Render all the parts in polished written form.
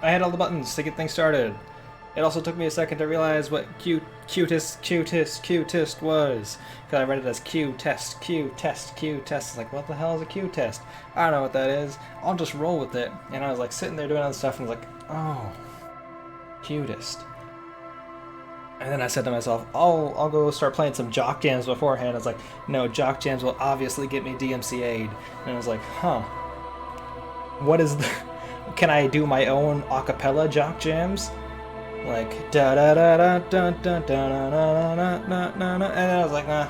I had all the buttons to get things started. It also took me a second to realize what cutest was. Because I read it as Q test, Q test, Q test. It's like, what the hell is a Q test? I don't know what that is. I'll just roll with it. And I was like sitting there doing other stuff and I was like, oh, cutest. And then I said to myself, I'll go start playing some jock jams beforehand. I was like, no, jock jams will obviously get me DMCA'd. And I was like, huh, what is the... Can I do my own acapella jock jams? Like da da da da da da da da da da da, and I was like, nah,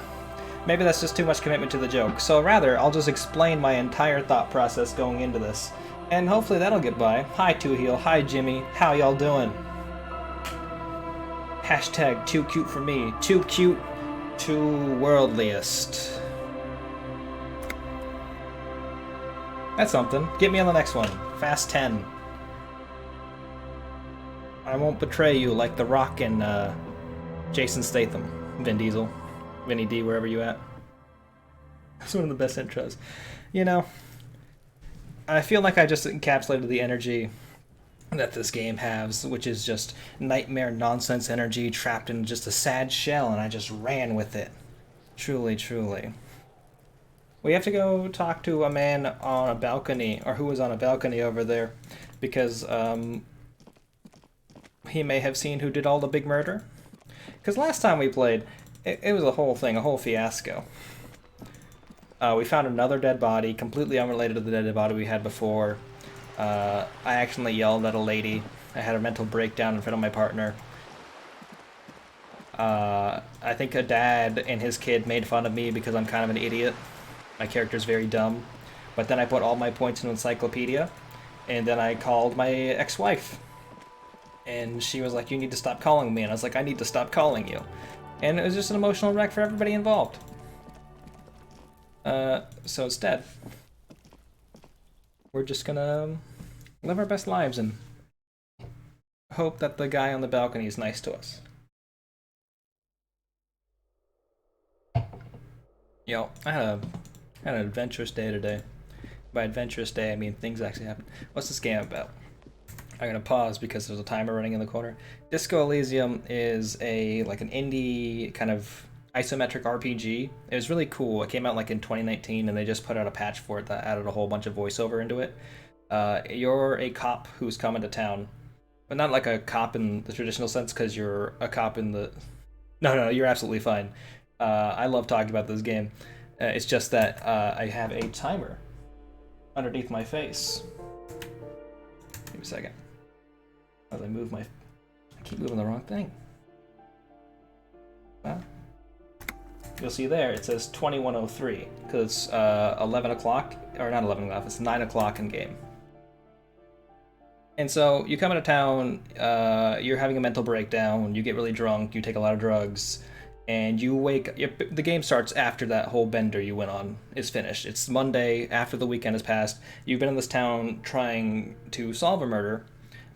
maybe that's just too much commitment to the joke. So rather, I'll just explain my entire thought process going into this, and hopefully that'll get by. Hi Two Heel, hi Jimmy, how y'all doing? Hashtag too cute for me, too cute, too worldliest. That's something. Get me on the next one. Fast 10. I won't betray you like The Rock and Jason Statham, Vin Diesel, Vinny D, wherever you at. That's one of the best intros. You know, I feel like I just encapsulated the energy that this game has, which is just nightmare nonsense energy trapped in just a sad shell, and I just ran with it. Truly, truly. We have to go talk to a man on a balcony, or who was on a balcony over there, because he may have seen who did all the big murder. Because last time we played, it was a whole thing, a whole fiasco. We found another dead body, completely unrelated to the dead body we had before. I accidentally yelled at a lady. I had a mental breakdown in front of my partner. I think a dad and his kid made fun of me because I'm kind of an idiot. My character's very dumb. But then I put all my points in Encyclopedia, and then I called my ex-wife. And she was like, you need to stop calling me. And I was like, I need to stop calling you. And it was just an emotional wreck for everybody involved. So instead, we're just gonna live our best lives and hope that the guy on the balcony is nice to us. Yo, I had an adventurous day today. By adventurous day, I mean things actually happen. What's this game about? I'm gonna pause because there's a timer running in the corner. Disco Elysium is like an indie kind of isometric RPG. It was really cool. It came out like in 2019, and they just put out a patch for it that added a whole bunch of voiceover into it. You're a cop who's coming to town, but not like a cop in the traditional sense, because you're a cop in the... No, you're absolutely fine. I love talking about this game. It's just that I have a timer underneath my face. Give me a second. As I move I keep moving the wrong thing. Well, you'll see there, it says 21:03, because it's 11 o'clock, or not 11 o'clock, it's 9 o'clock in game. And so you come into town, you're having a mental breakdown, you get really drunk, you take a lot of drugs, and you the game starts after that whole bender you went on is finished. It's Monday, after the weekend has passed. You've been in this town trying to solve a murder,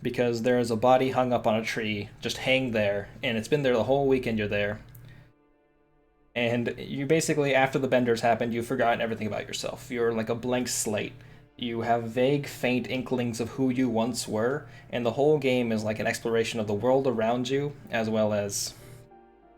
because there is a body hung up on a tree, just hang there, and it's been there the whole weekend you're there. And you basically, after the benders happened, you've forgotten everything about yourself. You're like a blank slate. You have vague, faint inklings of who you once were, and the whole game is like an exploration of the world around you, as well as,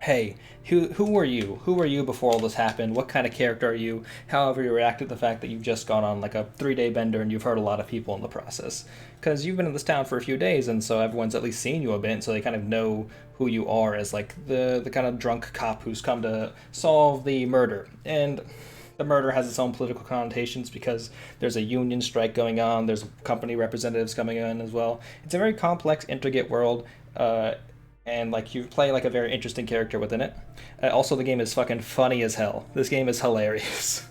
hey, who were you? Who were you before all this happened? What kind of character are you? However you react to the fact that you've just gone on like a 3-day bender and you've hurt a lot of people in the process. Because you've been in this town for a few days, and so everyone's at least seen you a bit, so they kind of know who you are as like the kind of drunk cop who's come to solve the murder. And the murder has its own political connotations because there's a union strike going on, there's company representatives coming in as well. It's a very complex, intricate world, and like you play like a very interesting character within it. Also, the game is fucking funny as hell. This game is hilarious.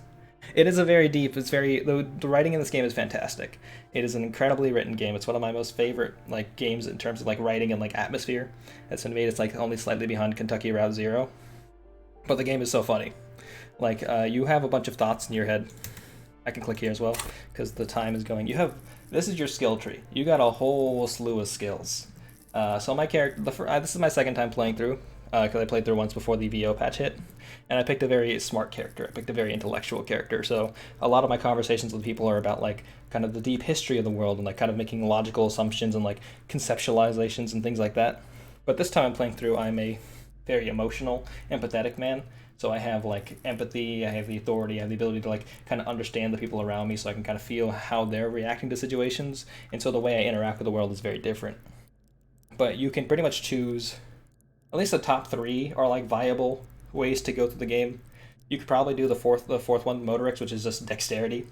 It is a very deep, the writing in this game is fantastic. It is an incredibly written game. It's one of my most favorite like games in terms of like writing and like atmosphere that's been made. It's like only slightly behind Kentucky Route Zero. But the game is so funny. Like, you have a bunch of thoughts in your head. I can click here as well, because the time is going. This is your skill tree. You got a whole slew of skills. So my character, this is my second time playing through. because I played through once before the VO patch hit, and I picked a very smart character. I picked a very intellectual character. So a lot of my conversations with people are about like kind of the deep history of the world and like kind of making logical assumptions and like conceptualizations and things like that. But this time I'm playing through, I'm a very emotional, empathetic man. So I have like empathy, I have the authority, I have the ability to like kind of understand the people around me so I can kind of feel how they're reacting to situations. And so the way I interact with the world is very different. But you can pretty much choose at least the top three are like viable ways to go through the game. You could probably do the fourth one, Motorix, which is just dexterity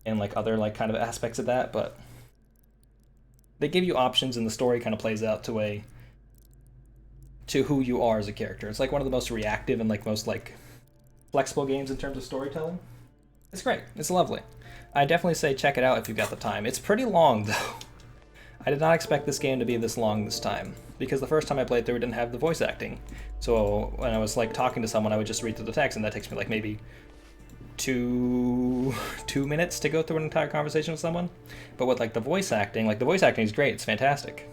and like other like kind of aspects of that, but they give you options and the story kind of plays out to who you are as a character. It's like one of the most reactive and like most like flexible games in terms of storytelling. It's great. It's lovely. I definitely say check it out if you've got the time. It's pretty long though. I did not expect this game to be this long this time because the first time I played through it didn't have the voice acting. So when I was like talking to someone, I would just read through the text, and that takes me like maybe two minutes to go through an entire conversation with someone. But with like the voice acting, is great. It's fantastic.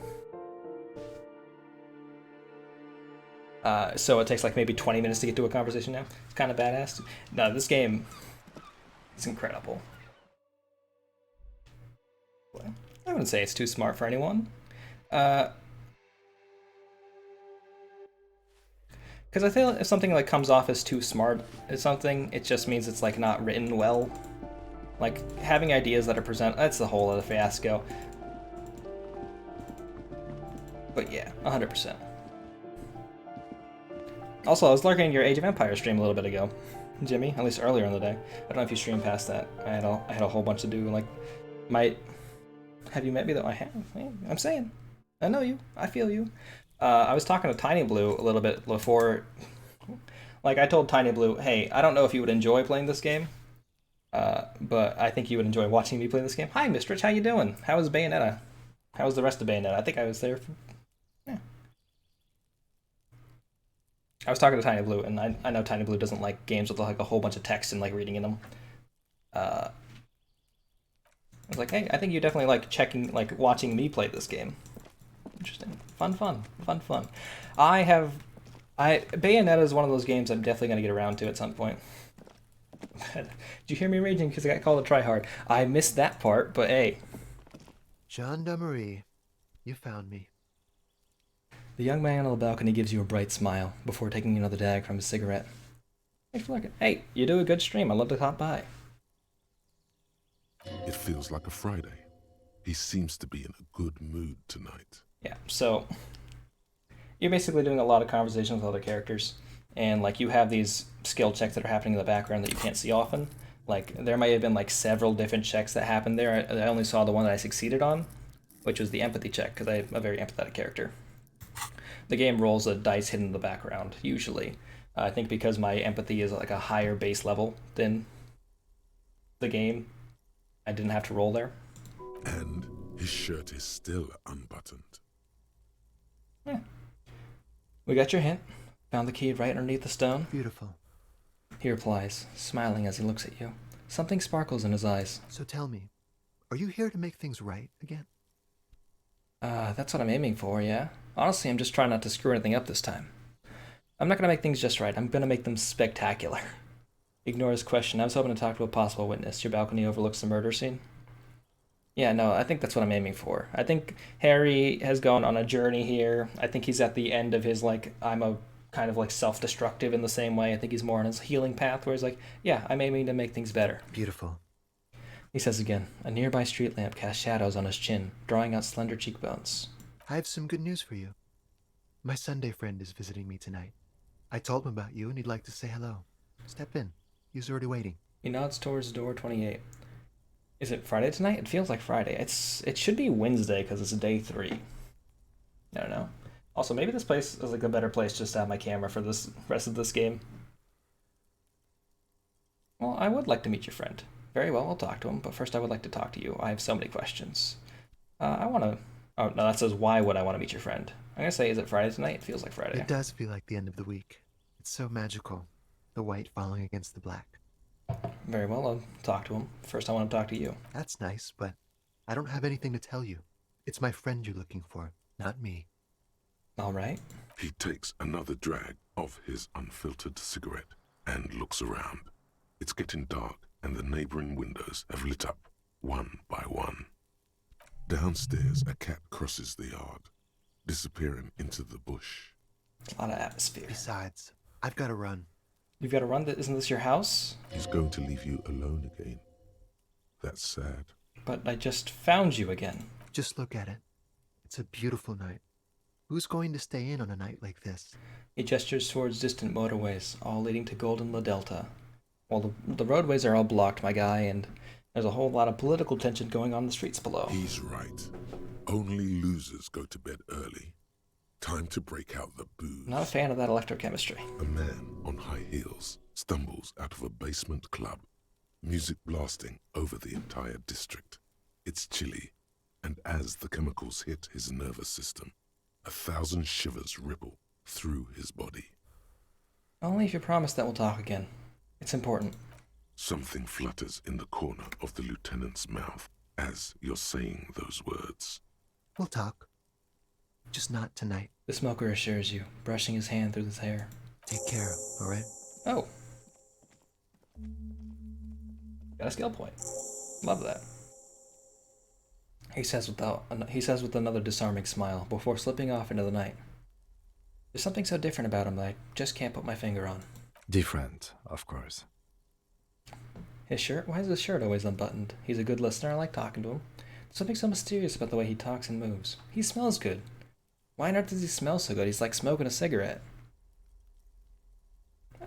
So it takes like maybe 20 minutes to get to a conversation now. It's kind of badass. No, this game is incredible. I wouldn't say it's too smart for anyone. Because I feel if something like comes off as too smart as something, it just means it's like not written well. Like having ideas that are that's a whole other fiasco. But yeah, 100%. Also, I was lurking in your Age of Empires stream a little bit ago, Jimmy. At least earlier in the day. I don't know if you streamed past that. I had a whole bunch to do. Like, have you met me though? I have. I'm saying, I know you. I feel you. I was talking to Tiny Blue a little bit before. Like I told Tiny Blue, hey, I don't know if you would enjoy playing this game, but I think you would enjoy watching me play this game. Hi, Mistrich, how you doing? How was Bayonetta? How was the rest of Bayonetta? I think I was there. Yeah. I was talking to Tiny Blue, and I know Tiny Blue doesn't like games with like a whole bunch of text and like reading in them. I was like, hey, I think you definitely like watching me play this game. Interesting. Fun. Bayonetta is one of those games I'm definitely going to get around to at some point. Did you hear me raging because I got called a tryhard? I missed that part, but hey. Jean Marie, you found me. The young man on the balcony gives you a bright smile before taking another drag from his cigarette. Thanks for looking. Hey, you do a good stream. I'd love to hop by. It feels like a Friday. He seems to be in a good mood tonight. Yeah, so you're basically doing a lot of conversations with other characters, and like you have these skill checks that are happening in the background that you can't see often. Like there might have been like several different checks that happened there. I only saw the one that I succeeded on, which was the empathy check because I'm a very empathetic character. The game rolls a dice hidden in the background usually. I think because my empathy is like a higher base level than the game, I didn't have to roll there. And his shirt is still unbuttoned. Yeah. We got your hint. Found the key right underneath the stone. Beautiful. He replies, smiling as he looks at you. Something sparkles in his eyes. So tell me, are you here to make things right again? That's what I'm aiming for, yeah? Honestly, I'm just trying not to screw anything up this time. I'm not gonna make things just right, I'm gonna make them spectacular. Ignore his question. I was hoping to talk to a possible witness. Your balcony overlooks the murder scene. Yeah, no, I think that's what I'm aiming for. I think Harry has gone on a journey here. I think he's at the end of his, like, I'm a kind of like self-destructive in the same way. I think he's more on his healing path where he's like, yeah, I'm aiming to make things better. Beautiful. He says again, a nearby street lamp casts shadows on his chin, drawing out slender cheekbones. I have some good news for you. My Sunday friend is visiting me tonight. I told him about you and he'd like to say hello. Step in. He's already waiting. He nods towards door 28. Is it Friday tonight? It feels like Friday. It should be Wednesday because it's day 3. I don't know. Also, maybe this place is like a better place just to have my camera for this rest of this game. Well, I would like to meet your friend. Very well, I'll talk to him, but first I would like to talk to you. I have so many questions. I want to... Oh, no, that says, why would I want to meet your friend? I'm going to say, is it Friday tonight? It feels like Friday. It does feel like the end of the week. It's so magical. The white falling against the black. Very well, I'll talk to him. First, I want to talk to you. That's nice, but I don't have anything to tell you. It's my friend you're looking for, not me. All right. He takes another drag of his unfiltered cigarette and looks around. It's getting dark, and the neighboring windows have lit up one by one. Downstairs, a cat crosses the yard, disappearing into the bush. A lot of atmosphere. Besides, I've got to run. You've got to run. Isn't this your house? He's going to leave you alone again. That's sad. But I just found you again. Just look at it. It's a beautiful night. Who's going to stay in on a night like this? He gestures towards distant motorways, all leading to Golden La Delta. Well, the roadways are all blocked, my guy, and there's a whole lot of political tension going on in the streets below. He's right. Only losers go to bed early. Time to break out the booze. Not a fan of that electrochemistry. A man on high heels stumbles out of a basement club, music blasting over the entire district. It's chilly, and as the chemicals hit his nervous system, 1,000 shivers ripple through his body. Only if you promise that we'll talk again. It's important. Something flutters in the corner of the lieutenant's mouth as you're saying those words. We'll talk. Just not tonight. The smoker assures you, brushing his hand through his hair. Take care, all right? Oh. Got a skill point. Love that. He says with another disarming smile before slipping off into the night. There's something so different about him that I just can't put my finger on. Different, of course. His shirt? Why is his shirt always unbuttoned? He's a good listener. I like talking to him. There's something so mysterious about the way he talks and moves. He smells good. Why on earth does he smell so good? He's like smoking a cigarette.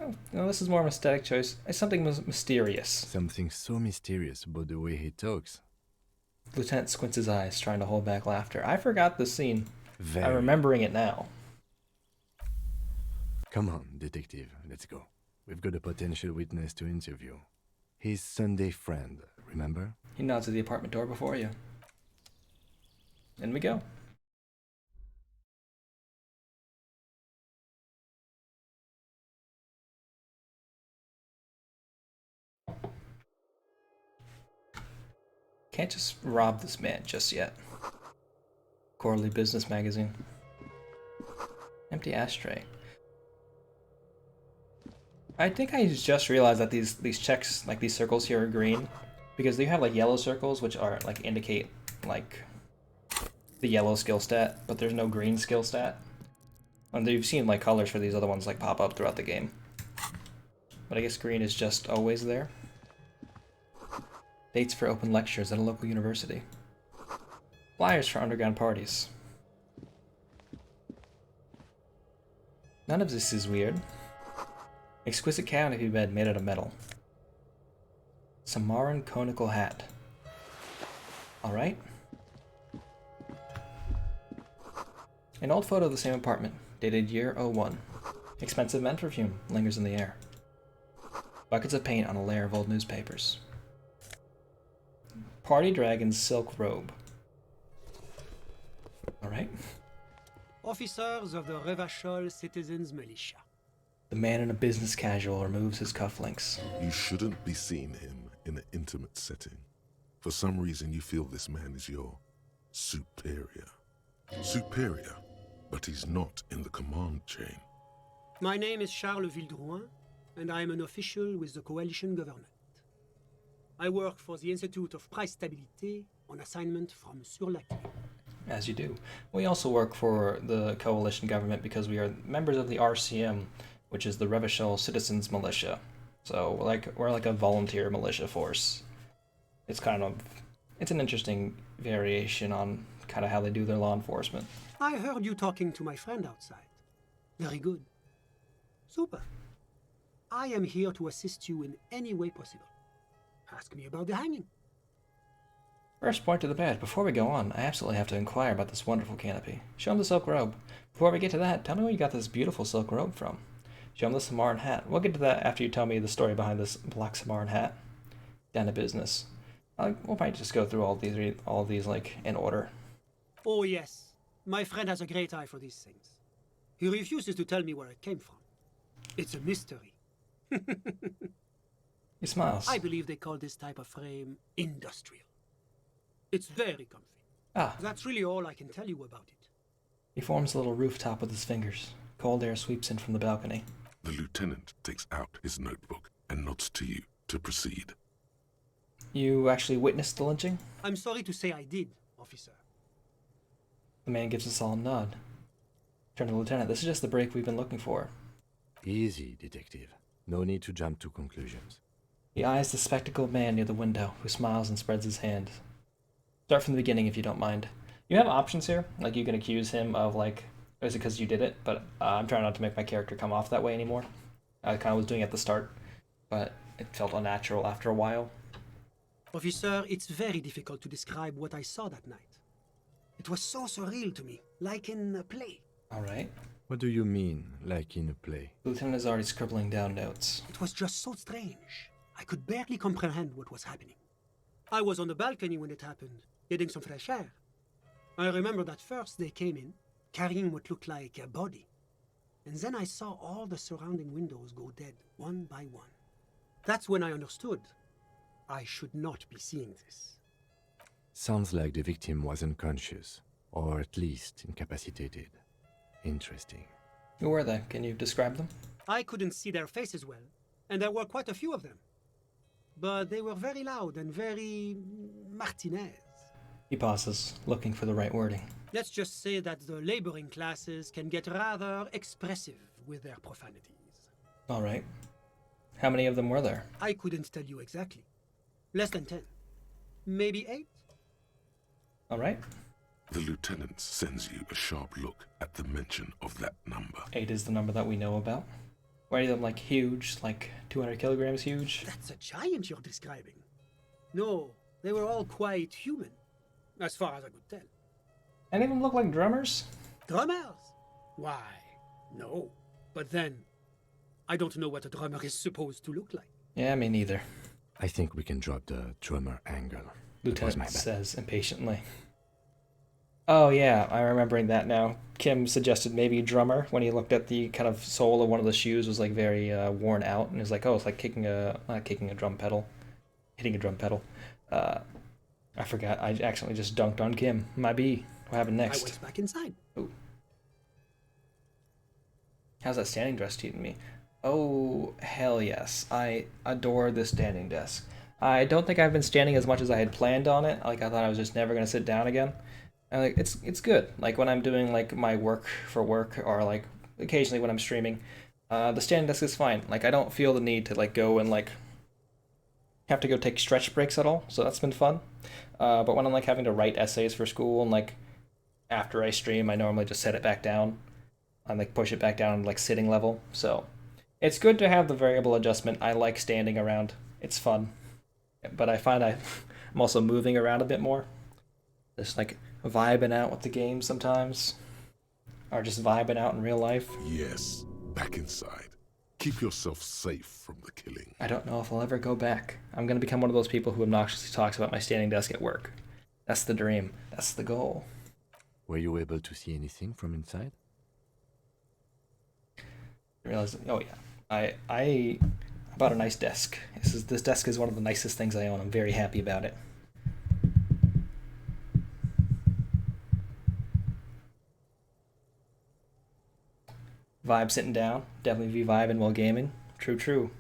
Oh, no, this is more of an aesthetic choice. Something mysterious. Something so mysterious about the way he talks. The lieutenant squints his eyes, trying to hold back laughter. I forgot this scene. Very. I'm remembering it now. Come on, detective, let's go. We've got a potential witness to interview. His Sunday friend, remember? He nods at the apartment door before you. In we go. Can't just rob this man just yet. Quarterly Business Magazine. Empty ashtray. I think I just realized that these checks, like these circles here, are green because they have like yellow circles which are like indicate like the yellow skill stat, but there's no green skill stat. And you've seen like colors for these other ones like pop up throughout the game, but I guess green is just always there. Dates for open lectures at a local university. Flyers for underground parties. None of this is weird. Exquisite canopy bed made out of metal. Samaran conical hat. Alright. An old photo of the same apartment, dated year 01. Expensive men perfume lingers in the air. Buckets of paint on a layer of old newspapers. Party Dragon's silk robe. Alright. Officers of the Revachol Citizens Militia. The man in a business casual removes his cufflinks. You shouldn't be seeing him in an intimate setting. For some reason, you feel this man is your superior. Superior, but he's not in the command chain. My name is Charles Vildrouin, and I am an official with the coalition government. I work for the Institute of Price Stabilité on assignment from Sur la Clé. As you do. We also work for the coalition government because we are members of the RCM, which is the Revachol Citizens Militia. So we're like a volunteer militia force. It's an interesting variation on kind of how they do their law enforcement. I heard you talking to my friend outside. Very good. Super. I am here to assist you in any way possible. Ask me about the hanging. First point to the bed. Before we go on, I absolutely have to inquire about this wonderful canopy. Show him the silk robe. Before we get to that, tell me where you got this beautiful silk robe from. Show him the Samaran hat. We'll get to that after you tell me the story behind this black Samaran hat. Down to business. We might just go through all of these like in order. Oh yes, my friend has a great eye for these things. He refuses to tell me where it came from. It's a mystery. He smiles. I believe they call this type of frame industrial. It's very comfy. Ah, That's really all I can tell you about it. He forms a little rooftop with his fingers. Cold air sweeps in from the balcony. The lieutenant takes out his notebook and nods to you to proceed. You actually witnessed the lynching? I'm sorry to say I did, officer. The man gives a solemn nod. Turn to the lieutenant. This is just the break we've been looking for. Easy, detective. No need to jump to conclusions. He eyes the spectacled man near the window, who smiles and spreads his hand. Start from the beginning if you don't mind. You have options here. Like, you can accuse him of, like, is it because you did it? But I'm trying not to make my character come off that way anymore. I kind of was doing it at the start, but it felt unnatural after a while. Officer, it's very difficult to describe what I saw that night. It was so surreal to me, like in a play. All right. What do you mean, like in a play? The lieutenant is already scribbling down notes. It was just so strange. I could barely comprehend what was happening. I was on the balcony when it happened, getting some fresh air. I remember that first they came in, carrying what looked like a body. And then I saw all the surrounding windows go dead, one by one. That's when I understood I should not be seeing this. Sounds like the victim was unconscious, or at least incapacitated. Interesting. Who were they? Can you describe them? I couldn't see their faces well, and there were quite a few of them. But they were very loud and very Martinez. He pauses, looking for the right wording. Let's just say that the laboring classes can get rather expressive with their profanities. All right. How many of them were there? I couldn't tell you exactly. Less than 10. Maybe 8? All right. The lieutenant sends you a sharp look at the mention of that number. 8 is the number that we know about. Were any of them, like, huge? Like, 200 kilograms huge? That's a giant you're describing. No, they were all quite human, as far as I could tell. Any of them look like drummers? Drummers? Why, no. But then, I don't know what a drummer is supposed to look like. Yeah, me neither. I think we can drop the drummer angle. That was my Lieutenant bad. says impatiently. Oh yeah, I'm remembering that now. Kim suggested maybe drummer when he looked at the kind of sole of one of the shoes was like very worn out, and he was like, oh, it's like not kicking a drum pedal, hitting a drum pedal. I forgot. I accidentally just dunked on Kim. My B. What happened I next? went back inside. Ooh. How's that standing desk treating me? Oh, hell yes. I adore this standing desk. I don't think I've been standing as much as I had planned on it. Like, I thought I was just never going to sit down again. And, like, it's good. Like, when I'm doing, like, my work for work, or, like, occasionally when I'm streaming, the standing desk is fine. Like, I don't feel the need to, like, go and, like, have to go take stretch breaks at all. So that's been fun. But when I'm, like, having to write essays for school, and, like, after I stream, I normally just set it back down. I, like, push it back down to, like, sitting level. So it's good to have the variable adjustment. I like standing around. It's fun. But I find I'm also moving around a bit more. Just, like, vibing out with the game sometimes. Or just vibing out in real life. Yes, back inside. Keep yourself safe from the killing. I don't know if I'll ever go back. I'm going to become one of those people who obnoxiously talks about my standing desk at work. That's the dream. That's the goal. Were you able to see anything from inside? I realized, oh yeah, I bought a nice desk. This desk is one of the nicest things I own. I'm very happy about it. Vibe sitting down. Definitely be vibing while gaming. True.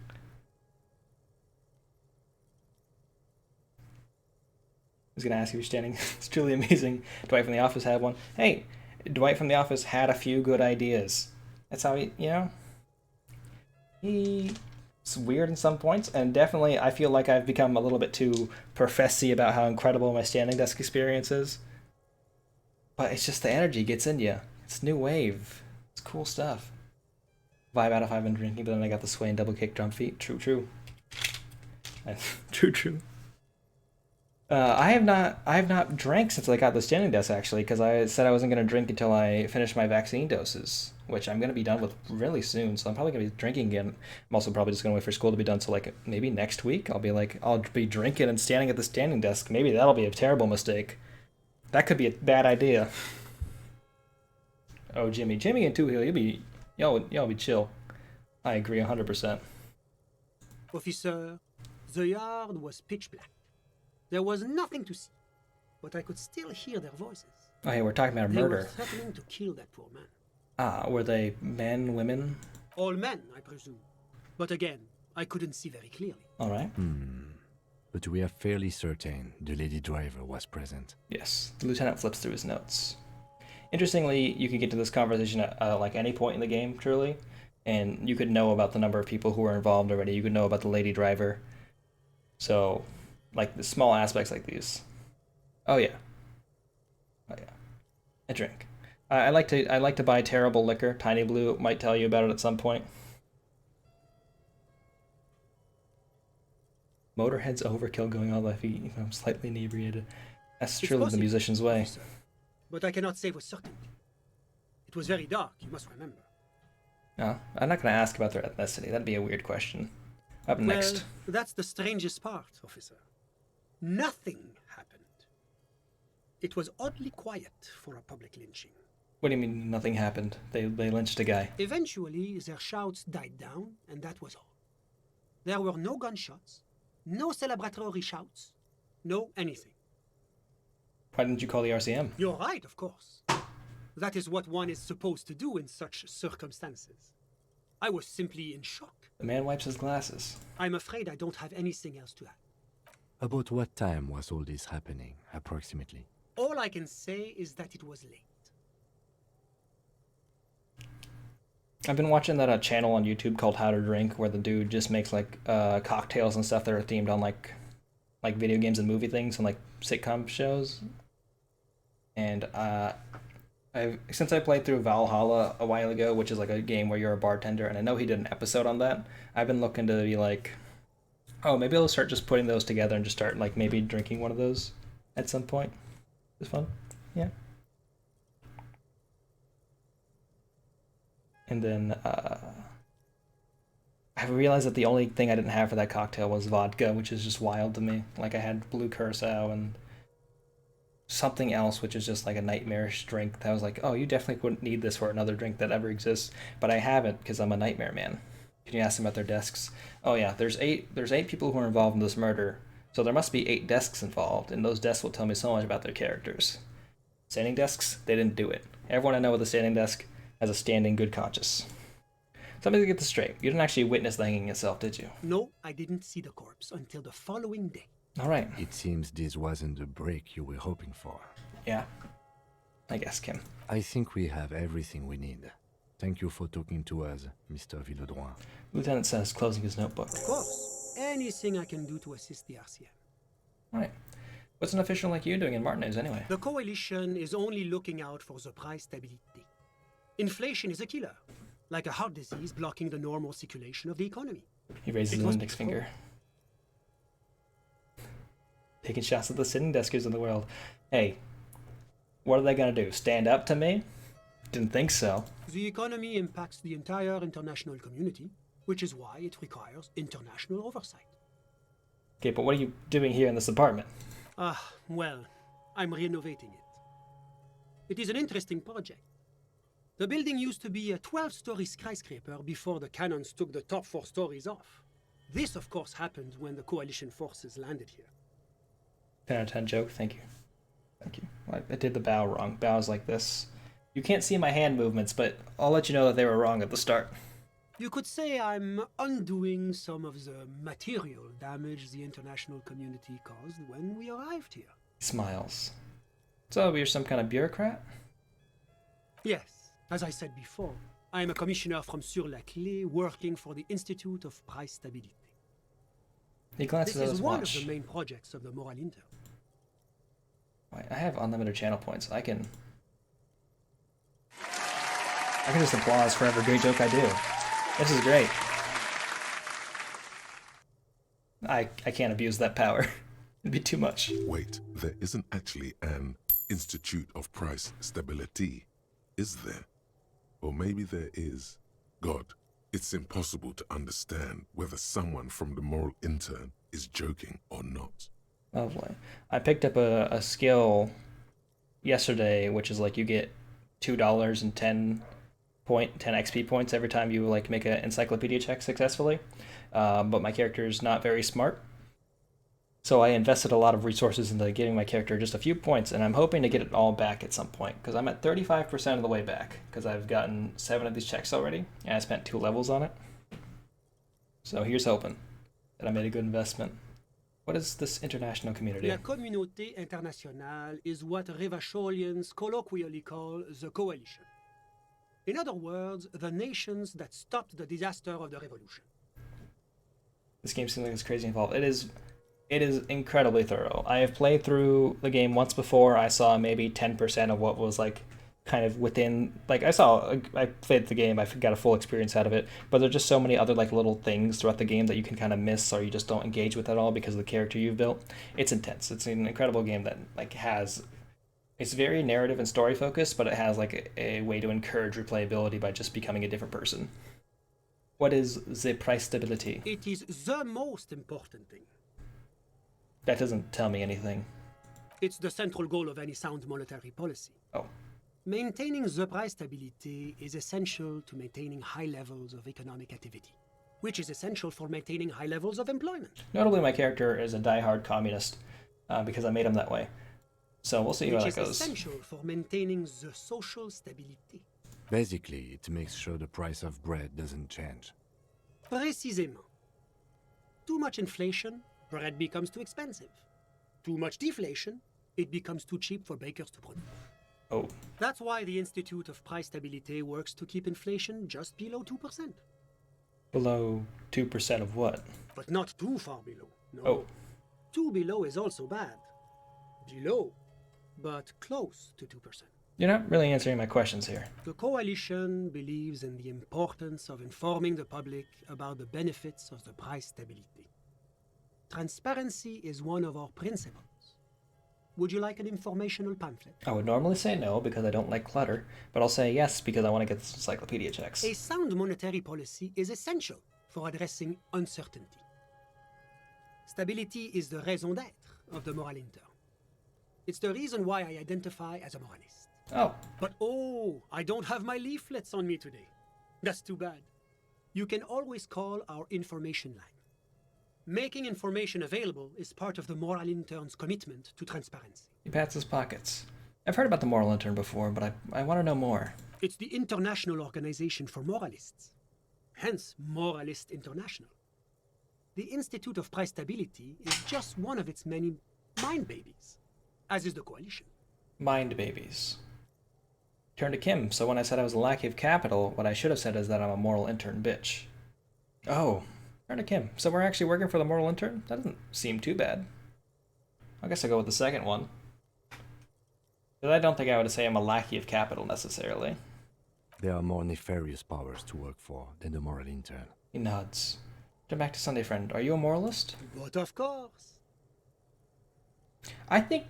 I was gonna ask if you're standing. It's truly amazing. Dwight from The Office had one. Hey, Dwight from The Office had a few good ideas. That's how he, he's weird in some points, and definitely I feel like I've become a little bit too professy about how incredible my standing desk experience is. But it's just the energy gets in you. It's new wave. It's cool stuff. Vibe out if I've been drinking, but then I got the sway and double kick drum feet. True. True. I have not drank since I got the standing desk, actually, because I said I wasn't going to drink until I finished my vaccine doses, which I'm going to be done with really soon, so I'm probably going to be drinking again. I'm also probably just going to wait for school to be done, so like maybe next week I'll be drinking and standing at the standing desk. Maybe that'll be a terrible mistake. That could be a bad idea. Oh, Jimmy and Two Heel, y'all be chill. I agree 100%. Officer, the yard was pitch black. There was nothing to see, but I could still hear their voices. Oh, hey, we're talking about a They were murder. threatening to kill that poor man. Ah, were they men, women? All men, I presume. But again, I couldn't see very clearly. All right. But we are fairly certain the lady driver was present. Yes. The lieutenant flips through his notes. Interestingly, you could get to this conversation at like any point in the game, truly, and you could know about the number of people who were involved already. You could know about the lady driver. So, like the small aspects like these. Oh yeah. Oh yeah. A drink. I like to buy terrible liquor. Tiny Blue might tell you about it at some point. Motorhead's overkill going all the feet. If I'm slightly inebriated. That's It's truly the possible, musician's way. officer, but I cannot say with certainty. It was very dark, you must remember. No, I'm not going to ask about their ethnicity. That'd be a weird question. Up next. Well, that's the strangest part, officer. Nothing happened. It was oddly quiet for a public lynching. What do you mean nothing happened? They lynched a guy. Eventually, their shouts died down, and that was all. There were no gunshots, no celebratory shouts, no anything. Why didn't you call the RCM? You're right, of course. That is what one is supposed to do in such circumstances. I was simply in shock. The man wipes his glasses. I'm afraid I don't have anything else to add. About what time was all this happening, approximately? All I can say is that it was late. I've been watching that channel on YouTube called How to Drink, where the dude just makes like cocktails and stuff that are themed on like video games and movie things and like sitcom shows. And since I played through Valhalla a while ago, which is like a game where you're a bartender, and I know he did an episode on that, I've been looking to be like, oh, maybe I'll start just putting those together and just start like maybe drinking one of those at some point. It's fun. Yeah. And then I realized that the only thing I didn't have for that cocktail was vodka, which is just wild to me. Like I had blue curacao and something else, which is just like a nightmarish drink. That I was like, oh, you definitely wouldn't need this for another drink that ever exists. But I haven't because I'm a nightmare man. Can you ask them about their desks? Oh yeah, there's eight people who are involved in this murder. So there must be 8 desks involved, and those desks will tell me so much about their characters. Standing desks, they didn't do it. Everyone I know with a standing desk has a standing good conscience. So let me get this straight. You didn't actually witness the hanging itself, did you? No, I didn't see the corpse until the following day. All right. It seems this wasn't the break you were hoping for. Yeah. I guess, Kim. I think we have everything we need. Thank you for talking to us, Mr. Villedroit. Lieutenant says, closing his notebook. Of course, anything I can do to assist the RCM. All right. What's an official like you doing in Martinez anyway? The coalition is only looking out for the price stability. Inflation is a killer, like a heart disease blocking the normal circulation of the economy. He raises It his was index before. finger. Taking shots at the sitting deskers in the world. Hey, what are they gonna do? Stand up to me? Didn't think so. The economy impacts the entire international community, which is why it requires international oversight. Okay, but what are you doing here in this apartment? Well, I'm renovating it. It is an interesting project. The building used to be a 12-story skyscraper before the cannons took the top 4 stories off. This, of course, happened when the coalition forces landed here. 10 out of 10 joke, thank you. Thank you. I did the bow wrong. Bow's like this. You can't see my hand movements, but I'll let you know that they were wrong at the start. You could say I'm undoing some of the material damage the international community caused when we arrived here. He smiles. So, you're some kind of bureaucrat? Yes, as I said before, I am a commissioner from Sur-la-Clé working for the Institute of Price Stability. He glances This at is his one watch. of the main projects of the Moral Inter. Wait, I have unlimited channel points. I can just applause for every great joke I do. This is great. I can't abuse that power. It'd be too much. Wait, there isn't actually an Institute of Price Stability, is there? Or maybe there is. God, it's impossible to understand whether someone from the moral intern is joking or not. Lovely. I picked up a skill yesterday, which is like you get $2 and 10 XP points every time you like make an encyclopedia check successfully. But my character is not very smart, So I invested a lot of resources into getting my character just a few points, and I'm hoping to get it all back at some point, because I'm at 35% of the way back, because I've gotten 7 of these checks already, and I spent 2 levels on it. So here's hoping that I made a good investment. What is this international community? La communauté internationale is what Revacholians colloquially call the coalition. In other words, the nations that stopped the disaster of the revolution. This game seems like it's crazy involved. It is incredibly thorough. I have played through the game once before. I saw maybe 10% of what was like kind of within, like I played the game, I got a full experience out of it, but there's just so many other like little things throughout the game that you can kind of miss or you just don't engage with at all because of the character you've built. It's intense. It's an incredible game that like it's very narrative and story focused, but it has like a way to encourage replayability by just becoming a different person. What is the price stability? It is the most important thing. That doesn't tell me anything. It's the central goal of any sound monetary policy. Oh. Maintaining the price stability is essential to maintaining high levels of economic activity, which is essential for maintaining high levels of employment. Notably, my character is a die-hard communist because I made him that way. So we'll see how that goes. Which is essential for maintaining the social stability. Basically, it makes sure the price of bread doesn't change. Précisément. Too much inflation, bread becomes too expensive. Too much deflation, it becomes too cheap for bakers to produce. Oh. That's why the Institute of Price Stability works to keep inflation just below 2%. Below 2% of what? But not too far below. No. Oh. Too below is also bad. Below, but close to 2%. You're not really answering my questions here. The coalition believes in the importance of informing the public about the benefits of the price stability. Transparency is one of our principles. Would you like an informational pamphlet? I would normally say no because I don't like clutter, but I'll say yes because I want to get this encyclopedia checks. A sound monetary policy is essential for addressing uncertainty. Stability is the raison d'être of the moral intern. It's the reason why I identify as a moralist. Oh. But I don't have my leaflets on me today. That's too bad. You can always call our information line. Making information available is part of the moral intern's commitment to transparency. He pats his pockets. I've heard about the moral intern before, but I want to know more. It's the International Organization for Moralists. Hence, Moralist International. The Institute of Price Stability is just one of its many mind babies, as is the coalition. Mind babies. Turn to Kim, so when I said I was a lackey of capital, what I should have said is that I'm a moral intern bitch. Oh. Turn to Kim. So we're actually working for the moral intern? That doesn't seem too bad. I guess I'll go with the second one. But I don't think I would say I'm a lackey of capital necessarily. There are more nefarious powers to work for than the moral intern. He nods. Turn back to Sunday Friend. Are you a moralist? But of course. I think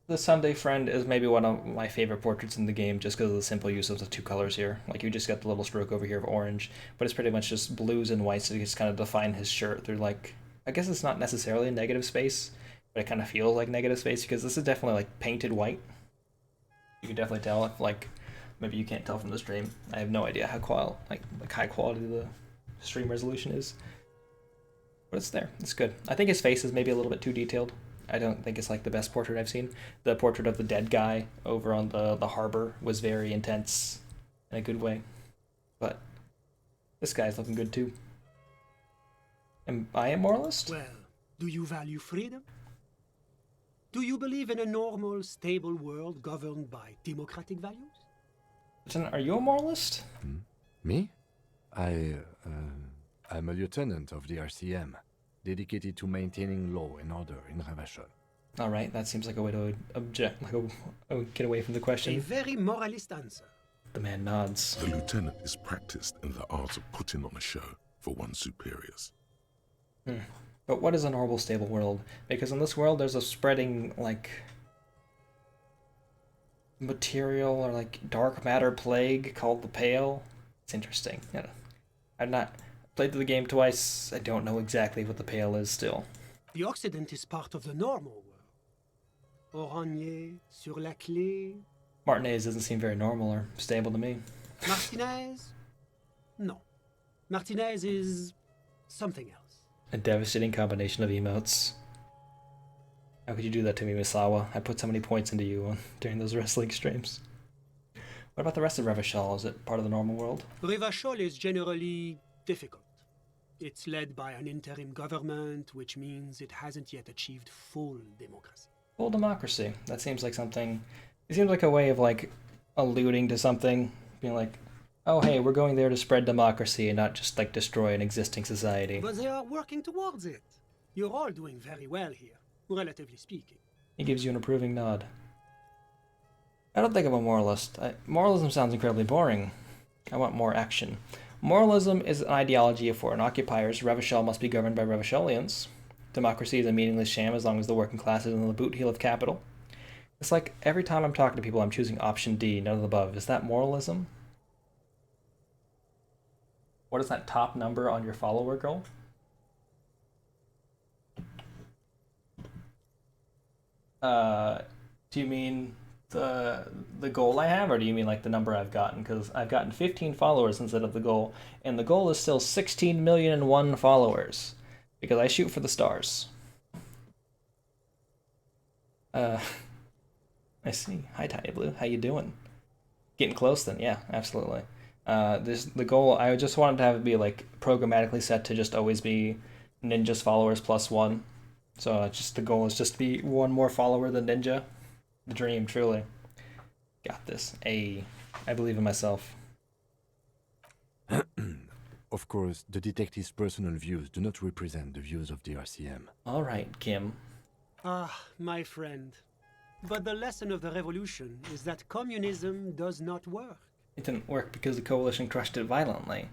the Sunday Friend is maybe one of my favorite portraits in the game just because of the simple use of the 2 colors here. Like, you just got the little stroke over here of orange, but it's pretty much just blues and whites to just kind of define his shirt through, like, I guess it's not necessarily a negative space, but it kind of feels like negative space because this is definitely, like, painted white. You can definitely tell if, like, maybe you can't tell from the stream. I have no idea how high quality the stream resolution is. But it's there. It's good. I think his face is maybe a little bit too detailed. I don't think it's like the best portrait I've seen. The portrait of the dead guy over on the harbor was very intense in a good way. But this guy's looking good too. Am I a moralist? Well, do you value freedom? Do you believe in a normal, stable world governed by democratic values? Lieutenant, are you a moralist? Me? I'm a lieutenant of the RCM, dedicated to maintaining law and order in Ravachol. All right, that seems like a way to get away from the A question. very moralist answer. The man nods. The lieutenant is practiced in the art of putting on a show for one's superiors. But what is a normal, stable world? Because in this world, there's a spreading, like, material or, like, dark matter plague called the Pale. It's interesting. Yeah. I've not played the game twice. I don't know exactly what the Pale is still. The Occident is part of the normal world. Oranje, sur la clé. Martinez doesn't seem very normal or stable to me. Martinez? No. Martinez is something else. A devastating combination of emotes. How could you do that to me, Misawa? I put so many points into you during those wrestling streams. What about the rest of Revachol? Is it part of the normal world? Rivachol is generally difficult. It's led by an interim government, which means it hasn't yet achieved full democracy. Full democracy. That seems like something. It seems like a way of like alluding to something, being like, "Oh, hey, we're going there to spread democracy and not just like destroy an existing society." But they are working towards it. You're all doing very well here, relatively speaking. He gives you an approving nod. I don't think I'm a moralist. Moralism sounds incredibly boring. I want more action. Moralism is an ideology of foreign occupiers. Revachol must be governed by Revacholians. Democracy is a meaningless sham as long as the working class is in the boot heel of capital. It's like every time I'm talking to people, I'm choosing option D, none of the above. Is that moralism? What is that top number on your follower goal? Do you mean the goal I have, or do you mean like the number I've gotten? Because I've gotten 15 followers instead of the goal, and the goal is still 16,000,001 followers because I shoot for the stars. I see. Hi, Tiny Blue. How you doing? Getting close then? Yeah, absolutely. The goal I just wanted to have it be like programmatically set to just always be Ninja's followers plus one. So just the goal is just to be one more follower than Ninja. The dream, truly. Got this. I believe in myself. Of course, the detective's personal views do not represent the views of the RCM. All right, Kim. Ah, my friend. But the lesson of the revolution is that communism does not work. It didn't work because the coalition crushed it violently.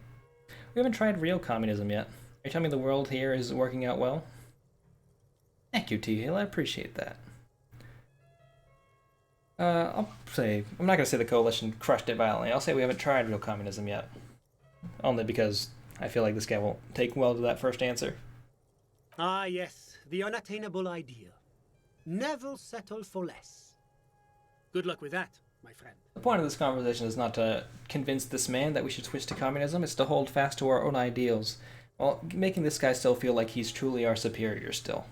We haven't tried real communism yet. Are you telling me the world here is working out well? Thank you, T-Hill. I appreciate that. I'll say, I'm not going to say the coalition crushed it violently. I'll say we haven't tried real communism yet. Only because I feel like this guy won't take well to that first answer. Ah, yes, the unattainable ideal. Never settle for less. Good luck with that, my friend. The point of this conversation is not to convince this man that we should switch to communism, it's to hold fast to our own ideals, while making this guy still feel like he's truly our superior still.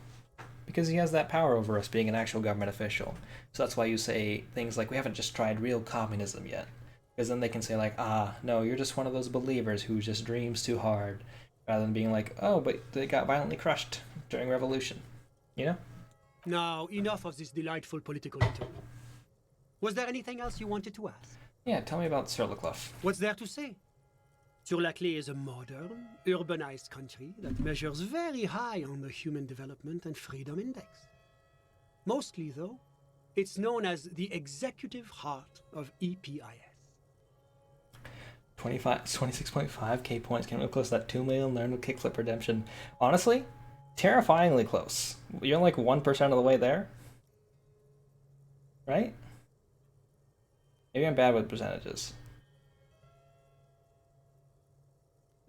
Because he has that power over us being an actual government official. So that's why you say things like, we haven't just tried real communism yet. Because then they can say like, ah, no, you're just one of those believers who just dreams too hard. Rather than being like, oh, but they got violently crushed during revolution. You know? Now, enough of this delightful political interlude. Was there anything else you wanted to ask? Yeah, tell me about Surlicliffe. What's there to say? Sur-la-Clé is a modern, urbanized country that measures very high on the Human Development and Freedom Index. Mostly, though, it's known as the executive heart of EPIS. 26.5k points. Can't really close to that 2 million learn with kickflip redemption. Honestly, terrifyingly close. You're like 1% of the way there. Right? Maybe I'm bad with percentages.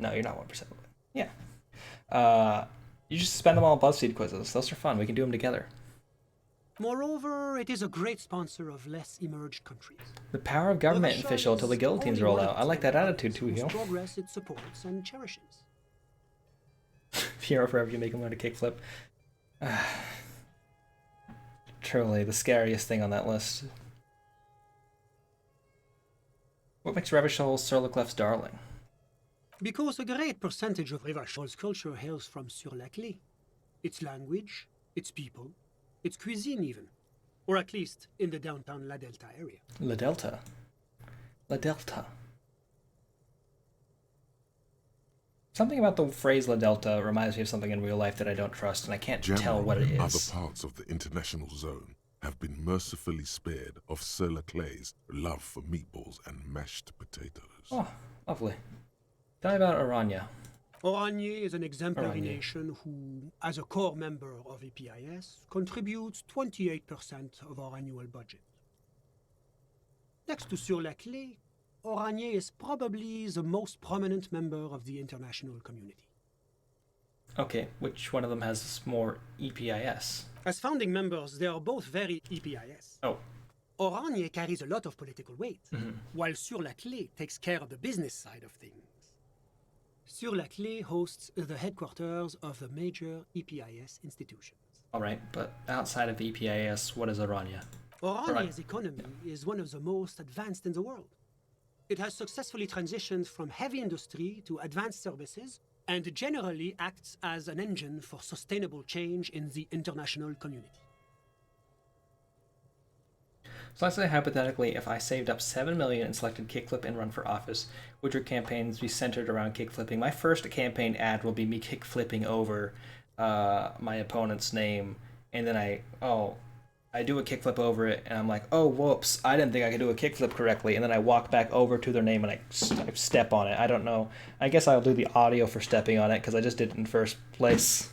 No, you're not 1% of the way. Yeah. You just spend them all on BuzzFeed quizzes. Those are fun. We can do them together. Moreover, it is a great sponsor of less emerged countries. The power of government official until the guillotines roll out. I like that attitude too, Hill. Progress it supports and cherishes. Hero forever you make him learn to kickflip. Truly the scariest thing on that list. What makes Revachol Surlicliffe's darling? Because a great percentage of Revachol's culture hails from Sur-la-Clé. Its language, its people, its cuisine even. Or at least in the downtown La Delta area. La Delta. La Delta. Something about the phrase La Delta reminds me of something in real life that I don't trust, and I can't tell what it Generally, is. other parts of the international zone have been mercifully spared of Sur-la-Clé's love for meatballs and mashed potatoes. Oh, lovely. Tell me about Aranya. Oranje is an exemplary Oranje. nation who, as a core member of EPIS, contributes 28% of our annual budget. Next to Sur-la-Clé, Oranje is probably the most prominent member of the international community. Okay, which one of them has more EPIS? As founding members, they are both very EPIS. Oh. Oranje carries a lot of political weight, while Sur-la-Clé takes care of the business side of things. Sur-la-Clé hosts the headquarters of the major EPIS institutions. All right, but outside of EPAS, what is Aranya? Oranye's economy is one of the most advanced in the world. It has successfully transitioned from heavy industry to advanced services and generally acts as an engine for sustainable change in the international community. So let's say hypothetically, if I saved up 7 million and selected kickflip and run for office, would your campaigns be centered around kickflipping? My first campaign ad will be me kickflipping over my opponent's name, and then I do a kickflip over it, and I'm like, oh, whoops, I didn't think I could do a kickflip correctly, and then I walk back over to their name and I step on it. I don't know. I guess I'll do the audio for stepping on it because I just did it in first place.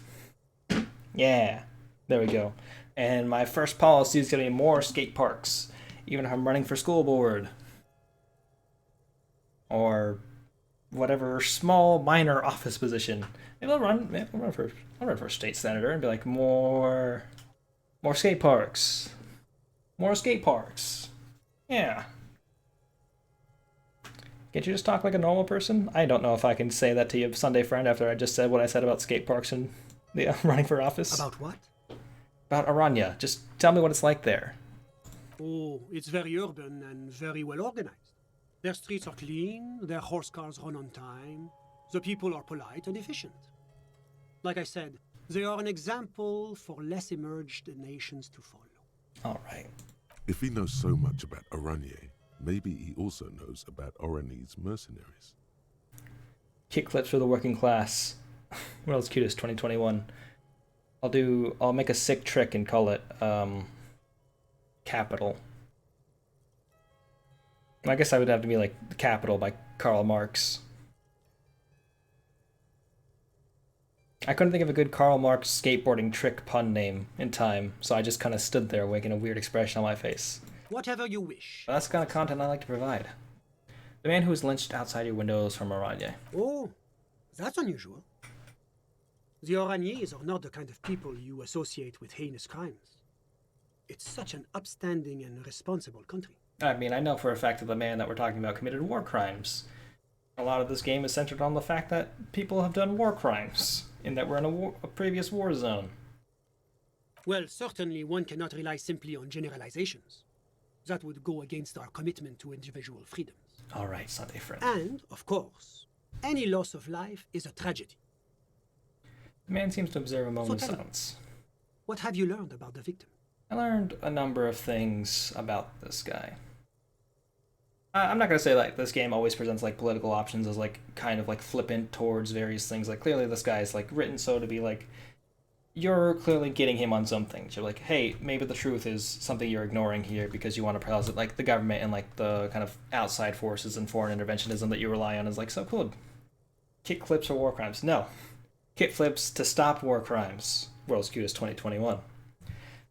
Yeah, there we go. And my first policy is going to be more skate parks, even if I'm running for school board. Or whatever small minor office position. Maybe I'll run for state senator and be like, more skate parks. More skate parks. Yeah. Can't you just talk like a normal person? I don't know if I can say that to you, Sunday friend, after I just said what I said about skate parks and running for office. About what? About Aranya. Just tell me what it's like there. Oh, it's very urban and very well organized. Their streets are clean, their horse cars run on time, the people are polite and efficient. Like I said, they are an example for less emerged nations to follow. All right. If he knows so much about Oranje, maybe he also knows about Oranye's mercenaries. Kickflips for the working class. World's Cutest 2021. I'll make a sick trick and call it Capital. I guess I would have to be like Capital by Karl Marx. I couldn't think of a good Karl Marx skateboarding trick pun name in time, so I just kind of stood there making a weird expression on my face. Whatever you wish. But that's the kind of content I like to provide. The man who was lynched outside your windows from Oranje. Oh, that's unusual. The Oranyes are not the kind of people you associate with heinous crimes. It's such an upstanding and responsible country. I mean, I know for a fact that the man that we're talking about committed war crimes. A lot of this game is centered on the fact that people have done war crimes, in that we're in a previous war zone. Well, certainly one cannot rely simply on generalizations. That would go against our commitment to individual freedoms. All right, Sunday friend. And, of course, any loss of life is a tragedy. The man seems to observe a moment So of tell me, silence. what have you learned about the victim? I learned a number of things about this guy. I'm not going to say like this game always presents like political options as like kind of like flippant towards various things. Like clearly this guy is like written so to be like, you're clearly getting him on some things. You're like, hey, maybe the truth is something you're ignoring here because you want to posit like the government and like the kind of outside forces and foreign interventionism that you rely on is like so cool. Kick flips for war crimes. No. Kick flips to stop war crimes. World's Cutest 2021.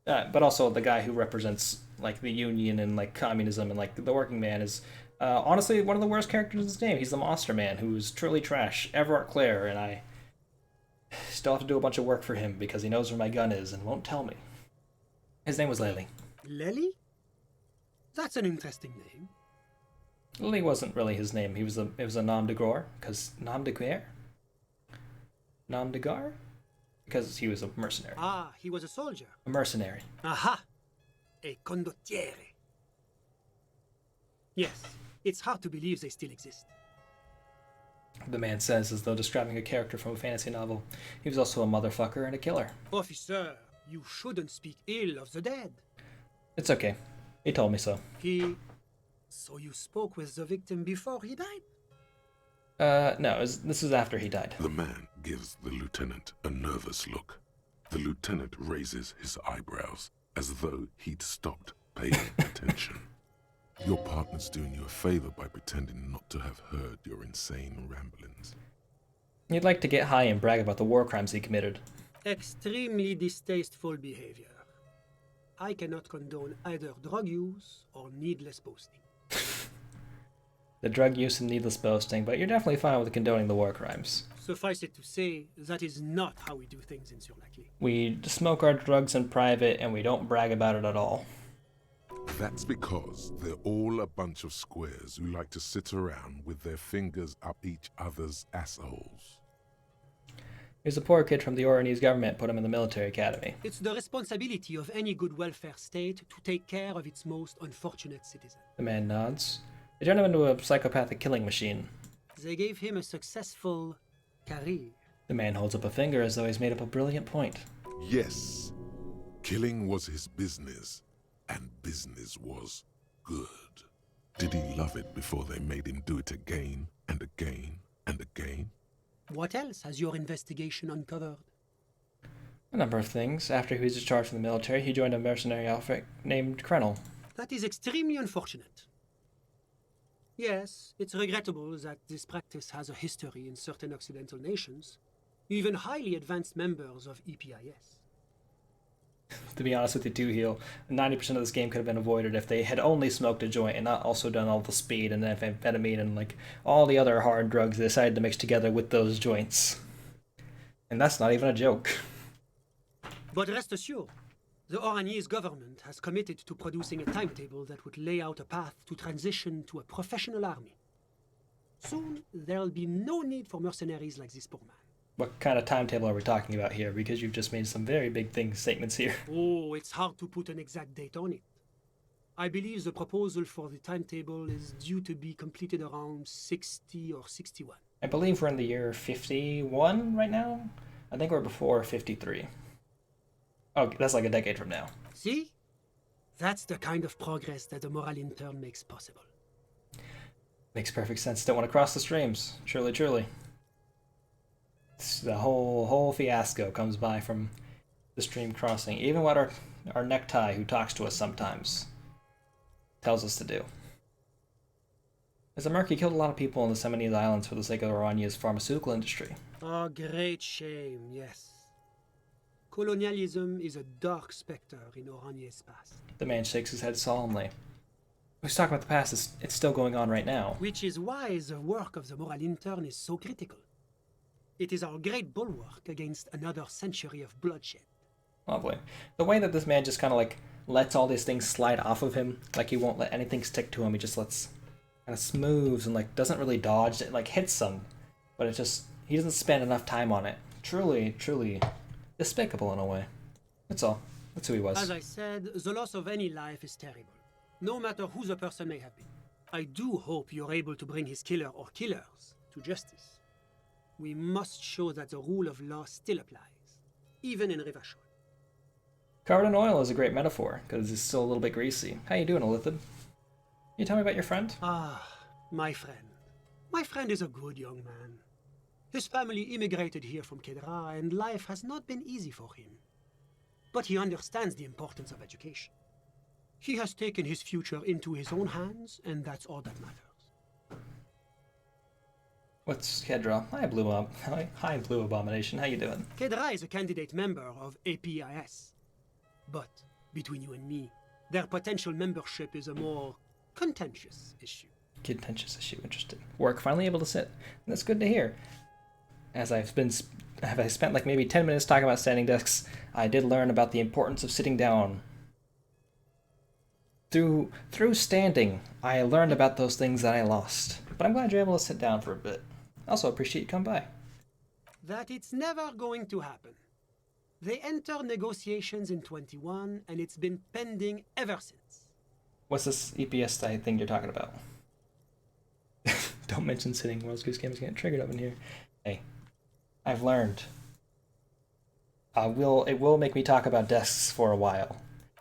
But also the guy who represents like the union and like communism and like the working man is honestly one of the worst characters in this game. He's the monster man who's truly trash. Everard Clare, and I still have to do a bunch of work for him because he knows where my gun is and won't tell me. His name was Lely. Lely? That's an interesting name. Lely wasn't really his name. It was a nom de guerre because nom de guerre. Nom de guerre? Because he was a mercenary. Ah, he was a soldier. A mercenary. Aha! A condottiere. Yes, it's hard to believe they still exist. The man says as though describing a character from a fantasy novel. He was also a motherfucker and a killer. Officer, you shouldn't speak ill of the dead. It's okay. He told me so. So you spoke with the victim before he died? No, this is after he died. The man gives the lieutenant a nervous look. The lieutenant raises his eyebrows as though he'd stopped paying attention. Your partner's doing you a favor by pretending not to have heard your insane ramblings. He'd like to get high and brag about the war crimes he committed. Extremely distasteful behavior. I cannot condone either drug use or needless boasting. The drug use and needless boasting, but you're definitely fine with condoning the war crimes. Suffice it to say, that is not how we do things in Surlaki. We smoke our drugs in private and we don't brag about it at all. That's because they're all a bunch of squares who like to sit around with their fingers up each other's assholes. He's a poor kid from the Oranese government, put him in the military academy. It's the responsibility of any good welfare state to take care of its most unfortunate citizen. The man nods. They turned him into a psychopathic killing machine. They gave him a successful career. The man holds up a finger as though he's made up a brilliant point. Yes, killing was his business, and business was good. Did he love it before they made him do it again and again and again? What else has your investigation uncovered? A number of things. After he was discharged from the military, he joined a mercenary outfit named Krenel. That is extremely unfortunate. Yes, it's regrettable that this practice has a history in certain Occidental nations, even highly advanced members of EPIS. To be honest with you too, Heel, 90% of this game could have been avoided if they had only smoked a joint and not also done all the speed and amphetamine and like all the other hard drugs they decided to mix together with those joints. And that's not even a joke. But rest assured, the Oranese government has committed to producing a timetable that would lay out a path to transition to a professional army. Soon, there'll be no need for mercenaries like this poor man. What kind of timetable are we talking about here? Because you've just made some very big statements here. Oh, it's hard to put an exact date on it. I believe the proposal for the timetable is due to be completed around 60 or 61. I believe we're in the year 51 right now. I think we're before 53. Oh, that's like a decade from now. See? That's the kind of progress that the moral intern makes possible. Makes perfect sense. Don't want to cross the streams. Truly, truly. The whole fiasco comes by from the stream crossing. Even what our necktie, who talks to us sometimes, tells us to do. As a Murky killed a lot of people in the Seminese Islands for the sake of Oranye's pharmaceutical industry. Oh, great shame, yes. Colonialism is a dark specter in Oranye's past. The man shakes his head solemnly. Who's talking about the past? It's still going on right now. Which is why the work of the moral intern is so critical. It is our great bulwark against another century of bloodshed. Lovely. The way that this man just kind of like lets all these things slide off of him, like he won't let anything stick to him, he just lets kind of smooths and like doesn't really dodge it, like hits some, but it just he doesn't spend enough time on it. Truly, truly despicable in a way. That's all. That's who he was. As I said, the loss of any life is terrible, no matter who the person may have been. I do hope you're able to bring his killer or killers to justice. We must show that the rule of law still applies, even in Rivachol. Covered in oil is a great metaphor, because it's still a little bit greasy. How you doing, Elithid? Can you tell me about your friend? Ah, my friend. My friend is a good young man. His family immigrated here from Kedra, and life has not been easy for him. But he understands the importance of education. He has taken his future into his own hands, and that's all that matters. What's Kedra? Hi, Blue Abomination. How you doing? Kedra is a candidate member of APIS. But, between you and me, their potential membership is a more contentious issue. Contentious issue, interesting. Work finally able to sit. That's good to hear. As I spent like maybe 10 minutes talking about standing desks, I did learn about the importance of sitting down. Through standing, I learned about those things that I lost. But I'm glad you're able to sit down for a bit. Also appreciate you come by. That it's never going to happen. They entered negotiations in 21, and it's been pending ever since. What's this EPS thing you're talking about? Don't mention sitting. World's Goose Game is getting triggered up in here. Hey, I've learned. It will make me talk about desks for a while,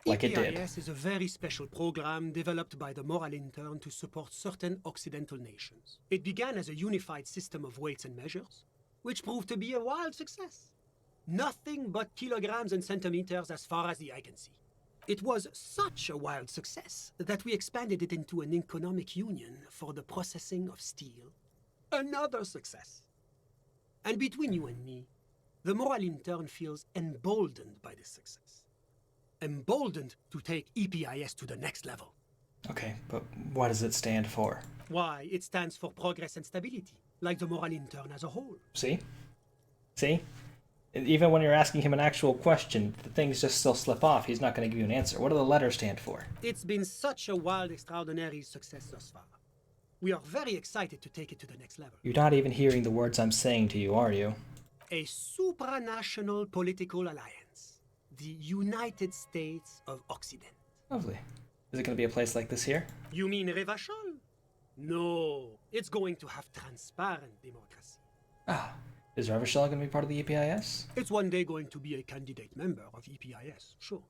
like it did. EPIS is a very special program developed by the moral intern to support certain Occidental nations. It began as a unified system of weights and measures, which proved to be a wild success. Nothing but kilograms and centimeters as far as the eye can see. It was such a wild success that we expanded it into an economic union for the processing of steel. Another success. And between you and me, the moral intern feels emboldened by this success. Emboldened to take EPIS to the next level. Okay, but what does it stand for? Why, it stands for progress and stability, like the moral intern as a whole. See? Even when you're asking him an actual question, the things just still slip off. He's not going to give you an answer. What do the letters stand for? It's been such a wild, extraordinary success thus far. We are very excited to take it to the next level. You're not even hearing the words I'm saying to you, are you? A supranational political alliance. The United States of Occident. Lovely. Is it going to be a place like this here? You mean Revachol? No, it's going to have transparent democracy. Ah, is Revachol going to be part of the EPIS? It's one day going to be a candidate member of EPIS, sure.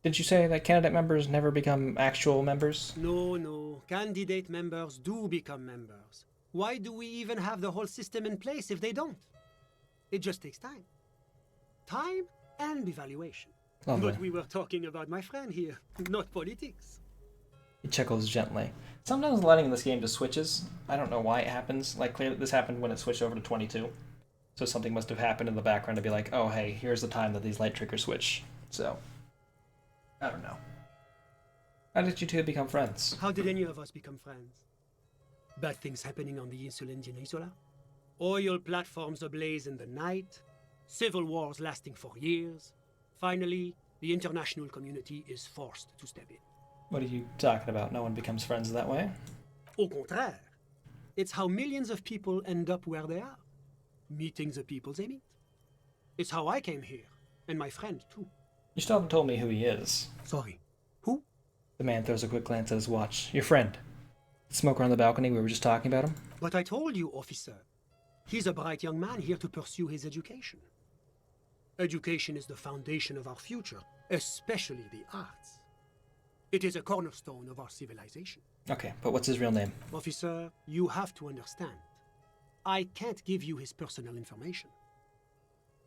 Did you say that candidate members never become actual members? No. Candidate members do become members. Why do we even have the whole system in place if they don't? It just takes time. Time and evaluation. Lovely. But we were talking about my friend here, not politics. He chuckles gently. Sometimes the lighting in this game just switches. I don't know why it happens. Like, clearly this happened when it switched over to 22. So something must have happened in the background to be like, oh, hey, here's the time that these light triggers switch. So, I don't know. How did you two become friends? How did any of us become friends? Bad things happening on the Insulindian Isola? Oil platforms ablaze in the night? Civil wars lasting for years? Finally, the international community is forced to step in. What are you talking about? No one becomes friends that way? Au contraire. It's how millions of people end up where they are. Meeting the people they meet. It's how I came here, and my friend too. You still haven't told me who he is. Sorry. Who? The man throws a quick glance at his watch. Your friend. The smoker on the balcony, we were just talking about him? But I told you, officer. He's a bright young man here to pursue his education. Education is the foundation of our future, especially the arts. It is a cornerstone of our civilization. Okay, but what's his real name? Officer, you have to understand. I can't give you his personal information.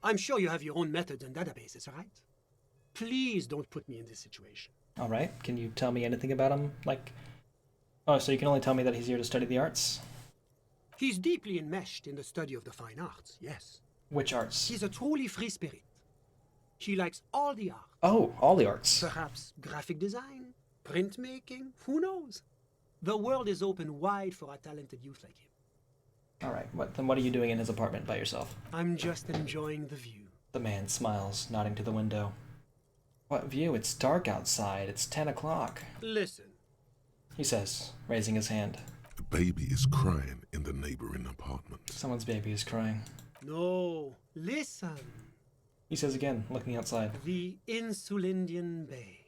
I'm sure you have your own methods and databases, right? Please don't put me in this situation. Alright, can you tell me anything about him? Like, oh, so you can only tell me that he's here to study the arts? He's deeply enmeshed in the study of the fine arts, yes. Which arts? He's a truly free spirit. He likes all the arts. Oh, all the arts. Perhaps graphic design, printmaking, who knows? The world is open wide for a talented youth like him. Alright, then what are you doing in his apartment by yourself? I'm just enjoying the view. The man smiles, nodding to the window. What view? It's dark outside. It's 10 o'clock. Listen. He says, raising his hand. The baby is crying in the neighboring apartment. Someone's baby is crying. No, listen. He says again, looking outside. The Insulindian Bay.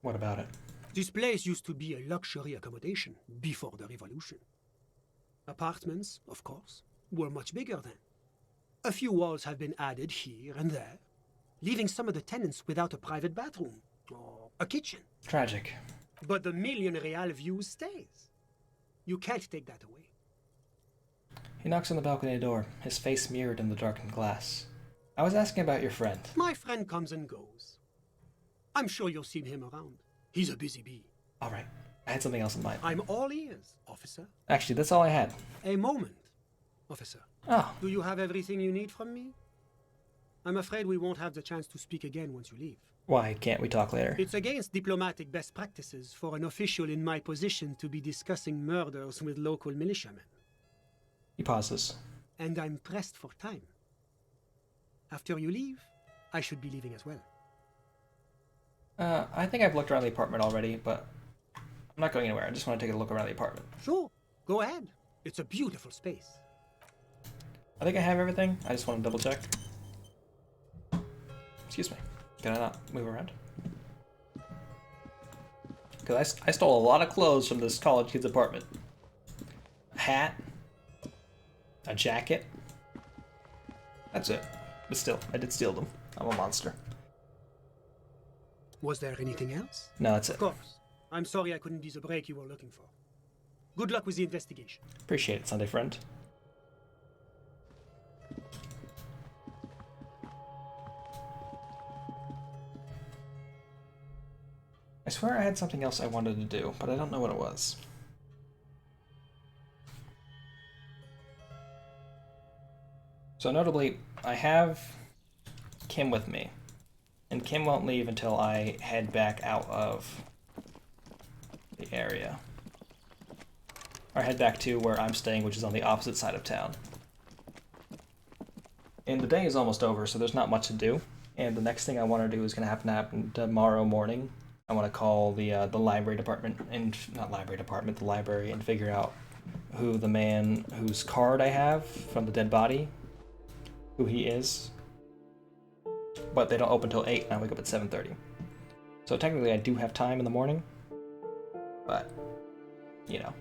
What about it? This place used to be a luxury accommodation before the revolution. Apartments, of course, were much bigger then. A few walls have been added here and there, leaving some of the tenants without a private bathroom or a kitchen. Tragic. But the million real view stays. You can't take that away. He knocks on the balcony door, his face mirrored in the darkened glass. I was asking about your friend. My friend comes and goes. I'm sure you'll see him around. He's a busy bee. Alright, I had something else in mind. I'm all ears, officer. Actually, that's all I had. A moment, officer. Oh, Do you have everything you need from me? I'm afraid we won't have the chance to speak again once you leave. why can't we talk later? It's against diplomatic best practices for an official in my position to be discussing murders with local militiamen. He pauses. And I'm pressed for time. After you leave, I should be leaving as well. I think I've looked around the apartment already, but I'm not going anywhere. I just want to take a look around the apartment. Sure, go ahead. It's a beautiful space. I think I have everything. I just want to double check. Excuse me. Can I not move around? Because I stole a lot of clothes from this college kid's apartment. A hat. A jacket. That's it. But still, I did steal them. I'm a monster. Was there anything else? No, that's Of it. course. I'm sorry I couldn't be the break you were looking for. Good luck with the investigation. Appreciate it, Sunday friend. I swear I had something else I wanted to do, but I don't know what it was. So notably, I have Kim with me, and Kim won't leave until I head back out of the area. Or head back to where I'm staying, which is on the opposite side of town. And the day is almost over, so there's not much to do. And the next thing I want to do is going to happen tomorrow morning. I want to call the library department, and not library department, the library, and figure out who the man whose card I have from the dead body, who he is. But they don't open till 8, and I wake up at 7:30. So technically I do have time in the morning, but, you know.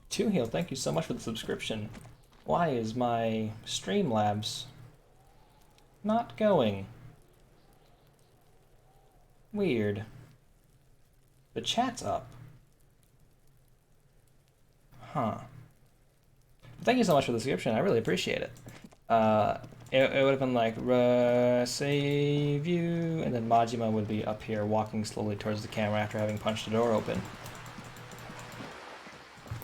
Two Heal, thank you so much for the subscription. Why is my Streamlabs not going? Weird. The chat's up. Huh. Thank you so much for the subscription. I really appreciate it. It would have been like, save you, and then Majima would be up here walking slowly towards the camera after having punched the door open.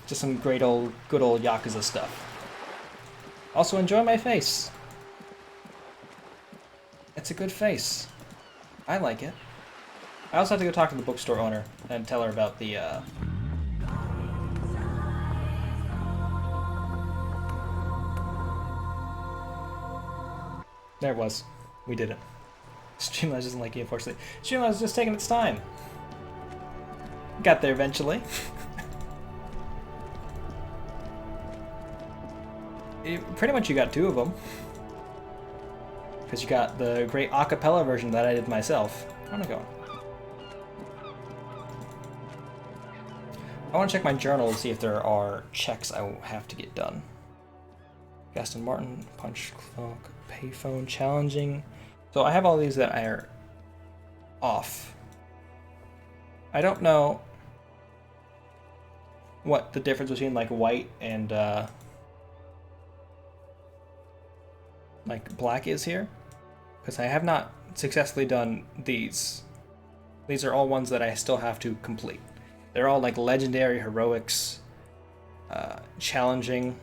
Just some good old Yakuza stuff. Also, enjoy my face. It's a good face. I like it. I also have to go talk to the bookstore owner and tell her about the, There it was. We did it. Streamlabs doesn't like you, unfortunately. Streamlabs is just taking its time. Got there eventually. Pretty much you got 2 of them. Because you got the great acapella version that I did myself. Where am I going? I want to check my journal to see if there are checks I have to get done. Gaston Martin, Punch Clock, Payphone, Challenging. So I have all these that are off. I don't know what the difference between like white and like black is here, because I have not successfully done these. These are all ones that I still have to complete. They're all like legendary, heroics, challenging,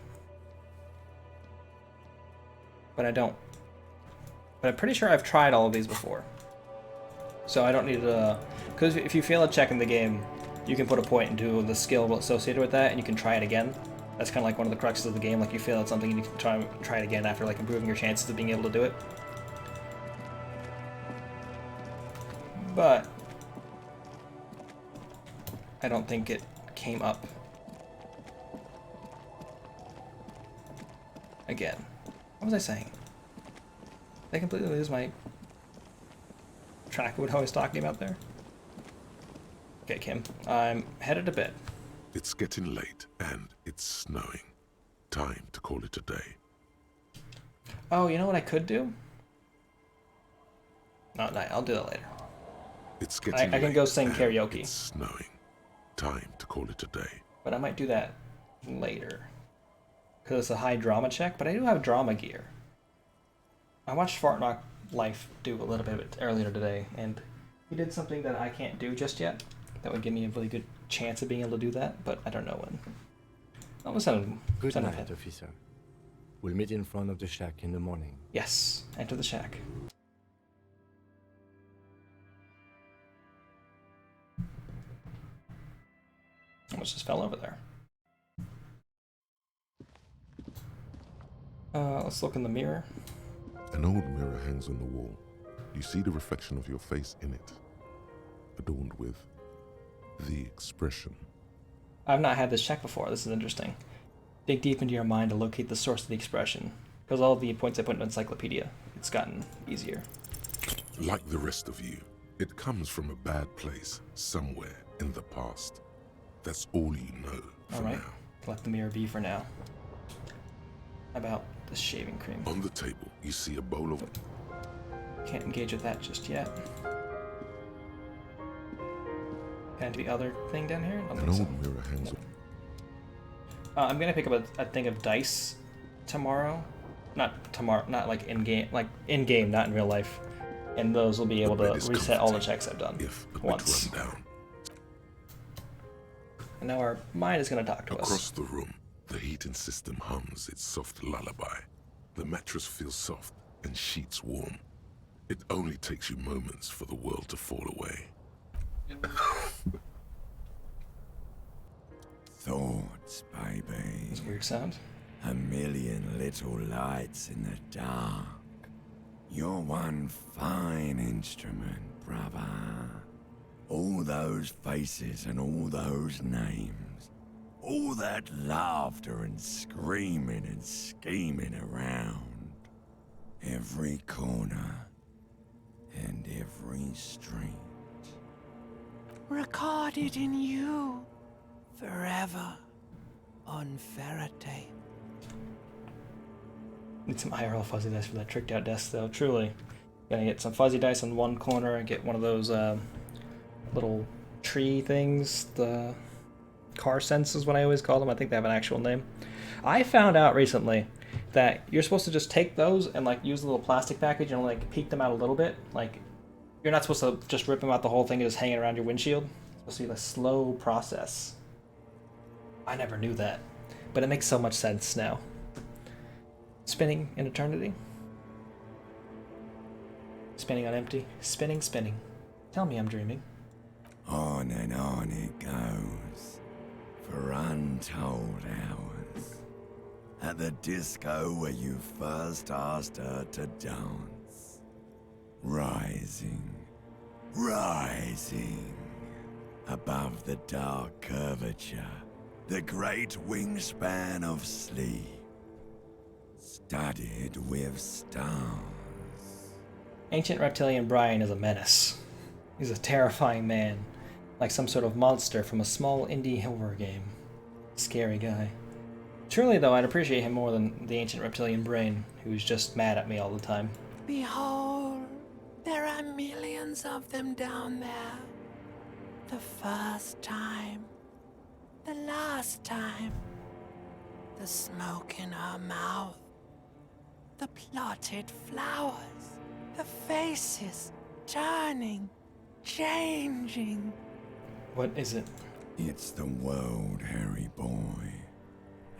but I'm pretty sure I've tried all of these before, so I don't need to, because if you fail a check in the game, you can put a point into the skill associated with that and you can try it again. That's kind of like one of the cruxes of the game. Like, you fail at something and you can try it again after like improving your chances of being able to do it. But I don't think it came up again. What was I saying? Did I completely lose my track of what I was talking about there? Okay, Kim, I'm headed to bed. It's getting late and it's snowing. Time to call it a day. Oh, you know what I could do? Not tonight. I'll do that later. It's getting I can late go sing and karaoke. It's snowing. Time to call it a day. But I might do that later. Because it's a high drama check, but I do have drama gear. I watched Fart Knock Life do a little bit of it earlier today, and he did something that I can't do just yet. That would give me a really good chance of being able to do that, but I don't know when. I'll send him. Good night, officer. We'll meet in front of the shack in the morning. Yes, enter the shack. Almost just fell over there. Let's look in the mirror. An old mirror hangs on the wall. You see the reflection of your face in it, adorned with the expression. I've not had this check before. This is interesting. Dig deep into your mind to locate the source of the expression. Because all the points I put in the encyclopedia, it's gotten easier. Like the rest of you, it comes from a bad place, somewhere in the past. That's all you know for Alright, now. let the mirror be for now. About the shaving cream. On the table, you see a bowl of... Can't engage with that just yet. Can I do the other thing down here? I don't An think old mirror hangs on... I'm gonna pick up a thing of dice tomorrow. Not tomorrow, not like in-game, not in real life. And those will be able to reset all the checks I've done once. Run down. And now our mind is gonna talk to us. Across the room, the heating system hums its soft lullaby. The mattress feels soft and sheets warm. It only takes you moments for the world to fall away. Thoughts, baby. That's a weird sound. A million little lights in the dark. You're one fine instrument. brother. All those faces and all those names. All that laughter and screaming and scheming around. Every corner and every street. Recorded in you forever on Faraday. Need some IRL fuzzy dice for that tricked out desk, though. Truly. Gonna get some fuzzy dice on one corner and get one of those little tree things. The car sense is what I always call them. I think they have an actual name. I found out recently that you're supposed to just take those and like use a little plastic package and like peek them out a little bit. Like, you're not supposed to just rip them out the whole thing and just hang it around your windshield. It's supposed to be a slow process. I never knew that, but it makes so much sense now. Spinning in eternity. Spinning on empty. Spinning, spinning. Tell me I'm dreaming. On and on it goes, for untold hours. At the disco where you first asked her to dance. Rising, rising, above the dark curvature, the great wingspan of sleep, studded with stars. Ancient reptilian Brian is a menace. He's a terrifying man, like some sort of monster from a small indie horror game. Scary guy. Truly, though, I'd appreciate him more than the ancient reptilian brain, who's just mad at me all the time. Behold, there are millions of them down there. The first time, the last time, the smoke in her mouth, the plotted flowers, the faces turning, changing. What is it? It's the world, Harry boy,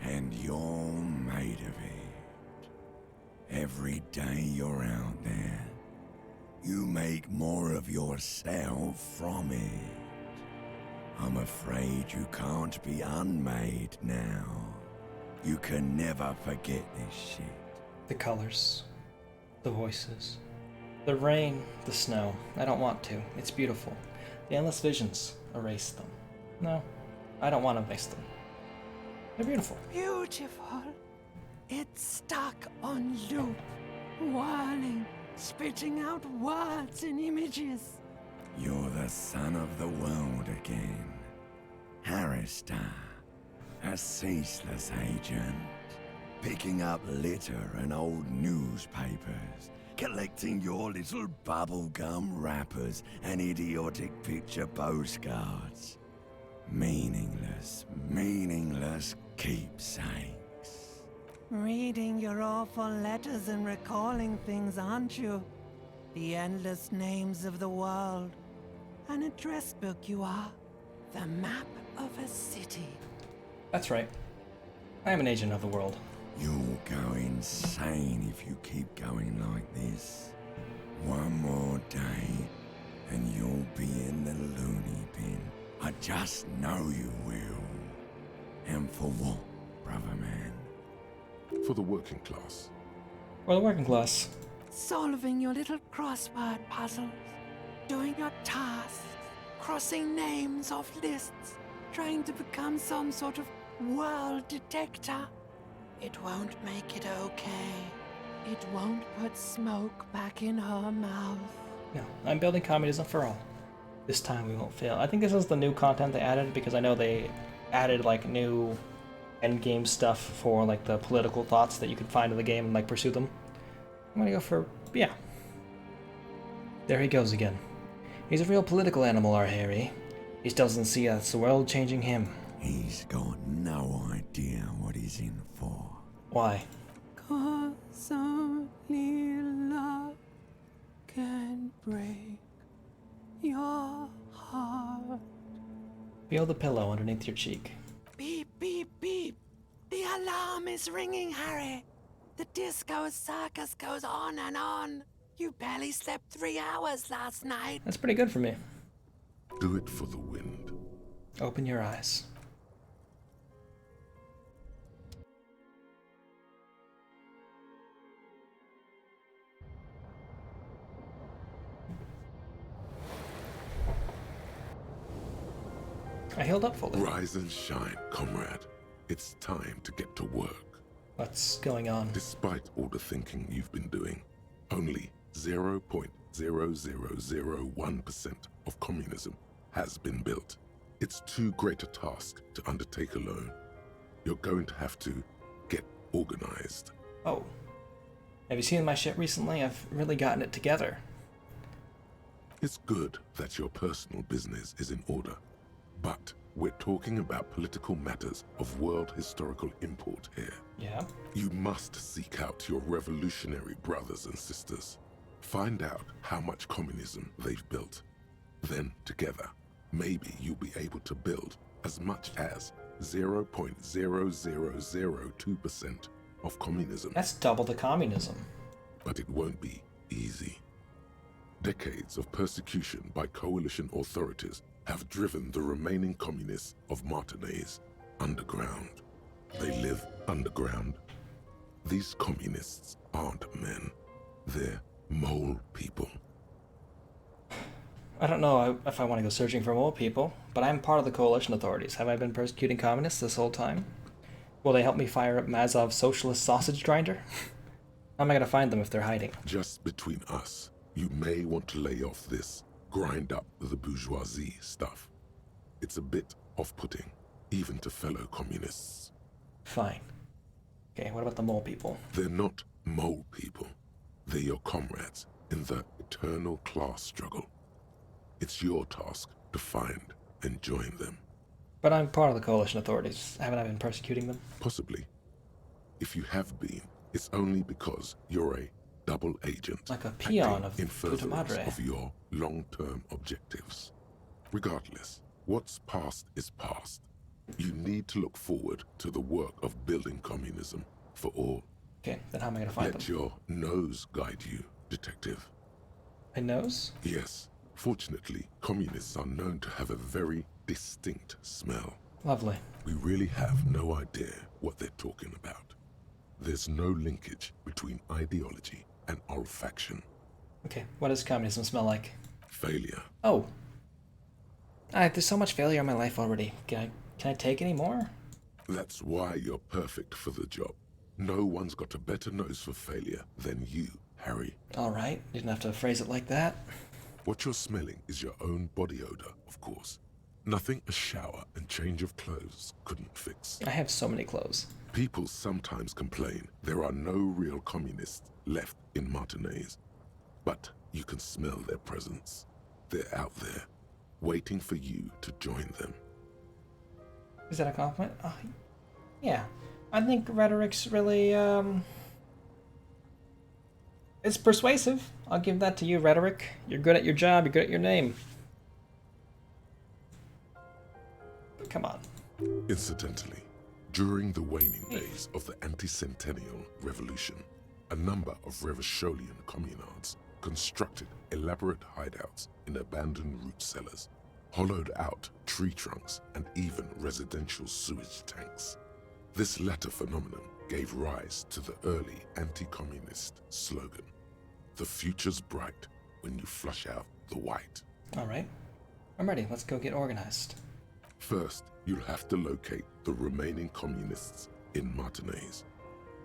and you're made of it. Every day you're out there, you make more of yourself from it. I'm afraid you can't be unmade now. You can never forget this shit. The colors. The voices. The rain, the snow. I don't want to. It's beautiful. The endless visions. Erase them. No, I don't want to erase them. They're beautiful. Beautiful. It's stuck on loop, whirling, spitting out words and images. You're the son of the world again. Harrister, a ceaseless agent, picking up litter and old newspapers, collecting your little bubblegum wrappers and idiotic picture postcards. Meaningless, meaningless keepsakes. Reading your awful letters and recalling things, aren't you? The endless names of the world. An address book you are. The map of a city. That's right. I am an agent of the world. You'll go insane if you keep going like this. One more day, and you'll be in the loony bin. I just know you will. And for what, brother man? For the working class. Or the working class. Solving your little crossword puzzles. Doing your tasks. Crossing names off lists. Trying to become some sort of world detector. It won't make it okay. It won't put smoke back in her mouth. No, I'm building communism for all. This time we won't fail. I think this is the new content they added because I know they added like new endgame stuff for like the political thoughts that you can find in the game and like pursue them. I'm gonna go for, yeah. There he goes again. He's a real political animal, our Harry. He still doesn't see us, the world changing him. He's got no idea what he's in for. Why? 'Cause only love can break your heart. Feel the pillow underneath your cheek. Beep, beep, beep. The alarm is ringing, Harry. The disco circus goes on and on. You barely slept 3 hours last night. That's pretty good for me. Do it for the wind. Open your eyes. I healed up fully. Rise and shine, comrade. It's time to get to work. What's going on? Despite all the thinking you've been doing, only 0.0001% of communism has been built. It's too great a task to undertake alone. You're going to have to get organized. Oh. Have you seen my shit recently? I've really gotten it together. It's good that your personal business is in order, but we're talking about political matters of world historical import here. Yeah? You must seek out your revolutionary brothers and sisters. Find out how much communism they've built. Then, together, maybe you'll be able to build as much as 0.0002% of communism. That's double the communism. But it won't be easy. Decades of persecution by coalition authorities have driven the remaining communists of Martinaise underground. They live underground. These communists aren't men. They're mole people. I don't know if I want to go searching for more people, but I'm part of the coalition authorities. Have I been persecuting communists this whole time? Will they help me fire up Mazov's socialist sausage grinder? How am I going to find them if they're hiding? Just between us, you may want to lay off this grind up the bourgeoisie stuff. It's a bit off-putting, even to fellow communists. Fine. Okay, what about the mole people? They're not mole people. They're your comrades in the eternal class struggle. It's your task to find and join them. But I'm part of the coalition authorities. Haven't I been persecuting them? Possibly. If you have been, it's only because you're a double agent. Like a peon acting of in Puta furtherance Madre. of your long-term objectives. Regardless, what's past is past. You need to look forward to the work of building communism for all. Okay, then how am I going to find Let them? your nose guide you, detective. My nose? Yes, fortunately, communists are known to have a very distinct smell. Lovely. We really have no idea what they're talking about. There's no linkage between ideology and olfaction. Okay, what does communism smell like? Failure. Oh. There's so much failure in my life already. Can I take any more? That's why you're perfect for the job. No one's got a better nose for failure than you, Harry. Alright, you didn't have to phrase it like that. What you're smelling is your own body odor, of course. Nothing a shower and change of clothes couldn't fix. I have so many clothes. People sometimes complain there are no real communists left in Martinaise. But you can smell their presence. They're out there, waiting for you to join them. Is that a compliment? Yeah. I think rhetoric's really, it's persuasive. I'll give that to you, rhetoric. You're good at your job, you're good at your name. But come on. Incidentally, during the waning days of the anti-centennial revolution, a number of Revacholian communards constructed elaborate hideouts in abandoned root cellars, hollowed out tree trunks, and even residential sewage tanks. This latter phenomenon gave rise to the early anti-communist slogan, "The future's bright when you flush out the white." Alright. I'm ready. Let's go get organized. First, you'll have to locate the remaining communists in Martinaise.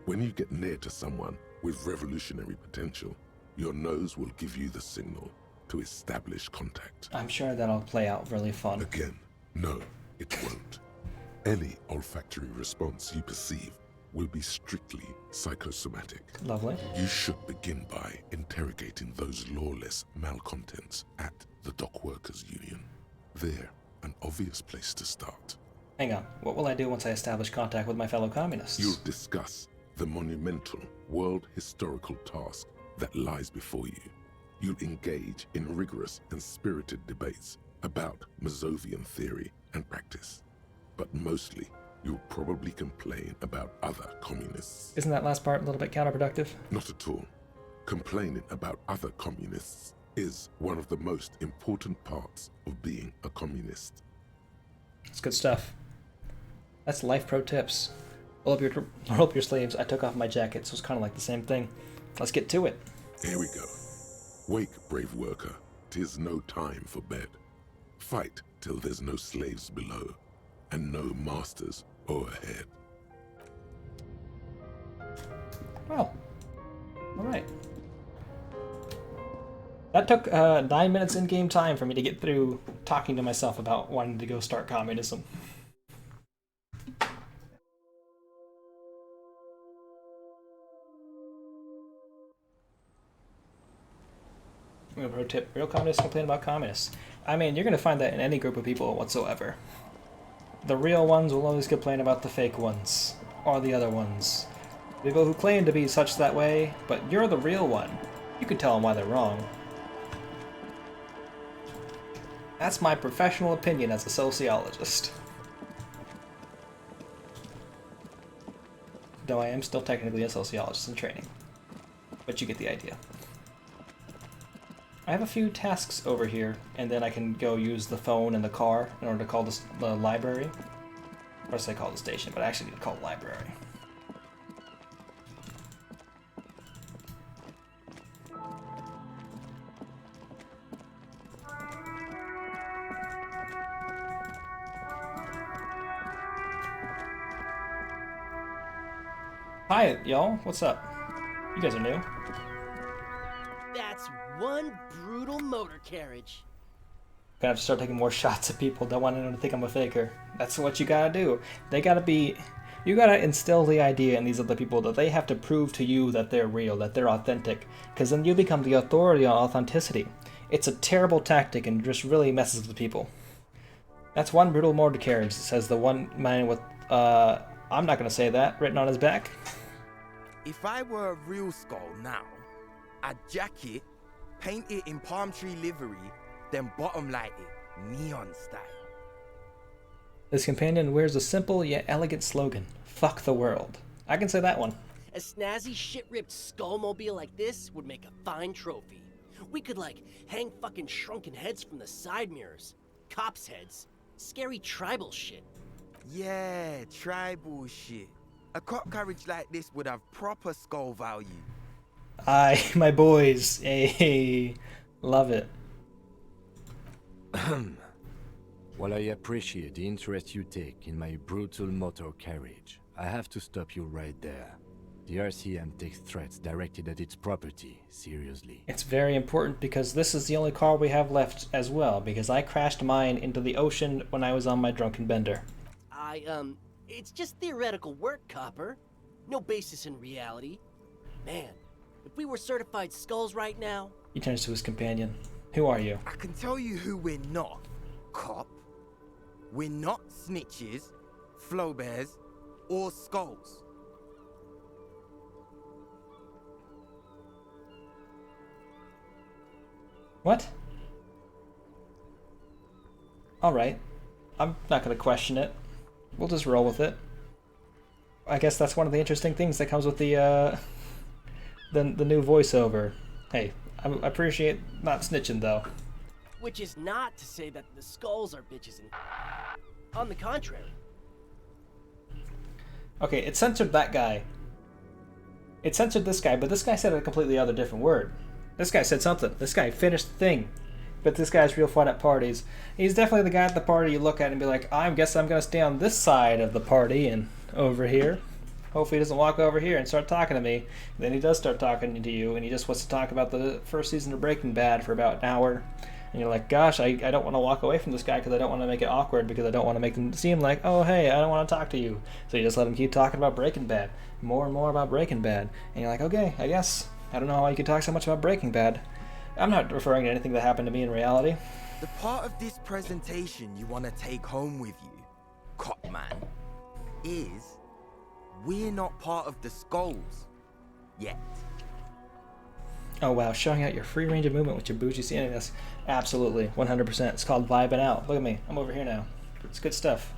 When you get near to someone with revolutionary potential, your nose will give you the signal to establish contact. I'm sure that'll play out really fun. Again, no, it won't. Any olfactory response you perceive will be strictly psychosomatic. Lovely. You should begin by interrogating those lawless malcontents at the Dock Workers Union. They're an obvious place to start. Hang on. What will I do once I establish contact with my fellow communists? You'll discuss the monumental world historical task that lies before you. You'll engage in rigorous and spirited debates about Mazovian theory and practice. But mostly, you'll probably complain about other communists. Isn't that last part a little bit counterproductive? Not at all. Complaining about other communists is one of the most important parts of being a communist. It's good stuff. That's life pro tips. Roll up your sleeves. I took off my jacket, so it's kind of like the same thing. Let's get to it. Here we go. Wake, brave worker. 'Tis no time for bed. Fight till there's no slaves below and no masters overhead. Well, alright. That took 9 minutes in-game time for me to get through talking to myself about wanting to go start communism. Pro tip, real communists complain about communists. I mean, you're going to find that in any group of people whatsoever. The real ones will always complain about the fake ones, or the other ones. People who claim to be such that way, but you're the real one. You can tell them why they're wrong. That's my professional opinion as a sociologist. Though I am still technically a sociologist in training. But you get the idea. I have a few tasks over here, and then I can go use the phone in the car in order to call the library. Or say call the station, but I actually need to call the library. Hi, y'all. What's up? You guys are new. That's one brutal motor carriage. Gonna have to start taking more shots at people. Don't want anyone to think I'm a faker. That's what you gotta do. They gotta be... You gotta instill the idea in these other people that they have to prove to you that they're real, that they're authentic. Because then you become the authority on authenticity. It's a terrible tactic and just really messes with people. That's one brutal motor carriage, says the one man with, I'm not gonna say that, written on his back. If I were a real skull now, I'd jack it, paint it in palm tree livery, then bottom light it, neon style. This companion wears a simple yet elegant slogan, fuck the world. I can say that one. A snazzy shit-ripped skullmobile like this would make a fine trophy. We could, like, hang fucking shrunken heads from the side mirrors. Cops' heads. Scary tribal shit. Yeah, tribal shit. A cop carriage like this would have proper skull value. Aye, my boys. Hey, love it. While I appreciate the interest you take in my brutal motor carriage, I have to stop you right there. The RCM takes threats directed at its property seriously. It's very important because this is the only car we have left as well, because I crashed mine into the ocean when I was on my drunken bender. It's just theoretical work, Copper. No basis in reality. Man, if we were certified skulls right now... He turns to his companion. Who are you? I can tell you who we're not, cop. We're not snitches, flow bears, or skulls. What? Alright. I'm not gonna question it. We'll just roll with it. I guess that's one of the interesting things that comes with the new voiceover. Hey, I appreciate not snitching though. Which is not to say that the skulls are bitches and... On the contrary. Okay, it censored that guy. It censored this guy, but this guy said a completely other different word. This guy said something. This guy finished the thing. But this guy's real fun at parties. He's definitely the guy at the party you look at and be like, I guess I'm going to stay on this side of the party and over here. Hopefully he doesn't walk over here and start talking to me. And then he does start talking to you, and he just wants to talk about the first season of Breaking Bad for about an hour. And you're like, gosh, I don't want to walk away from this guy because I don't want to make it awkward, because I don't want to make them seem like, oh, hey, I don't want to talk to you. So you just let him keep talking about Breaking Bad. More and more about Breaking Bad. And you're like, okay, I guess. I don't know how you can talk so much about Breaking Bad. I'm not referring to anything that happened to me in reality. The part of this presentation you want to take home with you, cop man, is we're not part of the skulls yet. Oh wow, showing out your free range of movement with your bougie CNS. Absolutely, 100%. It's called vibing out. Look at me, I'm over here now. It's good stuff.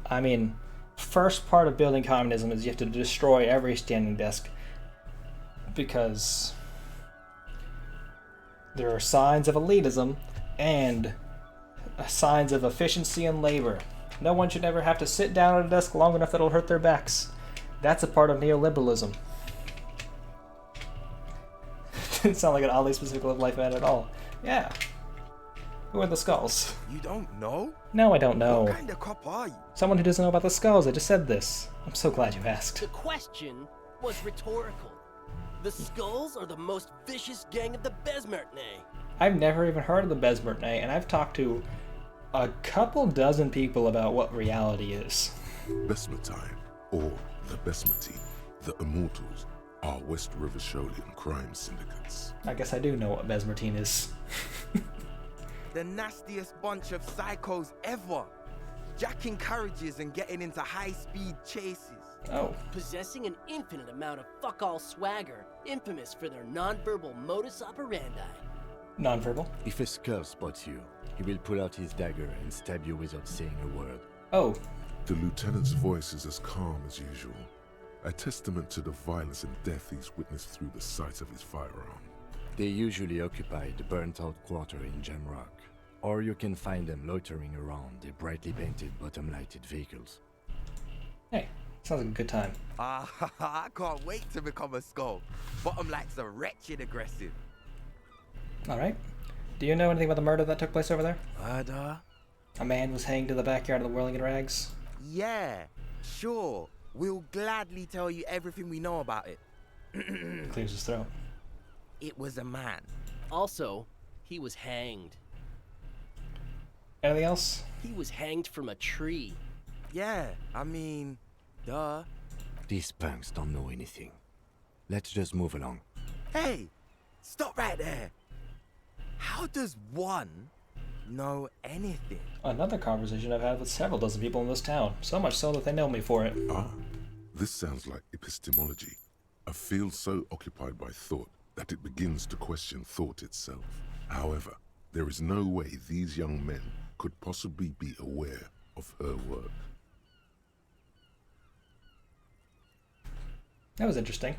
I mean, first part of building communism is you have to destroy every standing desk, because there are signs of elitism and signs of efficiency and labor. No one should ever have to sit down at a desk long enough that'll hurt their backs. That's a part of neoliberalism. Didn't sound like an oddly specific life man at all. Yeah. Who are the skulls? You don't know? No, I don't know. What kind of cop are you? Someone who doesn't know about the skulls. I just said this. I'm so glad you asked. The question was rhetorical. The Skulls are the most vicious gang of the Besmertnay. I've never even heard of the Besmertnay, and I've talked to a couple dozen people about what reality is. Besmertine, or the Besmerti, the Immortals, are West River Sholian crime syndicates. I guess I do know what Besmertine is. The nastiest bunch of psychos ever. Jacking carriages and getting into high-speed chases. Oh. Possessing an infinite amount of fuck-all swagger, infamous for their non-verbal modus operandi. Nonverbal? If a skull spots you, he will pull out his dagger and stab you without saying a word. Oh. The lieutenant's voice is as calm as usual, a testament to the violence and death he's witnessed through the sight of his firearm. They usually occupy the burnt-out quarter in Jamrock, or you can find them loitering around their brightly painted bottom-lighted vehicles. Hey, sounds like a good time. I can't wait to become a skull. Bottom lights are wretched aggressive. Alright. Do you know anything about the murder that took place over there? Murder? A man was hanged in the backyard of the Whirling in Rags? Yeah, sure. We'll gladly tell you everything we know about it. Clears his throat. It was a man. Also, he was hanged. Anything else? He was hanged from a tree. Yeah, I mean, duh. These punks don't know anything. Let's just move along. Hey, stop right there. How does one know anything? Another conversation I've had with several dozen people in this town, so much so that they know me for it. Ah, this sounds like epistemology, a field so occupied by thought that it begins to question thought itself. However, there is no way these young men could possibly be aware of her work. That was interesting.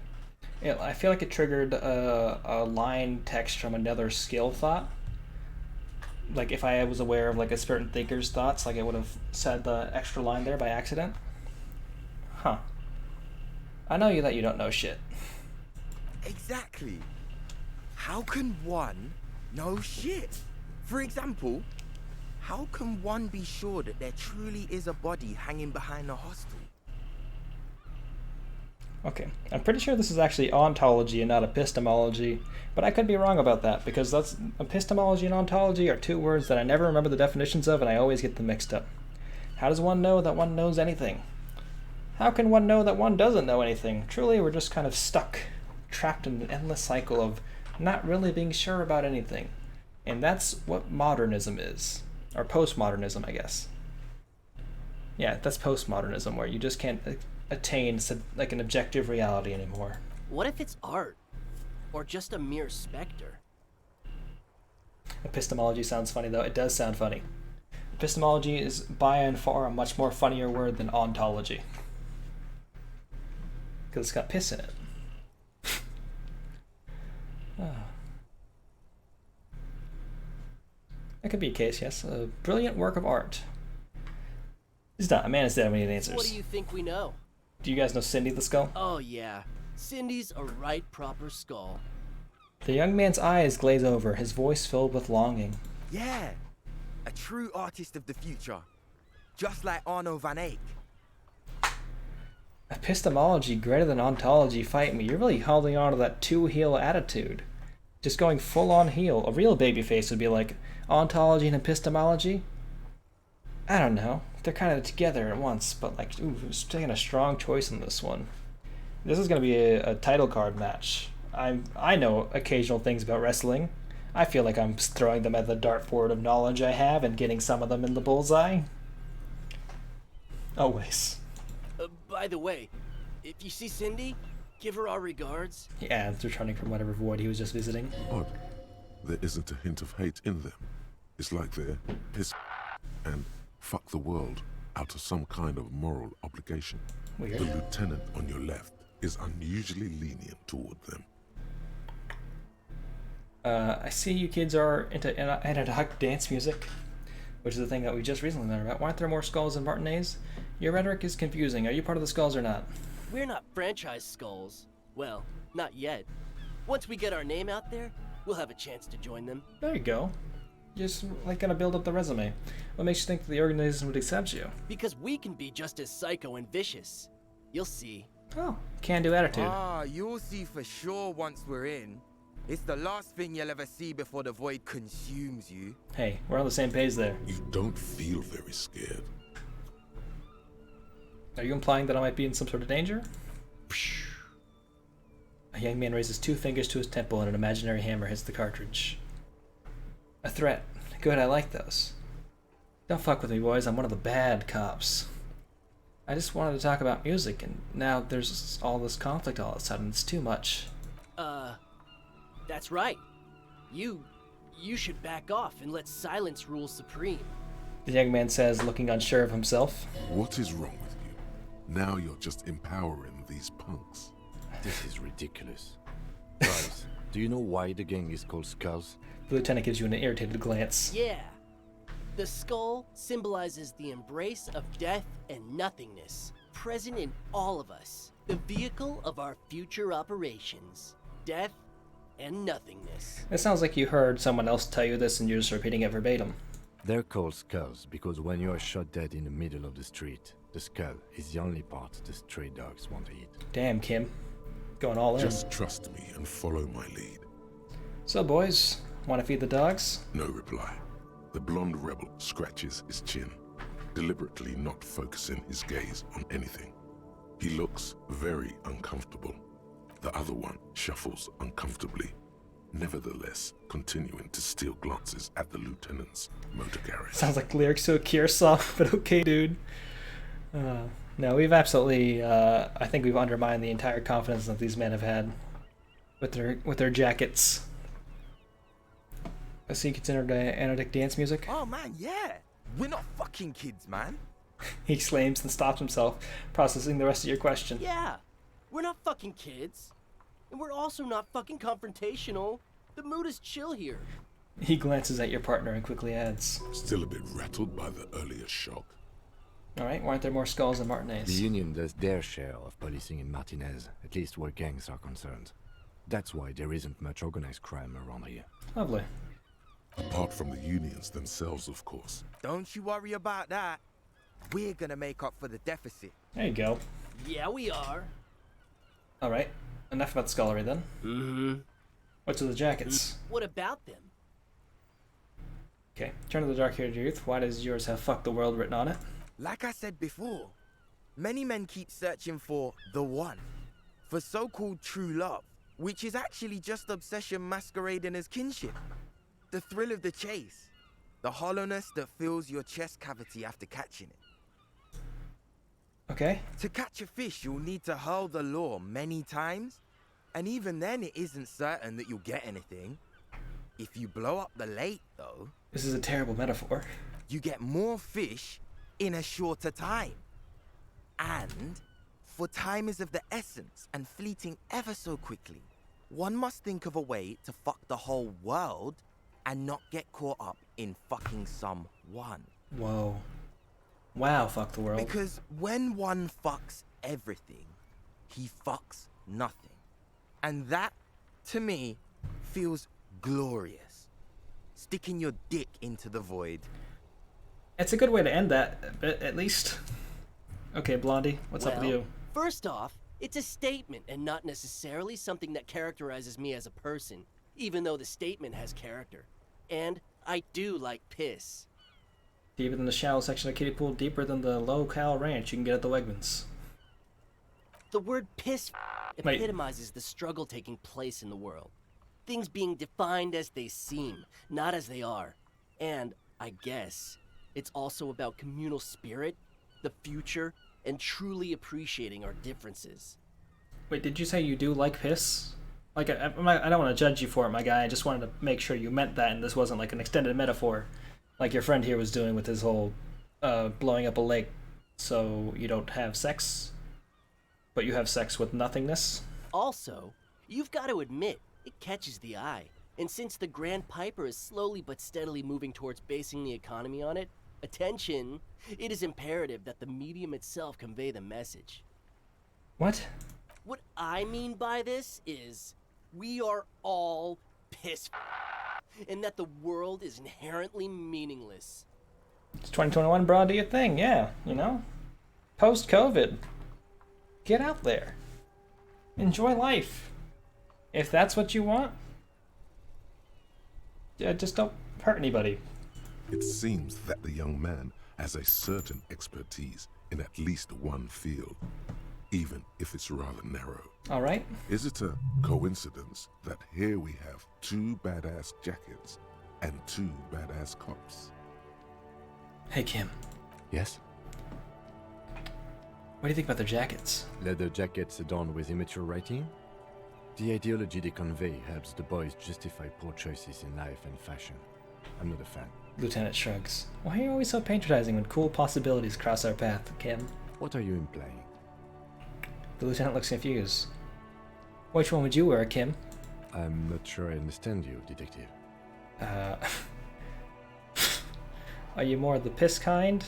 Yeah, I feel like it triggered a line text from another skill thought. Like if I was aware of like a certain thinker's thoughts, like it would have said the extra line there by accident. Huh. I know you that you don't know shit. Exactly. How can one know shit? For example, how can one be sure that there truly is a body hanging behind a hostel? Okay, I'm pretty sure this is actually ontology and not epistemology, but I could be wrong about that because that's epistemology and ontology are two words that I never remember the definitions of and I always get them mixed up. How does one know that one knows anything? How can one know that one doesn't know anything? Truly, we're just kind of stuck, trapped in an endless cycle of not really being sure about anything. And that's what modernism is. Or postmodernism, I guess. Yeah, that's postmodernism, where you just can't attain like an objective reality anymore. What if it's art? Or just a mere specter? Epistemology sounds funny, though. It does sound funny. Epistemology is by and far a much more funnier word than ontology. Because it's got piss in it. That could be a case, yes. A brilliant work of art. He's not. A man is dead. We need answers. What do you think we know? Do you guys know Cindy the Skull? Oh yeah, Cindy's a right proper skull. The young man's eyes glaze over, his voice filled with longing. Yeah, a true artist of the future. Just like Arno van Eyck. Epistemology greater than ontology, fight me. You're really holding on to that two-heel attitude. Just going full-on heel. A real babyface would be like, ontology and epistemology? I don't know. They're kind of together at once, but like, ooh, who's taking a strong choice in this one? This is going to be a title card match. I know occasional things about wrestling. I feel like I'm throwing them at the dartboard of knowledge I have and getting some of them in the bullseye. Always. By the way, if you see Cindy, give her our regards. He adds, returning from whatever void he was just visiting. Odd. There isn't a hint of hate in them. It's like they're piss and fuck the world out of some kind of moral obligation. Weird. The lieutenant on your left is unusually lenient toward them. I see you kids are into ad hoc dance music, which is a thing that we just recently learned about. Why aren't there more skulls and Martinets? Your rhetoric is confusing. Are you part of the skulls or not? We're not franchise skulls. Well, not yet. Once we get our name out there, we'll have a chance to join them. There you go. You're just like gonna build up the resume. What makes you think the organization would accept you? Because we can be just as psycho and vicious. You'll see. Oh, can-do attitude. Ah, you'll see for sure once we're in. It's the last thing you'll ever see before the void consumes you. Hey, we're on the same page there. You don't feel very scared. Are you implying that I might be in some sort of danger? A young man raises 2 fingers to his temple and an imaginary hammer hits the cartridge. A threat. Good, I like those. Don't fuck with me, boys. I'm one of the bad cops. I just wanted to talk about music, and now there's all this conflict all of a sudden. It's too much. That's right. You should back off and let silence rule supreme. The young man says, looking unsure of himself. What is wrong with you? Now you're just empowering these punks. This is ridiculous. Guys, do you know why the gang is called Skulls? The lieutenant gives you an irritated glance. Yeah. The skull symbolizes the embrace of death and nothingness, present in all of us. The vehicle of our future operations. Death and nothingness. It sounds like you heard someone else tell you this and you're just repeating it verbatim. They're called Skulls because when you are shot dead in the middle of the street, the skull is the only part the stray dogs want to eat. Damn, Kim. Going all in. Just trust me and follow my lead. So, boys, want to feed the dogs? No reply. The blonde rebel scratches his chin, deliberately not focusing his gaze on anything. He looks very uncomfortable. The other one shuffles uncomfortably, nevertheless continuing to steal glances at the lieutenant's motor carriage. Sounds like lyrics to a Cure song, but okay, dude. No, we've absolutely, I think we've undermined the entire confidence that these men have had with their jackets. I see you considered analytic dance music. Oh man, yeah. We're not fucking kids, man. He exclaims and stops himself, processing the rest of your question. Yeah. We're not fucking kids. And we're also not fucking confrontational. The mood is chill here. He glances at your partner and quickly adds, Still a bit rattled by the earlier shock. Alright, why aren't there more skulls than Martinez? The Union does their share of policing in Martinez, at least where gangs are concerned. That's why there isn't much organized crime around here. Lovely. Apart from the unions themselves, of course. Don't you worry about that. We're gonna make up for the deficit. There you go. Yeah, we are. Alright, enough about the scullery then. Mm-hmm. What's with the jackets? What about them? Okay, turn to the dark-haired youth. Why does yours have "fuck the world" written on it? Like I said before, many men keep searching for the one, for so-called true love, which is actually just obsession masquerading as kinship. The thrill of the chase, the hollowness that fills your chest cavity after catching it. Okay. To catch a fish, you'll need to hurl the lure many times, and even then it isn't certain that you'll get anything. If you blow up the lake, though... This is a terrible metaphor. You get more fish in a shorter time. And, for time is of the essence and fleeting ever so quickly, one must think of a way to fuck the whole world and not get caught up in fucking someone. Whoa. Wow, fuck the world. Because when one fucks everything, he fucks nothing. And that, to me, feels glorious. Sticking your dick into the void. It's a good way to end that, at least. Okay, Blondie, what's up with you? First off, it's a statement and not necessarily something that characterizes me as a person, even though the statement has character. And I do like piss. Deeper than the shallow section of kiddie pool, deeper than the low-cal ranch you can get at the Wegmans. The word piss Wait. epitomizes the struggle taking place in the world. Things being defined as they seem, not as they are. And, I guess, it's also about communal spirit, the future, and truly appreciating our differences. Wait, did you say you do like piss? Like, I don't want to judge you for it, my guy. I just wanted to make sure you meant that and this wasn't like an extended metaphor like your friend here was doing with his whole blowing up a lake so you don't have sex, but you have sex with nothingness. Also, you've got to admit, it catches the eye. And since the Grand Piper is slowly but steadily moving towards basing the economy on it, attention, it is imperative that the medium itself convey the message. What? What I mean by this is, we are all piss. and that the world is inherently meaningless. It's 2021, bro. Do your thing, yeah. You know, post-COVID, get out there, enjoy life. If that's what you want, yeah, just don't hurt anybody. It seems that the young man has a certain expertise in at least one field, even if it's rather narrow. All right. Is it a coincidence that here we have 2 badass jackets and 2 badass cops? Hey, Kim. Yes? What do you think about their jackets? Leather jackets adorned with immature writing? The ideology they convey helps the boys justify poor choices in life and fashion. I'm not a fan. Lieutenant shrugs. Why are you always so patronizing when cool possibilities cross our path, Kim? What are you implying? The lieutenant looks confused. Which one would you wear, Kim? I'm not sure I understand you, detective. Are you more the piss kind,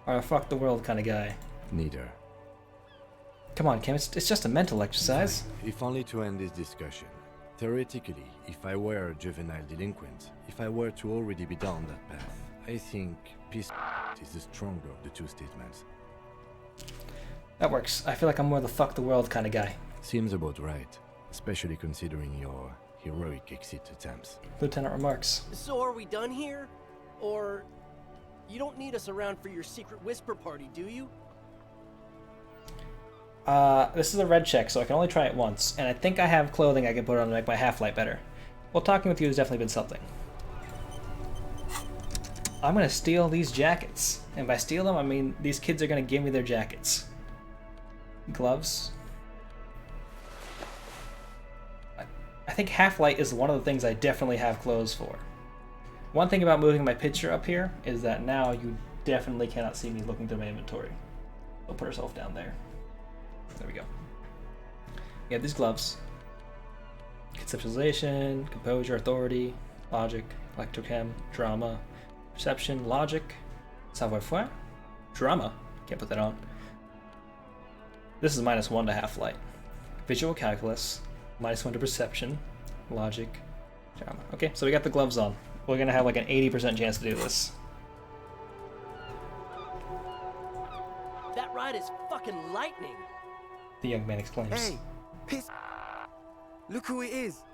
or a fuck the world kind of guy? Neither. Come on, Kim, it's just a mental exercise. If only to end this discussion. Theoretically, if I were a juvenile delinquent, if I were to already be down that path, I think peace is the stronger of the two statements. That works. I feel like I'm more the fuck the world kind of guy. Seems about right, especially considering your heroic exit attempts. Lieutenant remarks. So are we done here? Or you don't need us around for your secret whisper party, do you? This is a red check, so I can only try it once, and I think I have clothing I can put on to make my half-light better. Well, talking with you has definitely been something. I'm gonna steal these jackets, and by steal them, I mean these kids are gonna give me their jackets. Gloves. I think half-light is one of the things I definitely have clothes for. One thing about moving my picture up here is that now you definitely cannot see me looking through my inventory. We'll put ourselves down there. There we go. We have these gloves. Conceptualization, composure, authority, logic, electrochem, drama, perception, logic, savoir-faire, drama. Can't put that on. This is -1 to half-light. Visual calculus, -1 to perception, logic, drama. Okay, so we got the gloves on. We're gonna have like an 80% chance to do this. That ride is fucking lightning. The young man exclaims. Hey, piss. Look who it is.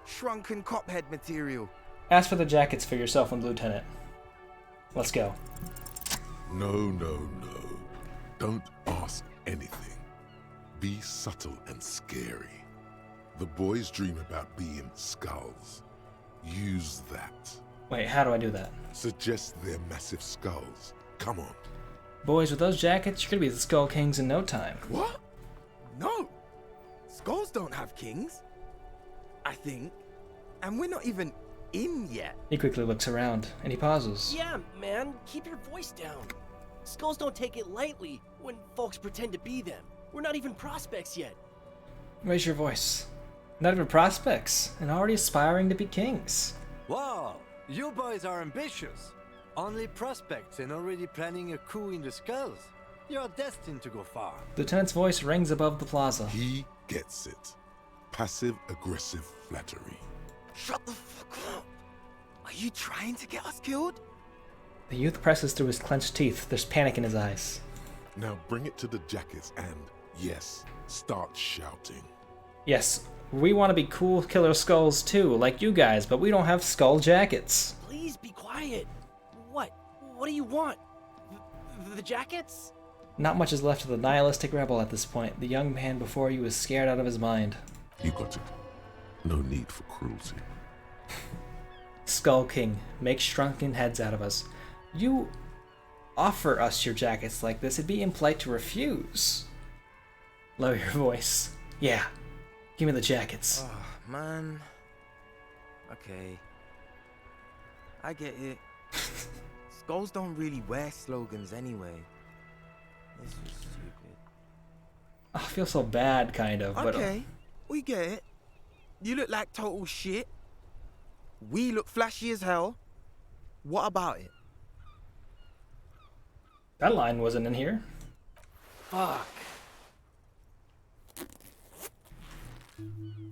Shrunken cophead material. Ask for the jackets for yourself and the lieutenant. Let's go. No, no, no. Don't ask anything. Be subtle and scary. The boys dream about being skulls. Use that. Wait, how do I do that? Suggest they're massive skulls. Come on. Boys, with those jackets, you're gonna be the Skull Kings in no time. What? No. Skulls don't have kings. I think. And we're not even in yet. He quickly looks around, and he pauses. Yeah, man, keep your voice down. Skulls don't take it lightly when folks pretend to be them. We're not even prospects yet. Raise your voice. Not even prospects, and already aspiring to be kings. Wow, you boys are ambitious. Only prospects and already planning a coup in the skulls. You're destined to go far. The lieutenant's voice rings above the plaza. He gets it. Passive-aggressive flattery. Shut the fuck up. Are you trying to get us killed? The youth presses through his clenched teeth. There's panic in his eyes. Now bring it to the jackets and, yes, start shouting. Yes, we want to be cool killer skulls too, like you guys, but we don't have skull jackets. Please be quiet. What? What do you want? The jackets? Not much is left of the nihilistic rebel at this point. The young man before you is scared out of his mind. You got it. No need for cruelty. Skull King, make shrunken heads out of us. You offer us your jackets like this, it'd be impolite to refuse. Lower your voice. Yeah, give me the jackets. Oh, man. Okay. I get it. Skulls don't really wear slogans anyway. This is stupid. I feel so bad, kind of, but... Okay, we get it. You look like total shit. We look flashy as hell. What about it? That line wasn't in here. Fuck.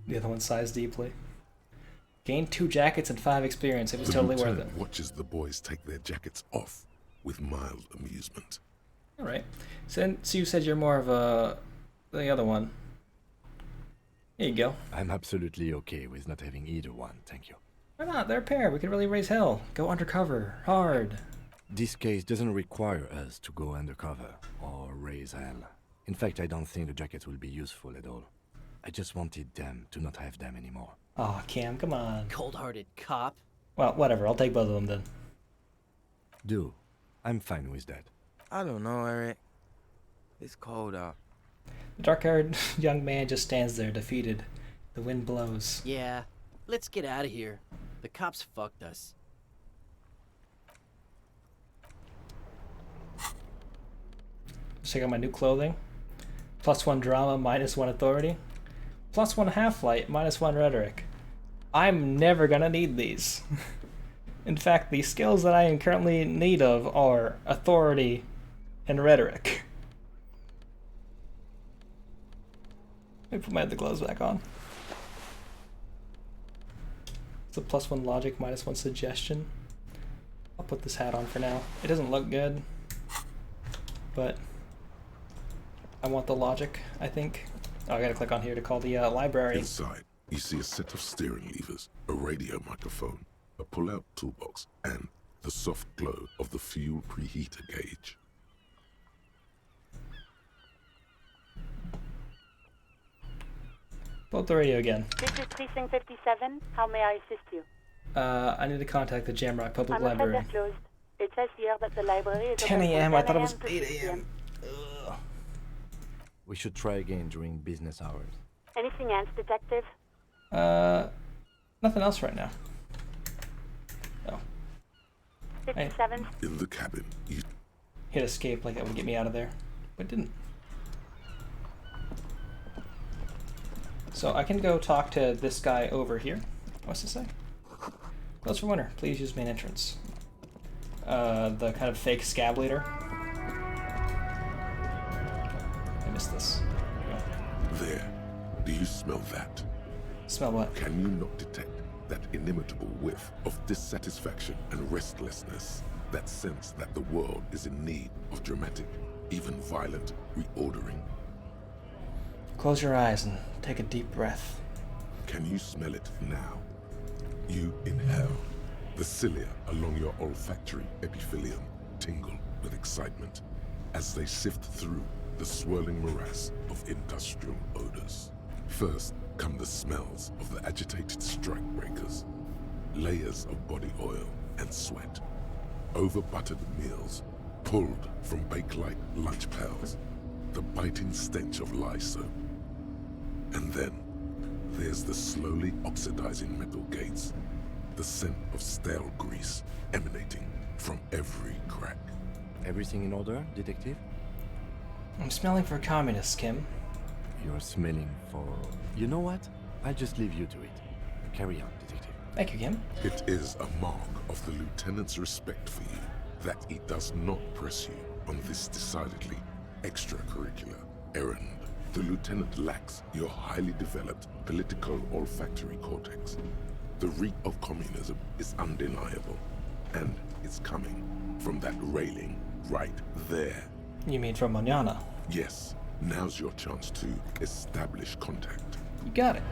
The other one sighs deeply. Gain 2 jackets and 5 experience. It was The totally worth lieutenant it. watches the boys take their jackets off with mild amusement. Alright. So you said you're more of the other one. Here you go. I'm absolutely okay with not having either one, thank you. Why not? They're a pair. We could really raise hell. Go undercover. Hard. This case doesn't require us to go undercover or raise hell. In fact, I don't think the jackets will be useful at all. I just wanted them to not have them anymore. Aw, Cam, come on. Cold-hearted cop. Well, whatever. I'll take both of them then. Do. I'm fine with that. I don't know, Eric. It's cold out. The dark-haired young man just stands there, defeated. The wind blows. Yeah, let's get out of here. The cops fucked us. Check out my new clothing. +1 drama, -1 authority. +1 half-light, -1 rhetoric. I'm never gonna need these. In fact, the skills that I am currently in need of are authority and rhetoric. Let me put my other gloves back on. It's a +1 logic, -1 suggestion. I'll put this hat on for now. It doesn't look good, but I want the logic, I think. Oh, I gotta click on here to call the library. Inside, you see a set of steering levers, a radio microphone, a pull-out toolbox, and the soft glow of the fuel preheater gauge. Pull up the radio again. This is Precinct 57. How may I assist you? I need to contact the Jamrock Public I'm afraid Library. they're closed. It says here that the library is 10 open from a.m. I 10 thought it was to 8 6 a.m. Ugh. We should try again during business hours. Anything else, detective? Nothing else right now. Oh, 57. In the cabin, you hit escape like that would get me out of there, but it didn't. So I can go talk to this guy over here. What's it say? Close for winter. Please use main entrance. The kind of fake scab leader. I missed this. there. Do you smell that? Smell what? Can you not detect that inimitable whiff of dissatisfaction and restlessness? That sense that the world is in need of dramatic, even violent reordering? Close your eyes and take a deep breath. Can you smell it now? You inhale. The cilia along your olfactory epithelium tingle with excitement as they sift through the swirling morass of industrial odors. First come the smells of the agitated strikebreakers, layers of body oil and sweat, over-buttered meals pulled from bake-like lunch pails, the biting stench of lye soap. And then there's the slowly oxidizing metal gates, the scent of stale grease emanating from every crack. Everything in order, detective? I'm smelling for communists, Kim. You're smelling for... You know what? I'll just leave you to it. Carry on, detective. Thank you, Kim. It is a mark of the lieutenant's respect for you that he does not press you on this decidedly extracurricular errand. The lieutenant lacks your highly developed political olfactory cortex. The reek of communism is undeniable, and it's coming from that railing right there. You mean from Manana? Yes, now's your chance to establish contact. You got it.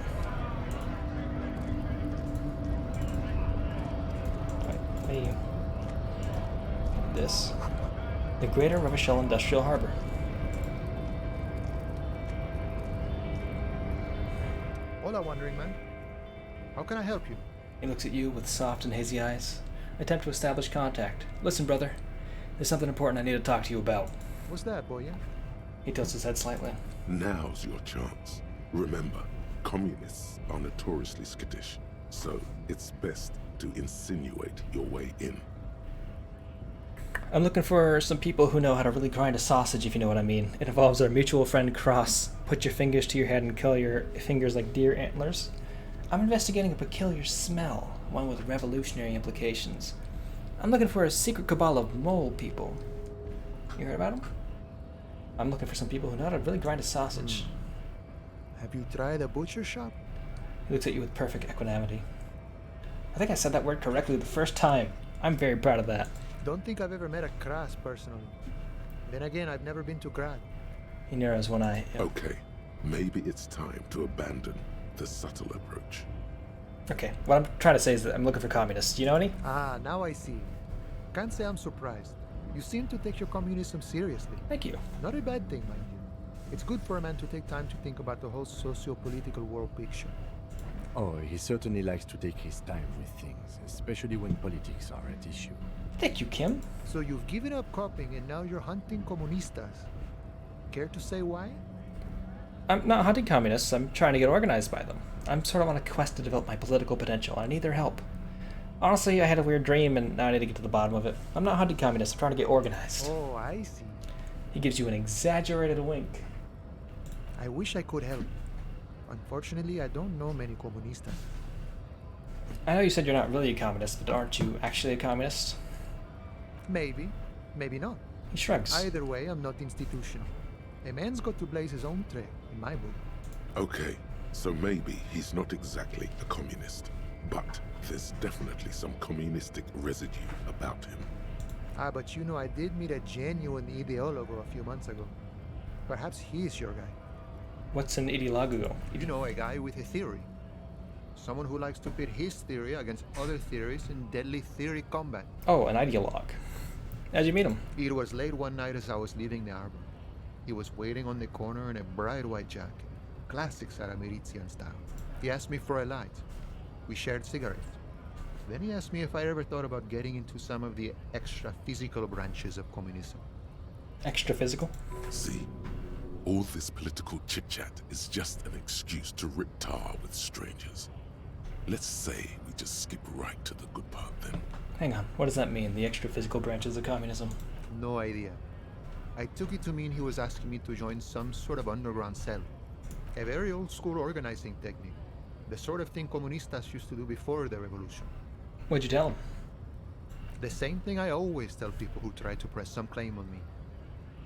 Alright, me. This. The Greater Revachol Industrial Harbor. Hola, wandering man. How can I help you? He looks at you with soft and hazy eyes. Attempt to establish contact. Listen, brother. There's something important I need to talk to you about. What's that, boy? He tilts his head slightly. Now's your chance. Remember, communists are notoriously skittish, so it's best to insinuate your way in. I'm looking for some people who know how to really grind a sausage, if you know what I mean. It involves our mutual friend Cross. Put your fingers to your head and curl your fingers like deer antlers. I'm investigating a peculiar smell, one with revolutionary implications. I'm looking for a secret cabal of mole people. You heard about them? I'm looking for some people who know how to really grind a sausage. Have you tried a butcher shop? He looks at you with perfect equanimity. I think I said that word correctly the first time. I'm very proud of that. Don't think I've ever met a Kras personally. Then again, I've never been to Grad. He narrows one eye. Yep. Okay, maybe it's time to abandon the subtle approach. Okay, what I'm trying to say is that I'm looking for communists. Do you know any? Ah, now I see. Can't say I'm surprised. You seem to take your communism seriously. Thank you. Not a bad thing, mind you. It's good for a man to take time to think about the whole socio-political world picture. Oh, he certainly likes to take his time with things, especially when politics are at issue. Thank you, Kim. So you've given up copying and now you're hunting comunistas. Care to say why? I'm not hunting communists. I'm trying to get organized by them. I'm sort of on a quest to develop my political potential. I need their help. Honestly, I had a weird dream, and now I need to get to the bottom of it. I'm not hunting communists. I'm trying to get organized. Oh, I see. He gives you an exaggerated wink. I wish I could help. Unfortunately, I don't know many comunistas. I know you said you're not really a communist, but aren't you actually a communist? Maybe. Maybe not. He shrugs. Either way, I'm not institutional. A man's got to blaze his own trail, in my book. Okay, so maybe he's not exactly a communist, but there's definitely some communistic residue about him. Ah, but you know, I did meet a genuine ideologo a few months ago. Perhaps he's your guy. What's an ideologo? You know, a guy with a theory. Someone who likes to pit his theory against other theories in deadly theory combat. Oh, an ideologue. How'd you meet him? It was late one night as I was leaving the arbor. He was waiting on the corner in a bright white jacket. Classic Saramirizian style. He asked me for a light. We shared cigarettes. Then he asked me if I ever thought about getting into some of the extra physical branches of communism. Extra physical? See, all this political chit-chat is just an excuse to rip tar with strangers. Let's say we just skip right to the good part then. Hang on, what does that mean, the extra physical branches of communism? No idea. I took it to mean he was asking me to join some sort of underground cell. A very old school organizing technique. The sort of thing comunistas used to do before the revolution. What'd you tell him? The same thing I always tell people who try to press some claim on me.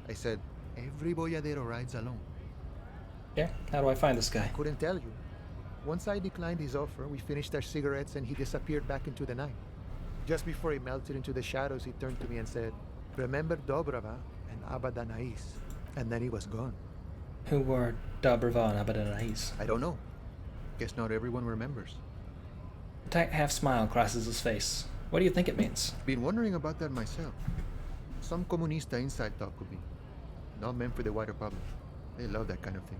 I said, every boyadero rides alone. Yeah, how do I find this guy? Couldn't tell you. Once I declined his offer, we finished our cigarettes and he disappeared back into the night. Just before he melted into the shadows, he turned to me and said, "Remember Dobrava and Abadanais." And then he was gone. Who were Dobrava and Abadanais? I don't know. Guess not everyone remembers. A tight half smile crosses his face. What do you think it means? Been wondering about that myself. Some comunista inside talk with me. Not meant for the wider public. They love that kind of thing.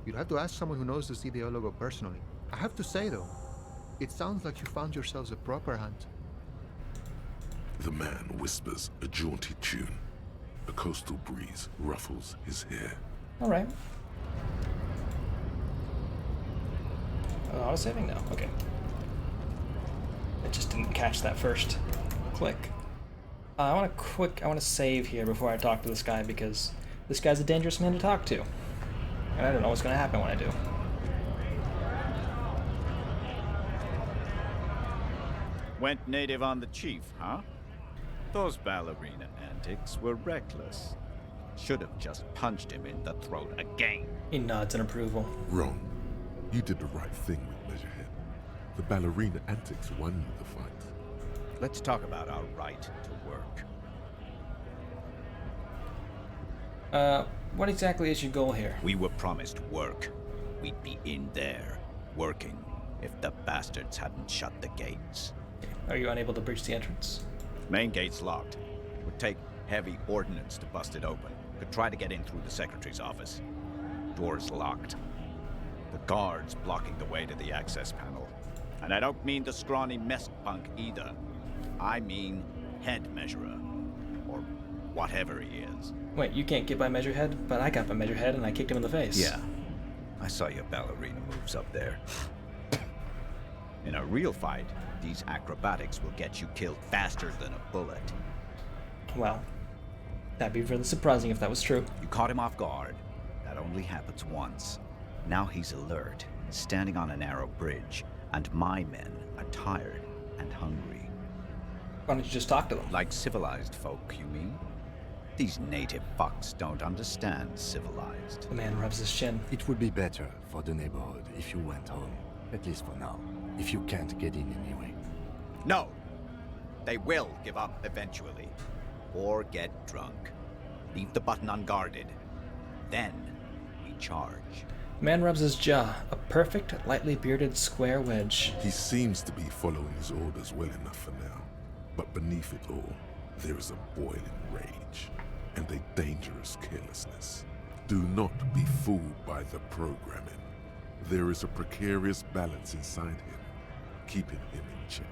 You'd have to ask someone who knows this ideologo personally. I have to say though, it sounds like you found yourselves a proper hunt. The man whispers a jaunty tune. A coastal breeze ruffles his hair. Alright. Auto saving now. Okay. I just didn't catch that first click. I want to save here before I talk to this guy because this guy's a dangerous man to talk to. And I don't know what's going to happen when I do. Went native on the chief, huh? Those ballerina antics were reckless. Should have just punched him in the throat again. He nods in approval. Wrong. You did the right thing with Measurehead. The ballerina antics won you the fight. Let's talk about our right to work. What exactly is your goal here? We were promised work. We'd be in there, working, if the bastards hadn't shut the gates. Are you unable to breach the entrance? Main gate's locked. Would take heavy ordnance to bust it open. Could try to get in through the secretary's office. Door's locked. The guard's blocking the way to the access panel. And I don't mean the scrawny mess punk either. I mean head measurer. Or whatever he is. Wait, you can't get by Measurehead? But I got by Measurehead and I kicked him in the face. Yeah. I saw your ballerina moves up there. In a real fight, these acrobatics will get you killed faster than a bullet. Well, that'd be really surprising if that was true. You caught him off guard. That only happens once. Now he's alert, standing on a narrow bridge, and my men are tired and hungry. Why don't you just talk to them? Like civilized folk, you mean? These native fucks don't understand civilized. The man rubs his chin. It would be better for the neighborhood if you went home, at least for now. if you can't get in anyway. No! They will give up eventually. Or get drunk. Leave the button unguarded. Then, we charge. Man rubs his jaw, a perfect, lightly bearded square wedge. He seems to be following his orders well enough for now. But beneath it all, there is a boiling rage and a dangerous carelessness. Do not be fooled by the programming. There is a precarious balance inside him, keeping him in check.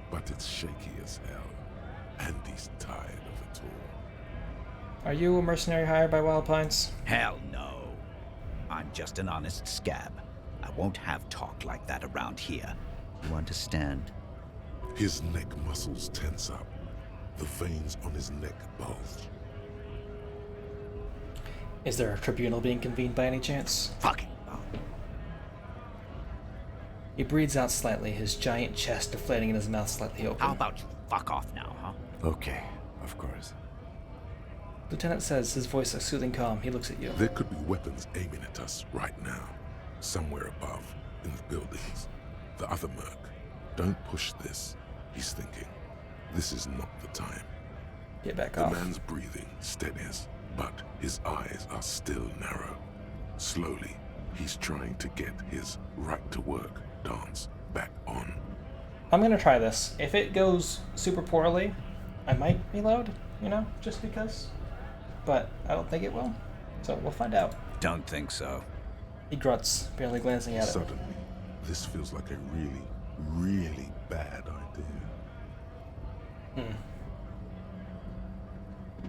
But it's shaky as hell, and he's tired of it all. Are you a mercenary hired by Wild Pines? Hell no. I'm just an honest scab. I won't have talk like that around here. You understand? His neck muscles tense up. The veins on his neck bulge. Is there a tribunal being convened by any chance? Fucking. He breathes out slightly, his giant chest deflating and his mouth slightly open. How about you fuck off now, huh? Okay, of course. Lieutenant says, his voice a soothing calm. He looks at you. There could be weapons aiming at us right now. Somewhere above, in the buildings. The other merc. Don't push this, he's thinking. This is not the time. Get back The off. man's breathing steadies, but his eyes are still narrow. Slowly, he's trying to get his right-to-work dance back on. I'm gonna try this. If it goes super poorly, I might reload, just because. But I don't think it will. So we'll find out. Don't think so. He grunts, barely glancing at it. Suddenly, this feels like a really, really bad idea.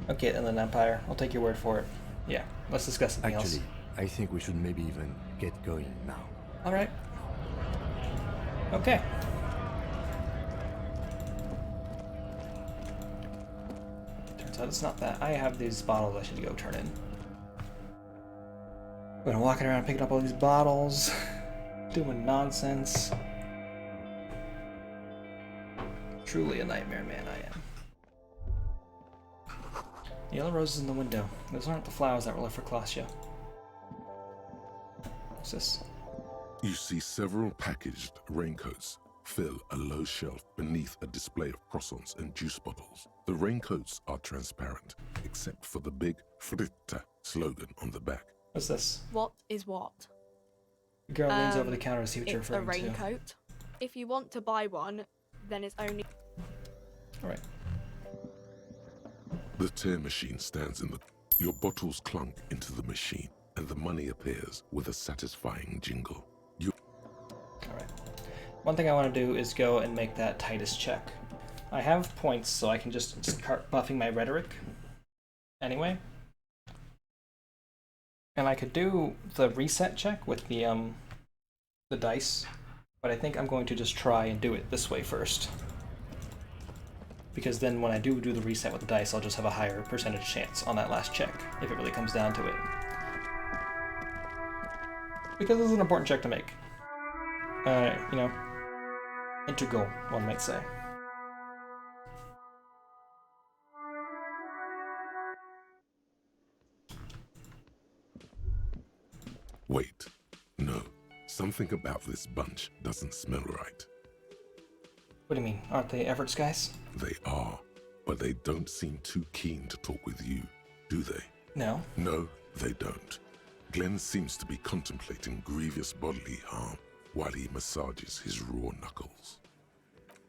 Okay, and then Empire. I'll take your word for it. Yeah, let's discuss something else. Actually, I think we should maybe even get going now. Alright. Okay. Turns out it's not that. I have these bottles I should go turn in. I've been walking around picking up all these bottles, doing nonsense. Truly a nightmare man I am. Yellow roses in the window. Those aren't the flowers that were left for Klaasje. What's this? You see several packaged raincoats fill a low shelf beneath a display of croissants and juice bottles. The raincoats are transparent, except for the big Fritta slogan on the back. What's this? What is what? The girl leans over the counter to see what you're It's a referring to. raincoat. If you want to buy one, then it's only... Alright. The tear machine stands in the... Your bottles clunk into the machine, and the money appears with a satisfying jingle. Alright. One thing I want to do is go and make that Titus check. I have points, so I can just start buffing my rhetoric. Anyway. And I could do the reset check with the dice, but I think I'm going to just try and do it this way first. Because then when I do the reset with the dice, I'll just have a higher percentage chance on that last check, if it really comes down to it. Because this is an important check to make. Integral, one might say. Wait. No. Something about this bunch doesn't smell right. What do you mean? Aren't they efforts guys? They are, but they don't seem too keen to talk with you, do they? No. No, they don't. Glenn seems to be contemplating grievous bodily harm while he massages his raw knuckles.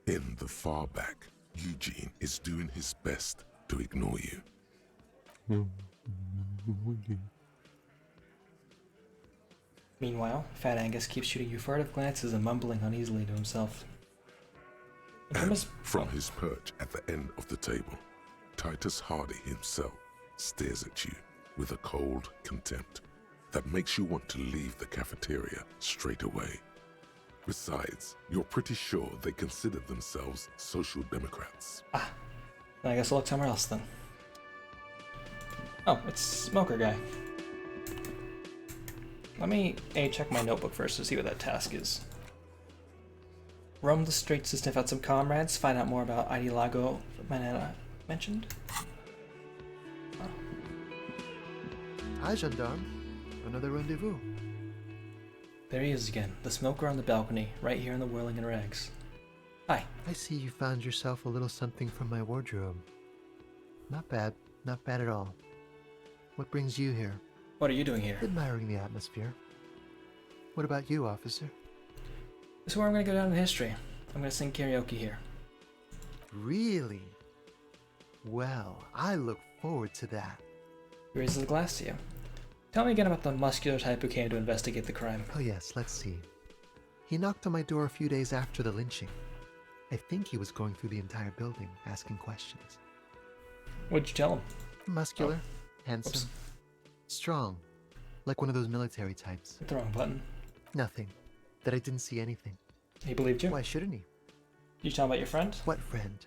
In the far back, Eugene is doing his best to ignore you. Meanwhile, Fat Angus keeps shooting you furtive glances and mumbling uneasily to himself. And from his perch at the end of the table, Titus Hardy himself stares at you with a cold contempt that makes you want to leave the cafeteria straight away. Besides, you're pretty sure they consider themselves social democrats. Ah, then I guess I'll look somewhere else then. Oh, it's Smoker Guy. Let me check my notebook first to see what that task is. Roam the streets to sniff out some comrades, find out more about Idealago Manana mentioned. Oh. Hi, gendarme. Another rendezvous. There he is again, the smoker on the balcony, right here in the whirling in rags. Hi. I see you found yourself a little something from my wardrobe. Not bad. Not bad at all. What brings you here? What are you doing here? Admiring the atmosphere. What about you, officer? This is where I'm gonna go down in history. I'm gonna sing karaoke here. Really? Well, I look forward to that. He raises the glass to you. Tell me again about the muscular type who came to investigate the crime. Oh yes, let's see. He knocked on my door a few days after the lynching. I think he was going through the entire building, asking questions. What'd you tell him? Muscular, handsome, Oops. strong, like one of those military types. Hit the wrong button. Nothing. That I didn't see anything. He believed you? Why shouldn't he? Did you tell him about your friend? What friend?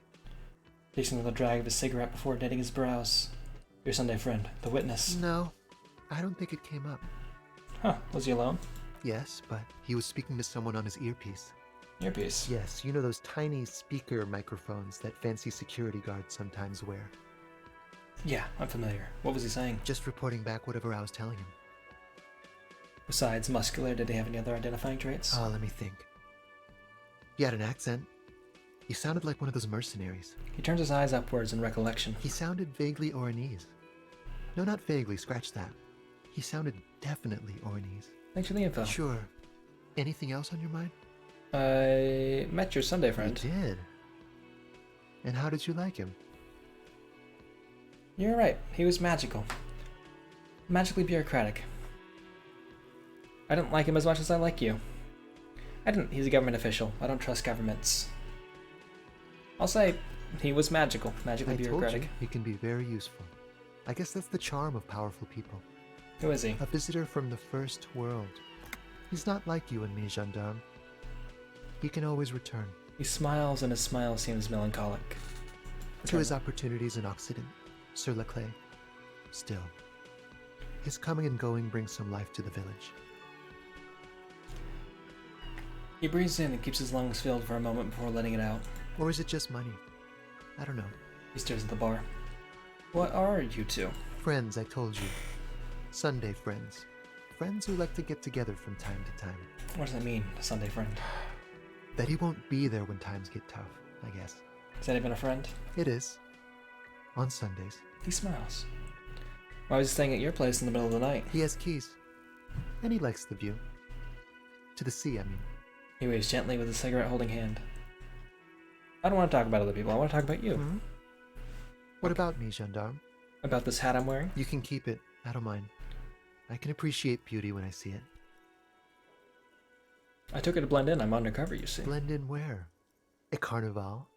Takes another drag of his cigarette before knitting his brows. Your Sunday friend, the witness. No, I don't think it came up. Huh, was he alone? Yes, but he was speaking to someone on his earpiece. Earpiece? Yes, you know those tiny speaker microphones that fancy security guards sometimes wear. Yeah, I'm familiar. What was he saying? Just reporting back whatever I was telling him. Besides muscular, did he have any other identifying traits? Oh, let me think. He had an accent. He sounded like one of those mercenaries. He turns his eyes upwards in recollection. He sounded vaguely Oranese. No, not vaguely, scratch that. He sounded definitely Oranese. Thanks for the info. Sure. Anything else on your mind? I met your Sunday friend. You did? And how did you like him? You're right, he was magical. Magically bureaucratic. I didn't like him as much as I like you. He's a government official. I don't trust governments. I'll say, he was magical. Magically bureaucratic. I told you, he can be very useful. I guess that's the charm of powerful people. Who is he? A visitor from the first world. He's not like you and me, gendarme. He can always return. He smiles and his smile seems melancholic. To his opportunities in Occident, Sur la Clé. Still, his coming and going brings some life to the village. He breathes in and keeps his lungs filled for a moment before letting it out. Or is it just money? I don't know. He stares at the bar. What are you two? Friends, I told you. Sunday friends. Friends who like to get together from time to time. What does that mean, Sunday friend? That he won't be there when times get tough, I guess. Is that even a friend? It is. On Sundays. He smiles. Why was he staying at your place in the middle of the night? He has keys. And he likes the view. To the sea, I mean. He waves gently with his cigarette holding hand. I don't want to talk about other people, I want to talk about you. Mm-hmm. What about me, gendarme? About this hat I'm wearing? You can keep it. I don't mind. I can appreciate beauty when I see it. I took it to blend in. I'm undercover, you see. Blend in where? A carnival?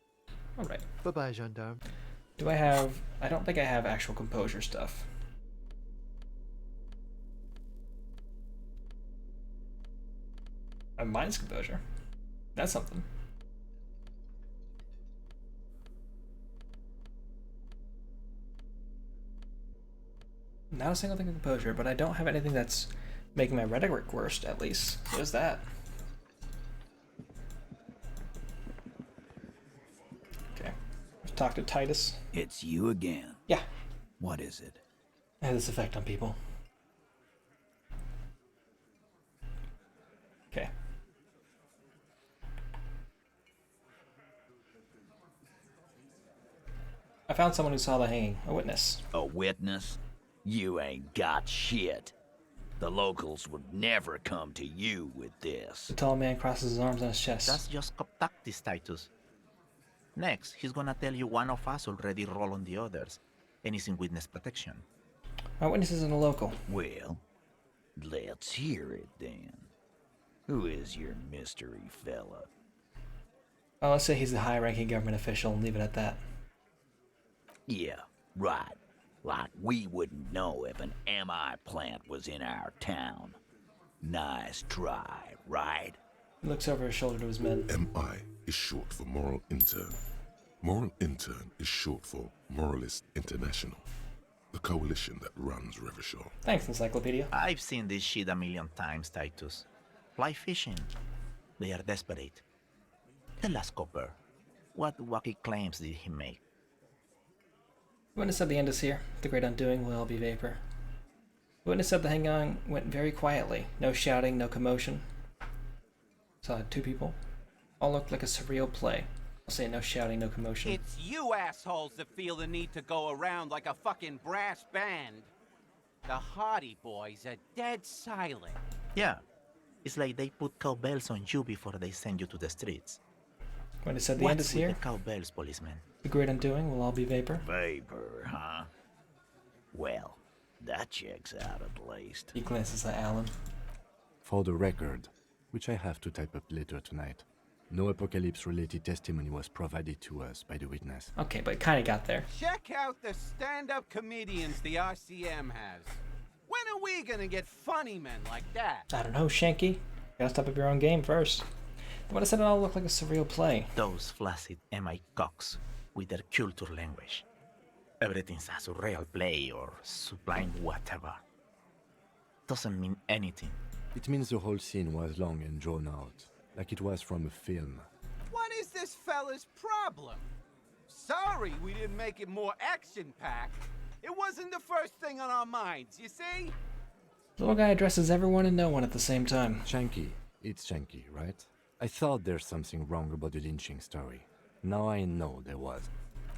Alright. Bye-bye, gendarme. Do I have... I don't think I have actual composure stuff. Mine's composure. That's something. Not a single thing of composure, but I don't have anything that's making my rhetoric worse, at least. There's that. Okay. Let's talk to Titus. It's you again. Yeah. What is it? I have this effect on people. Okay. I found someone who saw the hanging. A witness. A witness? You ain't got shit. The locals would never come to you with this. The tall man crosses his arms on his chest. That's just cop tactics, Titus. Next, he's gonna tell you one of us already rolled on the others, and is in witness protection. My witness isn't a local. Well, let's hear it then. Who is your mystery fella? Well, let's say he's a high-ranking government official and leave it at that. Yeah, right. Like we wouldn't know if an MI plant was in our town. Nice try, right? He looks over his shoulder to his men. MI is short for Moral Intern. Moral Intern is short for Moralist International, the coalition that runs Revachol. Thanks, Encyclopedia. I've seen this shit a million times, Titus. Fly fishing. They are desperate. Tell us, Copper, what wacky claims did he make? Witness said the end is here. The great undoing will all be vapor. Witness said the hang-on went very quietly. No shouting, no commotion. Saw 2 people. All looked like a surreal play. I'll say no shouting, no commotion. It's you assholes that feel the need to go around like a fucking brass band. The Hardy Boys are dead silent. Yeah. It's like they put cowbells on you before they send you to the streets. When it said the end is What's with here, the cowbells, policeman? the great undoing will all be vapor. Vapor, huh? Well, that checks out at least. He glances at Alan. For the record, which I have to type up later tonight, no apocalypse-related testimony was provided to us by the witness. Okay, but it kind of got there. Check out the stand-up comedians the RCM has. When are we gonna get funny men like that? I don't know, Shanky. Gotta step up your own game first. But I said it all looked like a surreal play. Those flaccid MI cocks with their culture language. Everything's a surreal play or sublime whatever. Doesn't mean anything. It means the whole scene was long and drawn out, like it was from a film. What is this fella's problem? Sorry we didn't make it more action-packed. It wasn't the first thing on our minds, you see? The little guy addresses everyone and no one at the same time. Shanky. It's Shanky, right? I thought there's something wrong about the lynching story. Now I know there was.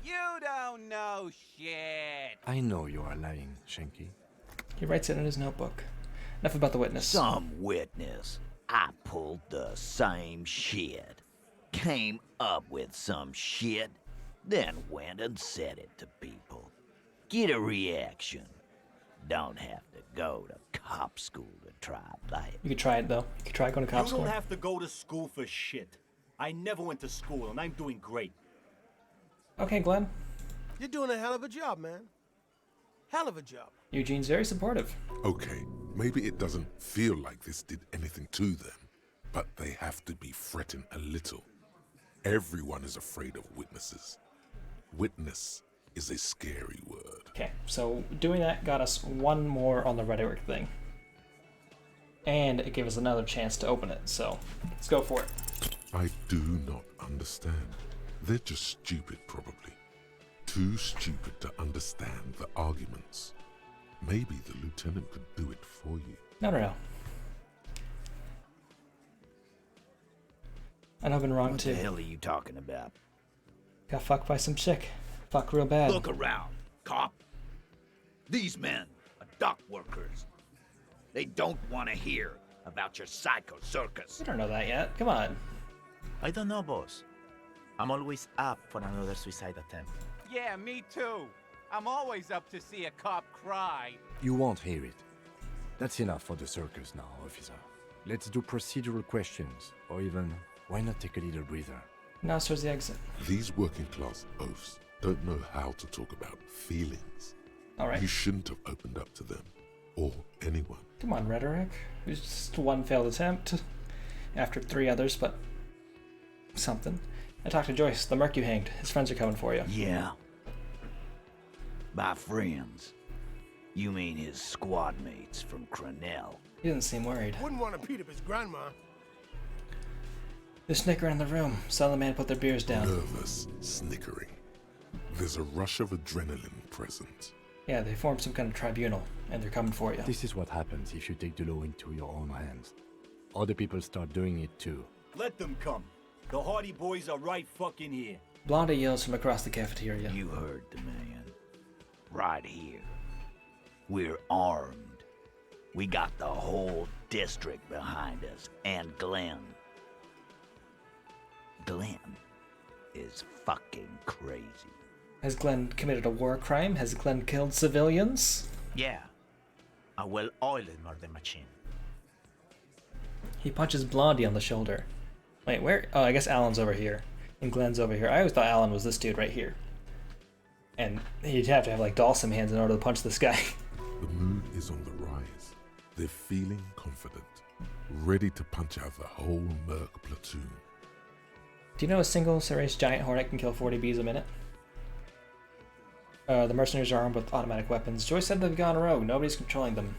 You don't know shit. I know you are lying, Shanky. He writes it in his notebook. Enough about the witness. Some witness. I pulled the same shit. Came up with some shit, then went and said it to people. Get a reaction. Don't have to go to cop school to try that. You could try it though. You could try going to cop school. You don't have to go to school for shit. I never went to school and I'm doing great. Okay, Glenn. You're doing a hell of a job, man. Hell of a job. Eugene's very supportive. Okay, maybe it doesn't feel like this did anything to them, but they have to be fretting a little. Everyone is afraid of witnesses. Witness is a scary word. Okay, so doing that got us 1 more on the rhetoric thing. And it gave us another chance to open it, so let's go for it. I do not understand. They're just stupid, probably. Too stupid to understand the arguments. Maybe the lieutenant could do it for you. No. And I've been wrong too. What the hell are you talking about? Got fucked by some chick. Fuck real bad. Look around, cop. These men are dock workers. They don't want to hear about your psycho circus. We don't know that yet. Come on. I don't know, boss. I'm always up for another suicide attempt. Yeah, me too. I'm always up to see a cop cry. You won't hear it. That's enough for the circus now, officer. Let's do procedural questions, or even, why not take a little breather? Now towards the exit. These working class oafs don't know how to talk about feelings. Alright. You shouldn't have opened up to them, or anyone. Come on, rhetoric. It was just 1 failed attempt. After 3 others, but something. I talked to Joyce, the merc you hanged. His friends are coming for you. Yeah. By friends, you mean his squad mates from Cronell. He didn't seem worried. Wouldn't want to beat up his grandma. They're snickering in the room. Some of the men put their beers down. Nervous snickering. There's a rush of adrenaline present. Yeah, they formed some kind of tribunal, and they're coming for you. This is what happens if you take the law into your own hands. Other people start doing it too. Let them come. The Hardy Boys are right fucking here. Blondie yells from across the cafeteria. You heard the man. Right here. We're armed. We got the whole district behind us, and Glenn. Glenn is fucking crazy. Has Glenn committed a war crime? Has Glenn killed civilians? Yeah. A well-oiled murder machine. He punches Blondie on the shoulder. Wait, where? Oh, I guess Alan's over here. And Glenn's over here. I always thought Alan was this dude right here. And he'd have to have like Dawson hands in order to punch this guy. The mood is on the rise. They're feeling confident, ready to punch out the whole merc platoon. Do you know a single Ceres giant hornet can kill 40 bees a minute? The mercenaries are armed with automatic weapons. Joyce said they've gone rogue. Nobody's controlling them.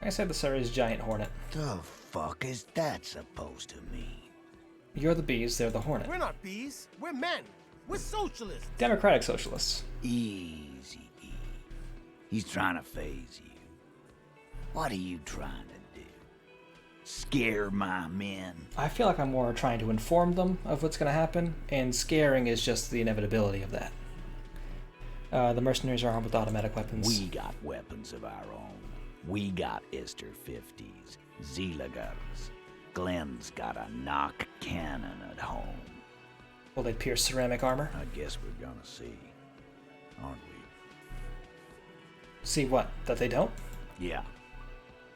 I said the Ceres giant hornet. The fuck is that supposed to mean? You're the bees, they're the hornet. We're not bees. We're men. We're socialists. Democratic socialists. Easy, E. He's trying to phase you. What are you trying to do? Scare my men. I feel like I'm more trying to inform them of what's going to happen, and scaring is just the inevitability of that. The mercenaries are armed with automatic weapons. We got weapons of our own. We got Ister 50s, Zeelagers. Glenn's got a knock cannon at home. Will they pierce ceramic armor? I guess we're gonna see, aren't we? See what? That they don't? Yeah.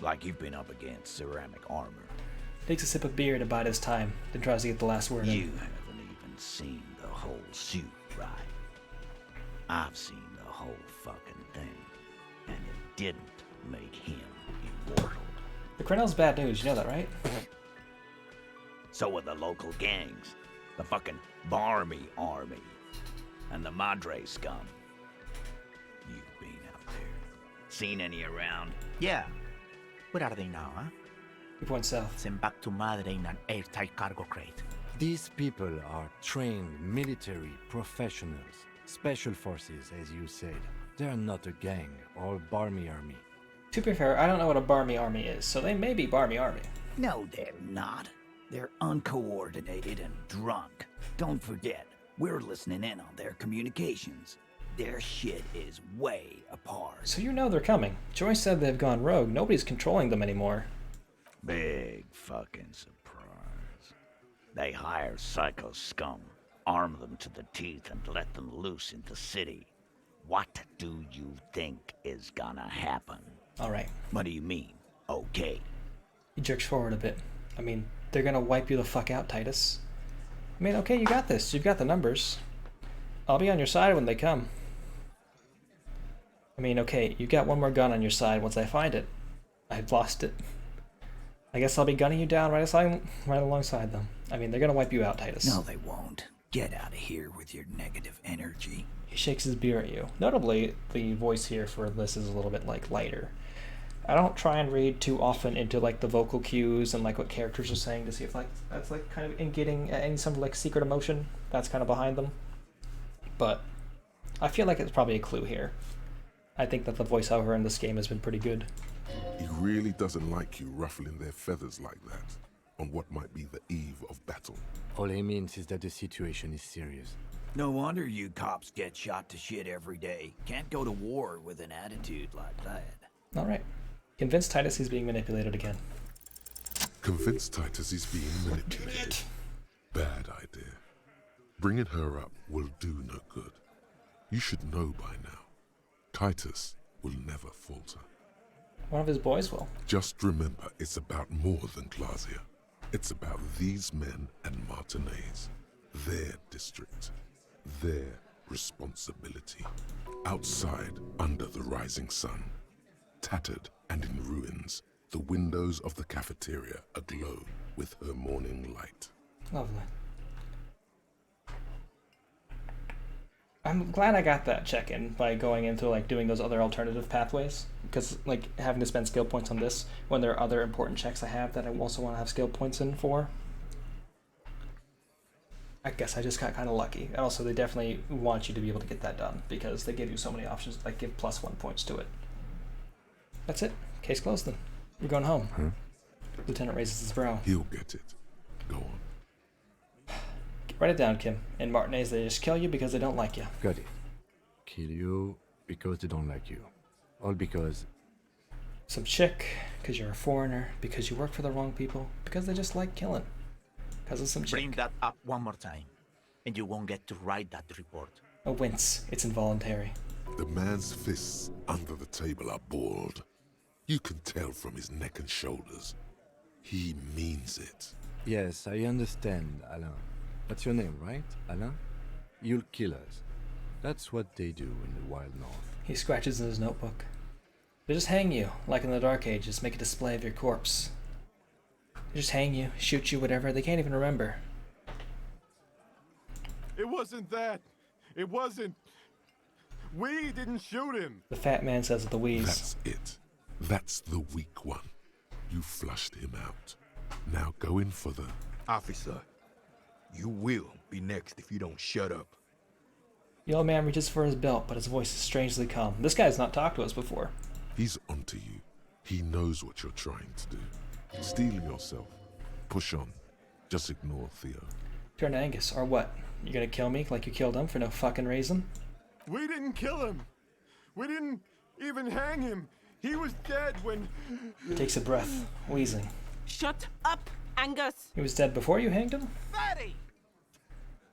Like you've been up against ceramic armor. Takes a sip of beer to bide his time, then tries to get the last word in. You haven't even seen the whole suit, right? I've seen the whole fucking thing, and it didn't make him immortal. The Colonel's bad news, you know that, right? So are the local gangs, the fucking Barmy Army, and the Madre scum. You've been out there. Seen any around? Yeah. Where are they now, huh? He points south. Sent back to Madre in an airtight cargo crate. These people are trained military professionals, special forces, as you said. They're not a gang or Barmy Army. To be fair, I don't know what a Barmy Army is, so they may be Barmy Army. No, they're not. They're uncoordinated and drunk. Don't forget, we're listening in on their communications. Their shit is way apart. So you know they're coming. Joyce said they've gone rogue. Nobody's controlling them anymore. Big fucking surprise. They hire psycho scum, arm them to the teeth, and let them loose in the city. What do you think is gonna happen? Alright. What do you mean, okay? He jerks forward a bit. I mean, they're gonna wipe you the fuck out, Titus. I mean, okay, you got this. You've got the numbers. I'll be on your side when they come. I mean, okay, you got one more gun on your side once I find it. I've lost it. I guess I'll be gunning you down right alongside them. I mean, they're gonna wipe you out, Titus. No, they won't. Get out of here with your negative energy. He shakes his beer at you. Notably, the voice here for this is a little bit, like, lighter. I don't try and read too often into, like, the vocal cues and, like, what characters are saying to see if, like, that's, like, kind of in getting any some, like, secret emotion that's kind of behind them. But I feel like it's probably a clue here. I think that the voiceover in this game has been pretty good. He really doesn't like you ruffling their feathers like that on what might be the eve of battle. All he means is that the situation is serious. No wonder you cops get shot to shit every day. Can't go to war with an attitude like that. Alright. Convince Titus he's being manipulated again. Convince Titus he's being manipulated. Bad idea. Bringing her up will do no good. You should know by now. Titus will never falter. One of his boys will. Just remember, it's about more than Glacia. It's about these men and Martinez. Their district. Their responsibility. Outside, under the rising sun. Tattered and in ruins, the windows of the cafeteria aglow with her morning light. Lovely. I'm glad I got that check-in by going into, like, doing those other alternative pathways. Because, like, having to spend skill points on this when there are other important checks I have that I also want to have skill points in for. I guess I just got kind of lucky. And also, they definitely want you to be able to get that done because they give you so many options, like give +1 points to it. That's it. Case closed then. You're going home. Huh? Lieutenant raises his brow. He'll get it. Go on. Write it down, Kim. In Martinez, they just kill you because they don't like you. Got it. Kill you because they don't like you. All because... Some chick, because you're a foreigner, because you work for the wrong people, because they just like killing. Because of some chick. Bring that up one more time, and you won't get to write that report. A wince. It's involuntary. The man's fists under the table are balled. You can tell from his neck and shoulders. He means it. Yes, I understand, Alain. That's your name, right, Alain? You'll kill us. That's what they do in the Wild North. He scratches in his notebook. They just hang you, like in the Dark Ages, make a display of your corpse. They just hang you, shoot you, whatever. They can't even remember. It wasn't that. It wasn't. We didn't shoot him. The fat man says with the wheeze. That's it. That's the weak one. You flushed him out. Now go in for the... Officer, you will be next if you don't shut up. The old man reaches for his belt, but his voice is strangely calm. This guy's not talked to us before. He's onto you. He knows what you're trying to do. Steel yourself. Push on. Just ignore Theo. Turn to Angus, or what? You gonna kill me like you killed him for no fucking reason? We didn't kill him. We didn't even hang him. He was dead when... Takes a breath, wheezing. Shut up, Angus! He was dead before you hanged him? Fatty!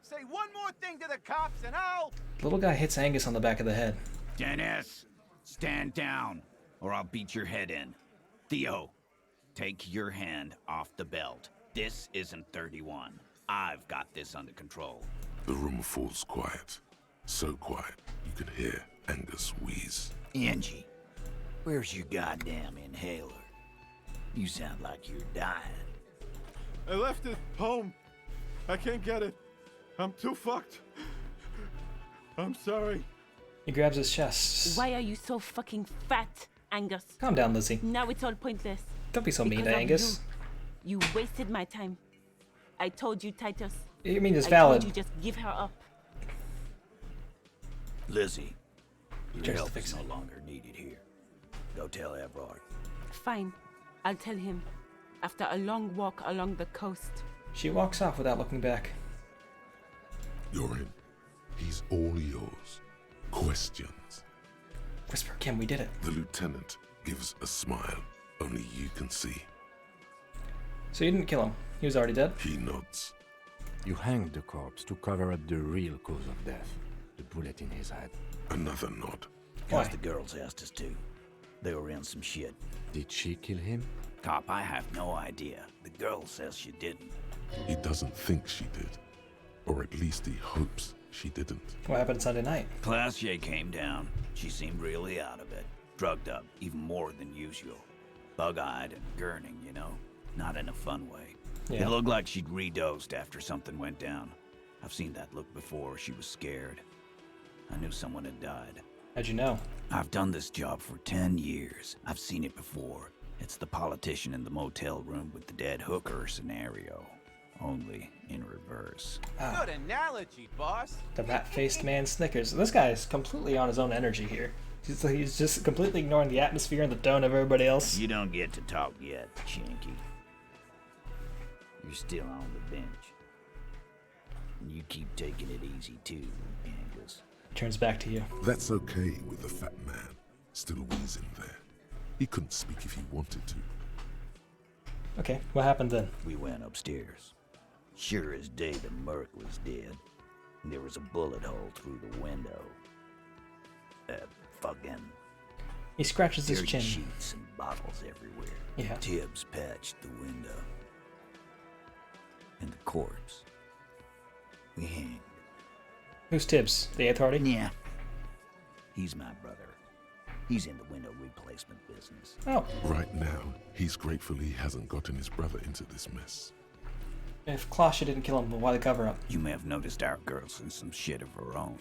Say one more thing to the cops and I'll... The little guy hits Angus on the back of the head. Dennis, stand down, or I'll beat your head in. Theo, take your hand off the belt. This isn't 31. I've got this under control. The room falls quiet. So quiet, you can hear Angus wheeze. Angie, where's your goddamn inhaler? You sound like you're dying. I left it home. I can't get it. I'm too fucked. I'm sorry. He grabs his chest. Why are you so fucking fat, Angus? Calm down, Lizzie. Now it's all pointless. Don't be so mean Because to of Angus. You wasted my time. I told you, Titus. You mean it's I valid. told you just give her up. Lizzie, your Just help fix is no it. longer needed here. Go tell Everard. Fine. I'll tell him. After a long walk along the coast. She walks off without looking back. You're in. He's all yours. Questions. Whisper, Kim, we did it. The lieutenant gives a smile only you can see. So you didn't kill him. He was already dead? He nods. You hanged the corpse to cover up the real cause of death. The bullet in his head. Another nod. Because the girls asked us to. They were in some shit. Did she kill him? Cop, I have no idea. The girl says she didn't. He doesn't think she did. Or at least he hopes she didn't. What happened Sunday night? Classier came down. She seemed really out of it. Drugged up, even more than usual. Bug-eyed and gurning, you know? Not in a fun way. Yeah. It looked like she'd redosed after something went down. I've seen that look before. She was scared. I knew someone had died. How'd you know? I've done this job for 10 years. I've seen it before. It's the politician in the motel room with the dead hooker scenario. Only in reverse. Good analogy, boss. The rat-faced man snickers. This guy is completely on his own energy here. He's just completely ignoring the atmosphere and the tone of everybody else. You don't get to talk yet, Chinky. You're still on the bench. And you keep taking it easy too, Angus. Turns back to you. That's okay with the fat man still wheezing there. He couldn't speak if he wanted to. Okay, what happened then? We went upstairs. Sure as day the Merc was dead. There was a bullet hole through the window. Fucking... He scratches his dirty chin. sheets and bottles everywhere. Yeah. Tibbs patched the window. And the corpse. We hanged. Who's Tibbs? The authority? Yeah. He's my brother. He's in the window replacement business. Oh. Right now, he's grateful he hasn't gotten his brother into this mess. If Klasha didn't kill him, why the cover-up? You may have noticed our girl's in some shit of her own.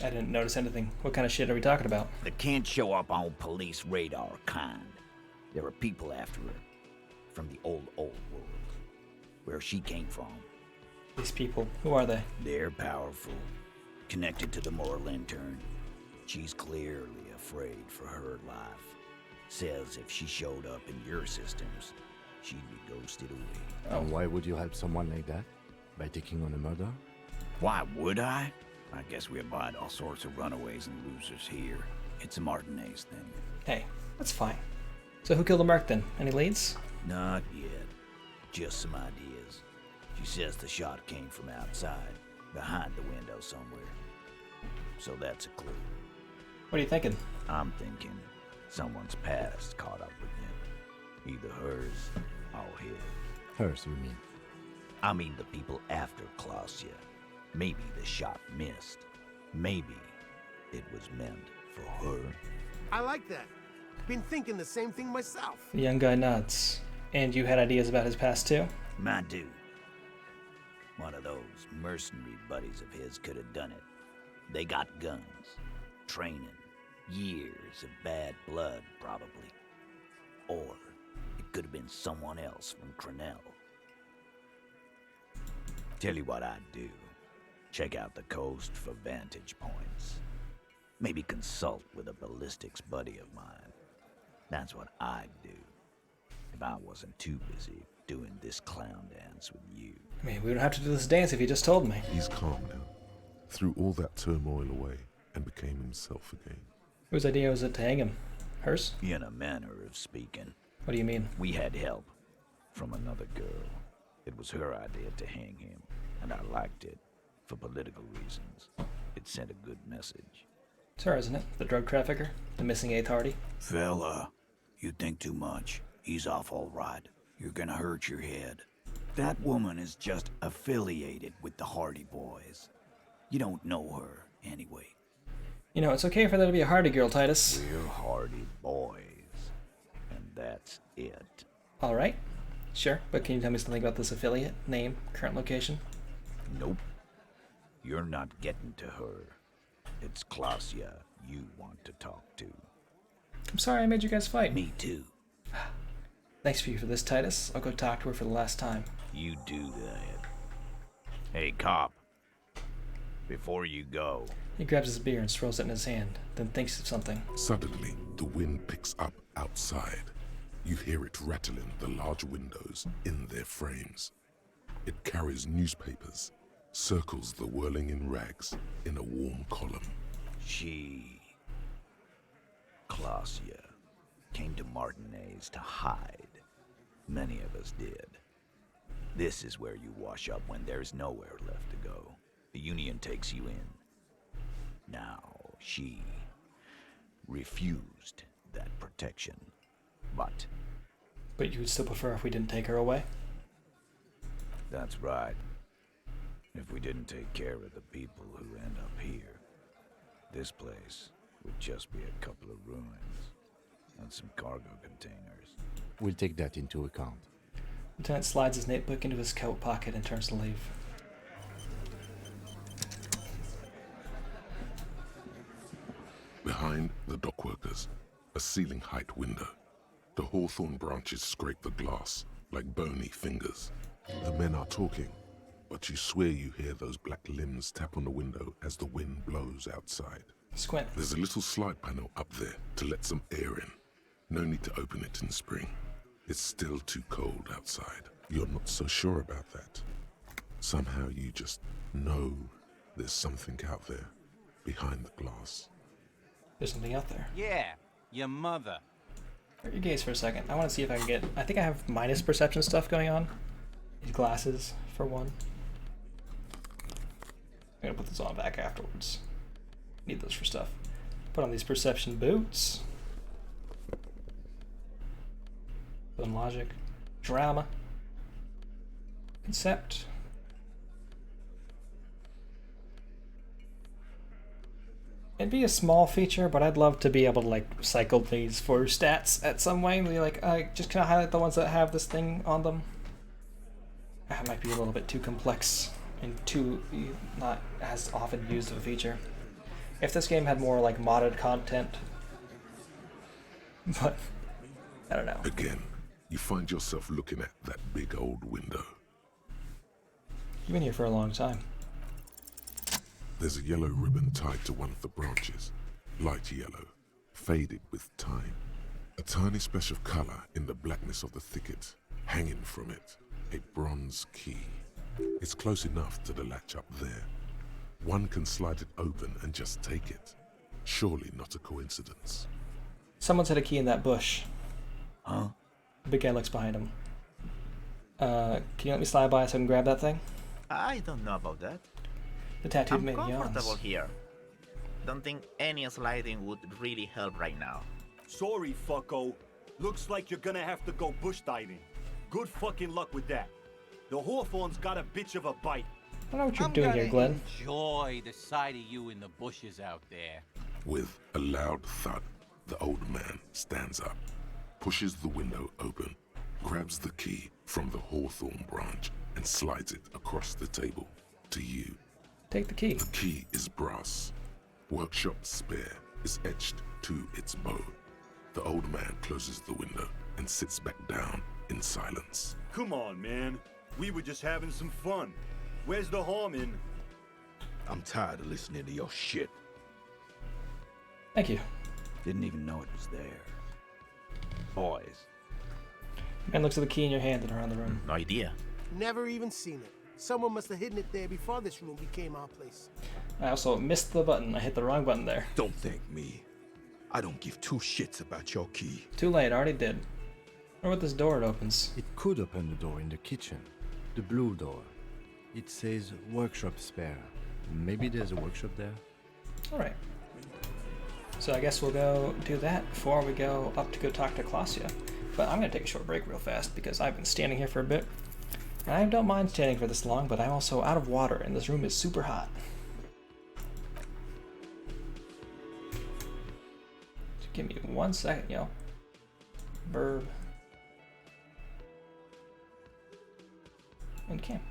I didn't notice anything. What kind of shit are we talking about? That can't show up on police radar kind. There are people after her. From the old world. Where she came from. These people, who are they? They're powerful. Connected to the moral intern. She's clearly afraid for her life. Says if she showed up in your systems, she'd be ghosted away. And why would you help someone like that? By taking on a murder? Why would I? I guess we abide all sorts of runaways and losers here. It's a Martinez thing. Hey, that's fine. So who killed the Merc then? Any leads? Not yet. Just some ideas. She says the shot came from outside, behind the window somewhere. So that's a clue. What are you thinking? I'm thinking someone's past caught up with him. Either hers or his. Hers, you mean? I mean the people after Klausya. Maybe the shot missed. Maybe it was meant for her. I like that. Been thinking the same thing myself. The young guy nods. And you had ideas about his past too? My dude. One of those mercenary buddies of his could have done it. They got guns, training, years of bad blood, probably. Or it could have been someone else from Crenell. Tell you what I'd do. Check out the coast for vantage points. Maybe consult with a ballistics buddy of mine. That's what I'd do. if I wasn't too busy doing this clown dance with you. I mean, we don't have to do this dance if you just told me. He's calm now, threw all that turmoil away, and became himself again. Whose idea was it to hang him? Hers? In a manner of speaking. What do you mean? We had help from another girl. It was her idea to hang him, and I liked it for political reasons. It sent a good message. It's her, isn't it? The drug trafficker? The missing eighth Hardy? Fella, you think too much. He's off all right. You're gonna hurt your head. That woman is just affiliated with the Hardy Boys. You don't know her, anyway. You know, it's okay for there to be a Hardy girl, Titus. We're Hardy Boys, and that's it. Alright. Sure, but can you tell me something about this affiliate? Name? Current location? Nope. You're not getting to her. It's Klausya you want to talk to. I'm sorry I made you guys fight. Me too. Thanks for this, Titus. I'll go talk to her for the last time. You do that. Hey, cop. Before you go... He grabs his beer and swirls it in his hand, then thinks of something. Suddenly, the wind picks up outside. You hear it rattling the large windows in their frames. It carries newspapers, circles the whirling in rags in a warm column. She... Klausya came to Martinez to hide. Many of us did. This is where you wash up when there's nowhere left to go. The Union takes you in. Now, she refused that protection, but... But you would still prefer if we didn't take her away? That's right. If we didn't take care of the people who end up here, this place would just be a couple of ruins and some cargo containers. We'll take that into account. Lieutenant slides his notebook into his coat pocket and turns to leave. Behind the dockworkers, a ceiling-height window. The hawthorn branches scrape the glass like bony fingers. The men are talking, but you swear you hear those black limbs tap on the window as the wind blows outside. Squint. There's a little slide panel up there to let some air in. No need to open it in spring. It's still too cold outside. You're not so sure about that. Somehow you just know there's something out there, behind the glass. There's something out there. Yeah, your mother. Hurt your gaze for a second. I want to see if I can get... I think I have minus perception stuff going on. These glasses, for one. I'm gonna put this on back afterwards. Need those for stuff. Put on these perception boots. Put on logic. Drama. Concept. It'd be a small feature, but I'd love to be able to like cycle these for stats at some way. Be like, just kind of highlight the ones that have this thing on them. That might be a little bit too complex and too not as often used of a feature. If this game had more like modded content, but I don't know. Again, you find yourself looking at that big old window. You've been here for a long time. There's a yellow ribbon tied to one of the branches. Light yellow, faded with time. A tiny splash of color in the blackness of the thicket. Hanging from it, a bronze key. It's close enough to the latch up there. One can slide it open and just take it. Surely not a coincidence. Someone's had a key in that bush. Huh? The big guy looks behind him. Can you let me slide by so I can grab that thing? I don't know about that. The tattooed I'm man comfortable yawns. here. Don't think any sliding would really help right now. Sorry, fucko. Looks like you're gonna have to go bush diving. Good fucking luck with that. The Hawthorne's got a bitch of a bite. I don't know what you're I'm doing gonna here, Glenn. enjoy the sight of you in the bushes out there. With a loud thud, the old man stands up, pushes the window open, grabs the key from the hawthorn branch, and slides it across the table to you. Take the key. The key is brass. Workshop spare is etched to its bow. The old man closes the window and sits back down in silence. Come on, man. We were just having some fun. Where's the harm in? I'm tired of listening to your shit. Thank you. Didn't even know it was there. Boys, And looks at the key in your hand and around the room. No idea. Never even seen it. Someone must have hidden it there before this room became our place. I also missed the button. I hit the wrong button there. Don't thank me. I don't give two shits about your key. Too late, I already did. I wonder what this door it opens. It could open the door in the kitchen. The blue door. It says workshop spare. Maybe there's a workshop there? Alright. So I guess we'll go do that before we go up to go talk to Klasia. But I'm going to take a short break real fast because I've been standing here for a bit. And I don't mind standing for this long, but I'm also out of water and this room is super hot. Just give me 1 second, yo. Verb. And camp.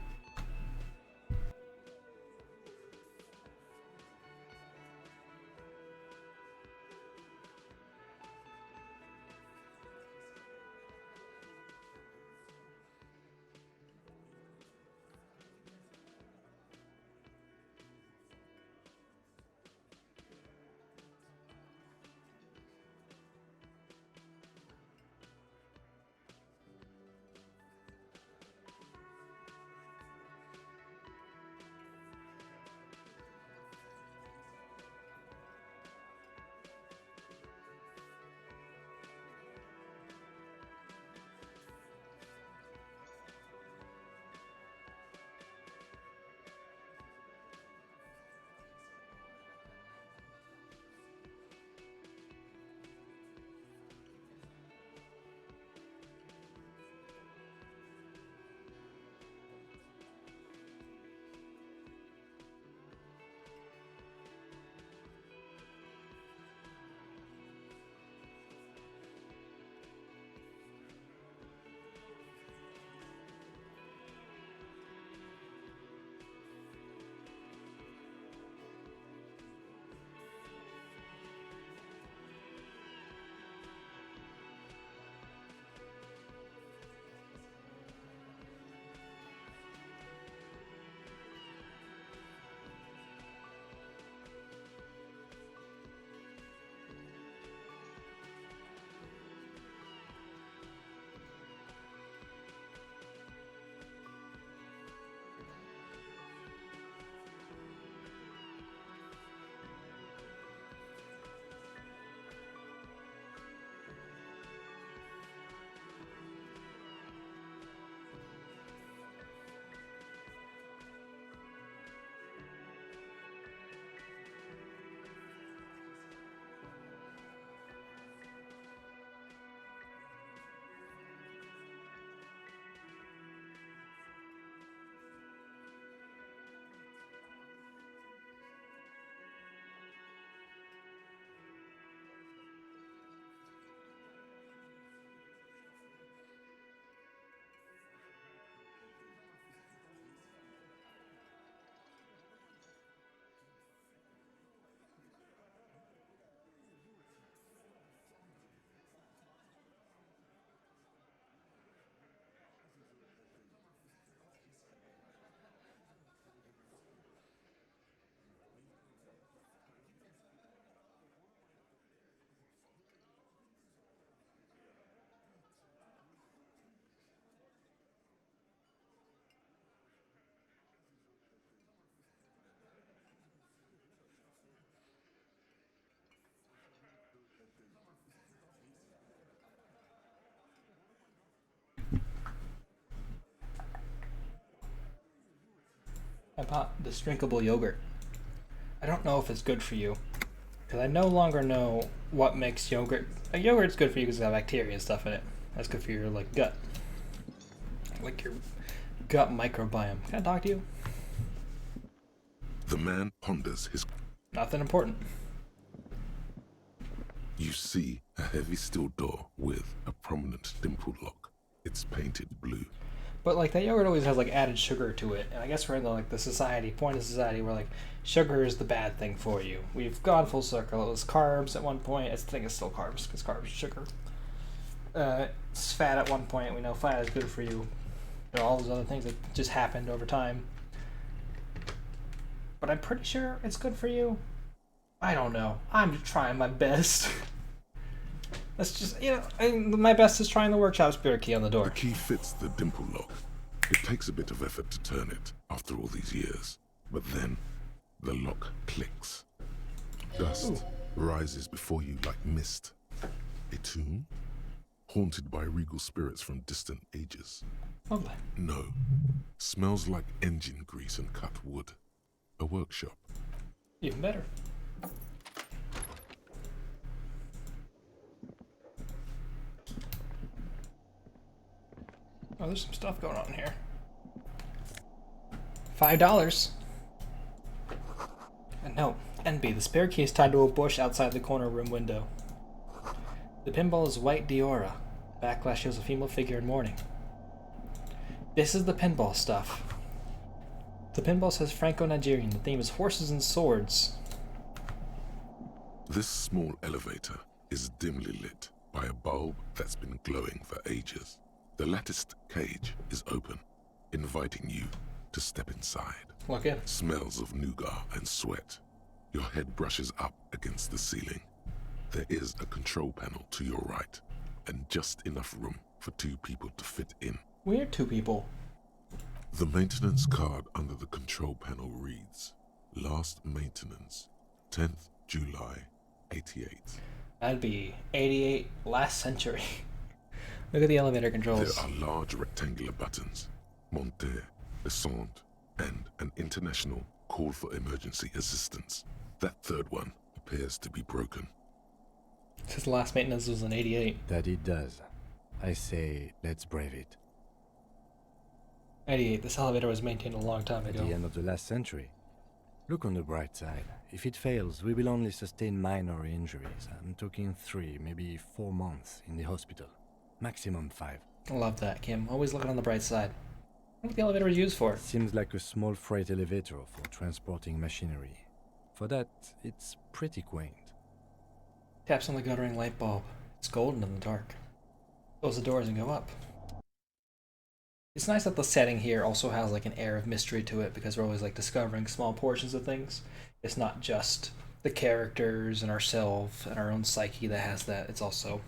I bought this drinkable yogurt. I don't know if it's good for you, because I no longer know what makes yogurt. Yogurt's good for you because it's got bacteria and stuff in it. That's good for your like gut, like your gut microbiome. Can I talk to you? The man ponders his... Nothing important. You see a heavy steel door with a prominent dimpled lock. It's painted blue. But like that yogurt always has like added sugar to it, and I guess we're in the like the point of society where like sugar is the bad thing for you. We've gone full circle. It was carbs at one point. I think it's still carbs because carbs are sugar. It's fat at one point. We know fat is good for you. There are all those other things that just happened over time. But I'm pretty sure it's good for you. I don't know. I'm just trying my best. That's just, my best is trying the workshop spirit key on the door. The key fits the dimple lock. It takes a bit of effort to turn it after all these years, but then the lock clicks. Dust rises before you like mist. A tomb? Haunted by regal spirits from distant ages. Lovely. No. Smells like engine grease and cut wood. A workshop. Even better. Oh, there's some stuff going on here. $5. And no, NB, the spare key is tied to a bush outside the corner room window. The pinball is white Diora. Backlash shows a female figure in mourning. This is the pinball stuff. The pinball says Franco-Nigerian. The theme is horses and swords. This small elevator is dimly lit by a bulb that's been glowing for ages. The latticed cage is open, inviting you to step inside. Look in. Smells of nougat and sweat. Your head brushes up against the ceiling. There is a control panel to your right, and just enough room for 2 people to fit in. We're 2 people. The maintenance card under the control panel reads, Last maintenance, 10th July, 88. That'd be 88 last century. Look at the elevator controls. There are large rectangular buttons, monter, descend, and an international call for emergency assistance. That third one appears to be broken. Since the last maintenance was in 88. That it does. I say, let's brave it. 88, this elevator was maintained a long time ago. At the end of the last century. Look on the bright side. If it fails, we will only sustain minor injuries. I'm talking 3, maybe 4 months in the hospital. Maximum 5. I love that, Kim. Always looking on the bright side. What the elevator is used for? Seems like a small freight elevator for transporting machinery. For that, it's pretty quaint. Taps on the guttering light bulb. It's golden in the dark. Close the doors and go up. It's nice that the setting here also has like an air of mystery to it, because we're always like discovering small portions of things. It's not just the characters and ourselves and our own psyche that has that. It's also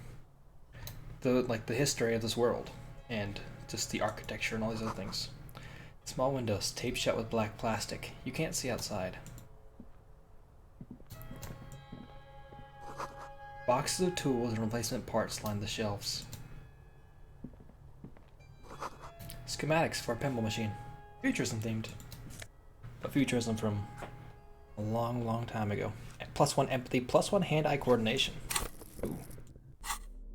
the history of this world and just the architecture and all these other things. Small windows taped shut with black plastic. You can't see outside. Boxes of tools and replacement parts line the shelves. Schematics for a pinball machine. Futurism themed. But futurism from a long, long time ago. +1 empathy, +1 hand-eye coordination. Ooh.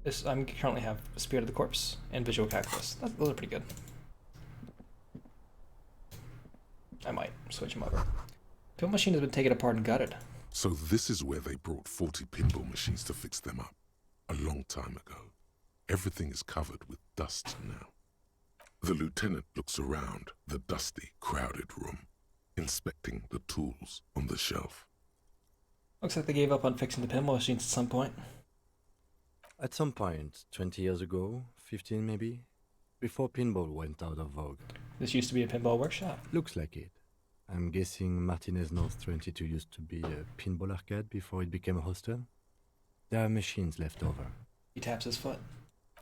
I currently have Spirit of the Corpse and Visual Calculus. Those are pretty good. I might switch them over. Pinball machine has been taken apart and gutted. So this is where they brought 40 pinball machines to fix them up. A long time ago. Everything is covered with dust now. The lieutenant looks around the dusty, crowded room, inspecting the tools on the shelf. Looks like they gave up on fixing the pinball machines at some point. At some point, 20 years ago, 15 maybe, before pinball went out of vogue. This used to be a pinball workshop. Looks like it. I'm guessing Martinez North 22 used to be a pinball arcade before it became a hostel. There are machines left over. He taps his foot.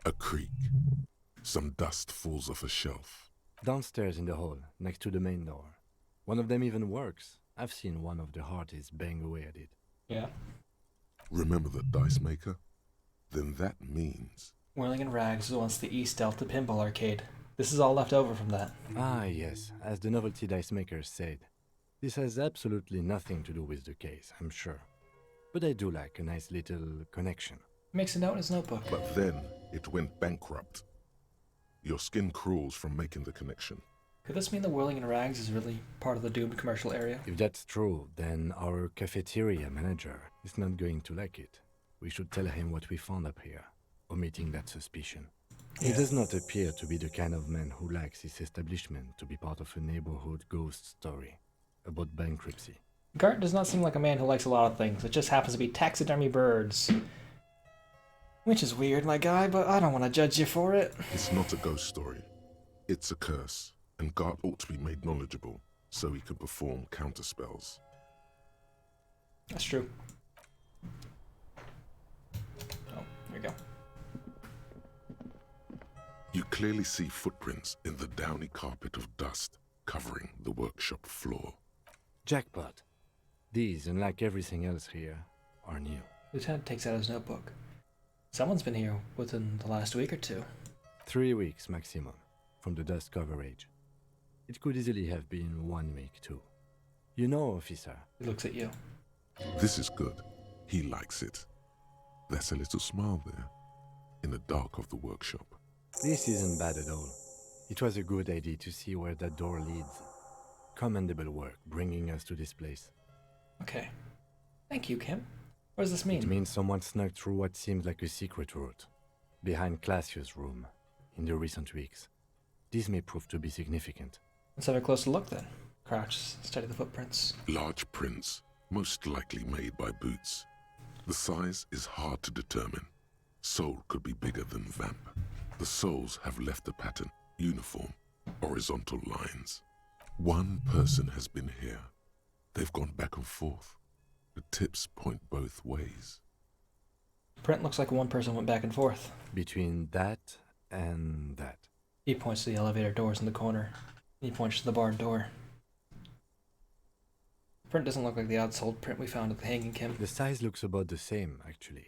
A creak. Some dust falls off a shelf. Downstairs in the hall, next to the main door. One of them even works. I've seen one of the Harties bang away at it. Yeah. Remember the dice maker? Then that means... Whirling in Rags was once the East Delta Pinball Arcade. This is all left over from that. Ah, yes, as the novelty dice makers said. This has absolutely nothing to do with the case, I'm sure. But I do like a nice little connection. Makes a note in his notebook. But then it went bankrupt. Your skin crawls from making the connection. Could this mean the Whirling in Rags is really part of the doomed commercial area? If that's true, then our cafeteria manager is not going to like it. We should tell him what we found up here, omitting that suspicion. He does not appear to be the kind of man who likes his establishment to be part of a neighborhood ghost story about bankruptcy. Gart does not seem like a man who likes a lot of things. It just happens to be taxidermy birds. Which is weird, my guy, but I don't want to judge you for it. It's not a ghost story. It's a curse, and Gart ought to be made knowledgeable so he can perform counterspells. That's true. Oh, here we go. clearly see footprints in the downy carpet of dust covering the workshop floor. Jackpot. These, unlike everything else here, are new. Lieutenant takes out his notebook. Someone's been here within the last week or two. 3 weeks maximum, from the dust cover age. It could easily have been 1 week too. You know, officer. He looks at you. This is good. He likes it. That's a little smile there, in the dark of the workshop. This isn't bad at all. It was a good idea to see where that door leads. Commendable work bringing us to this place. Okay. Thank you, Kim. What does this mean? It means someone snuck through what seems like a secret route, behind Classius' room, in the recent weeks. This may prove to be significant. Let's have a closer look then. Crouch, study the footprints. Large prints, most likely made by boots. The size is hard to determine. Sole could be bigger than vamp. The soles have left a pattern, uniform, horizontal lines. One person has been here. They've gone back and forth. The tips point both ways. Print looks like one person went back and forth. Between that and that. He points to the elevator doors in the corner. He points to the barred door. Print doesn't look like the outsold print we found at the hanging, Kim. The size looks about the same, actually.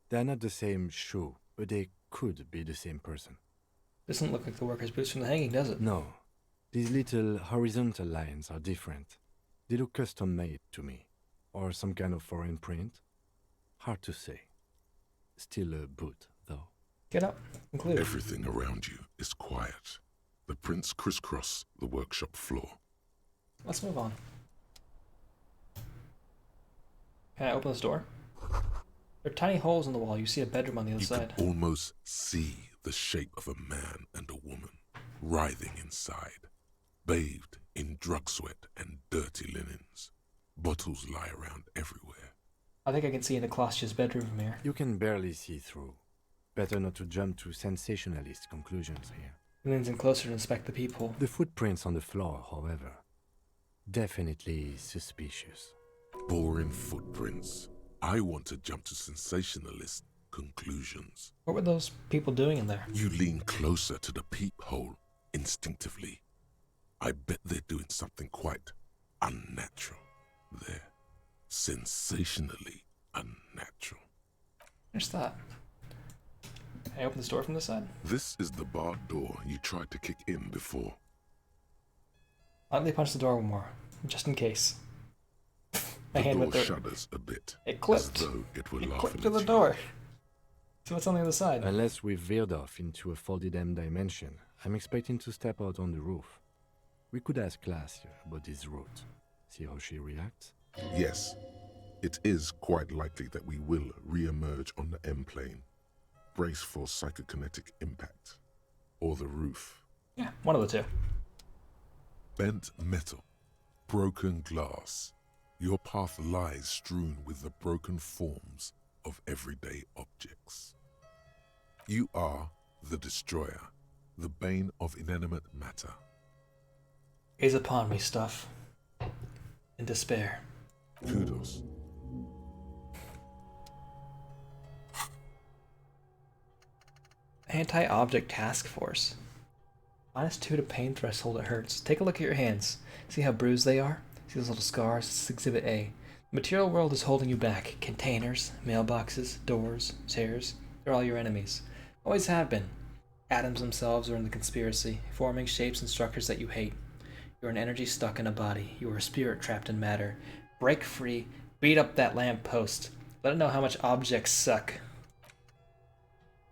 They're not the same shoe, but they could be the same person. Doesn't look like the worker's boots from the hanging, does it? No. These little horizontal lines are different. They look custom-made to me. Or some kind of foreign print. Hard to say. Still a boot, though. Get up. Conclude. Everything around you is quiet. The prints crisscross the workshop floor. Let's move on. Can I open this door? There are tiny holes in the wall. You see a bedroom on the other side. You can almost see the shape of a man and a woman writhing inside, bathed in drug sweat and dirty linens. Bottles lie around everywhere. I think I can see into Classius' bedroom from here. You can barely see through. Better not to jump to sensationalist conclusions here. He leans in closer to inspect the peephole. The footprints on the floor, however, definitely suspicious. Boring footprints. I want to jump to sensationalist conclusions. What were those people doing in there? You lean closer to the peephole instinctively. I bet they're doing something quite unnatural there. Sensationally unnatural. There's that. Can I open this door from this side? This is the barred door you tried to kick in before. Lightly punch the door one more, just in case. My The hand door went through. shudders a bit. It clipped. As though it were It laughing clipped to at the you. door. So what's on the other side? Unless we've veered off into a folded M dimension, I'm expecting to step out on the roof. We could ask Glacia about this route. See how she reacts? Yes, it is quite likely that we will re-emerge on the M plane. Brace for psychokinetic impact. Or the roof. Yeah, one of the two. Bent metal. Broken glass. Your path lies strewn with the broken forms of everyday objects. You are the destroyer, the bane of inanimate matter. Gaze upon me, stuff. In despair. Kudos. Anti-object task force. -2 to pain threshold, it hurts. Take a look at your hands. See how bruised they are? See those little scars? It's Exhibit A. The material world is holding you back. Containers, mailboxes, doors, chairs. They're all your enemies. Always have been. Atoms themselves are in the conspiracy, forming shapes and structures that you hate. You're an energy stuck in a body. You are a spirit trapped in matter. Break free. Beat up that lamp post. Let it know how much objects suck.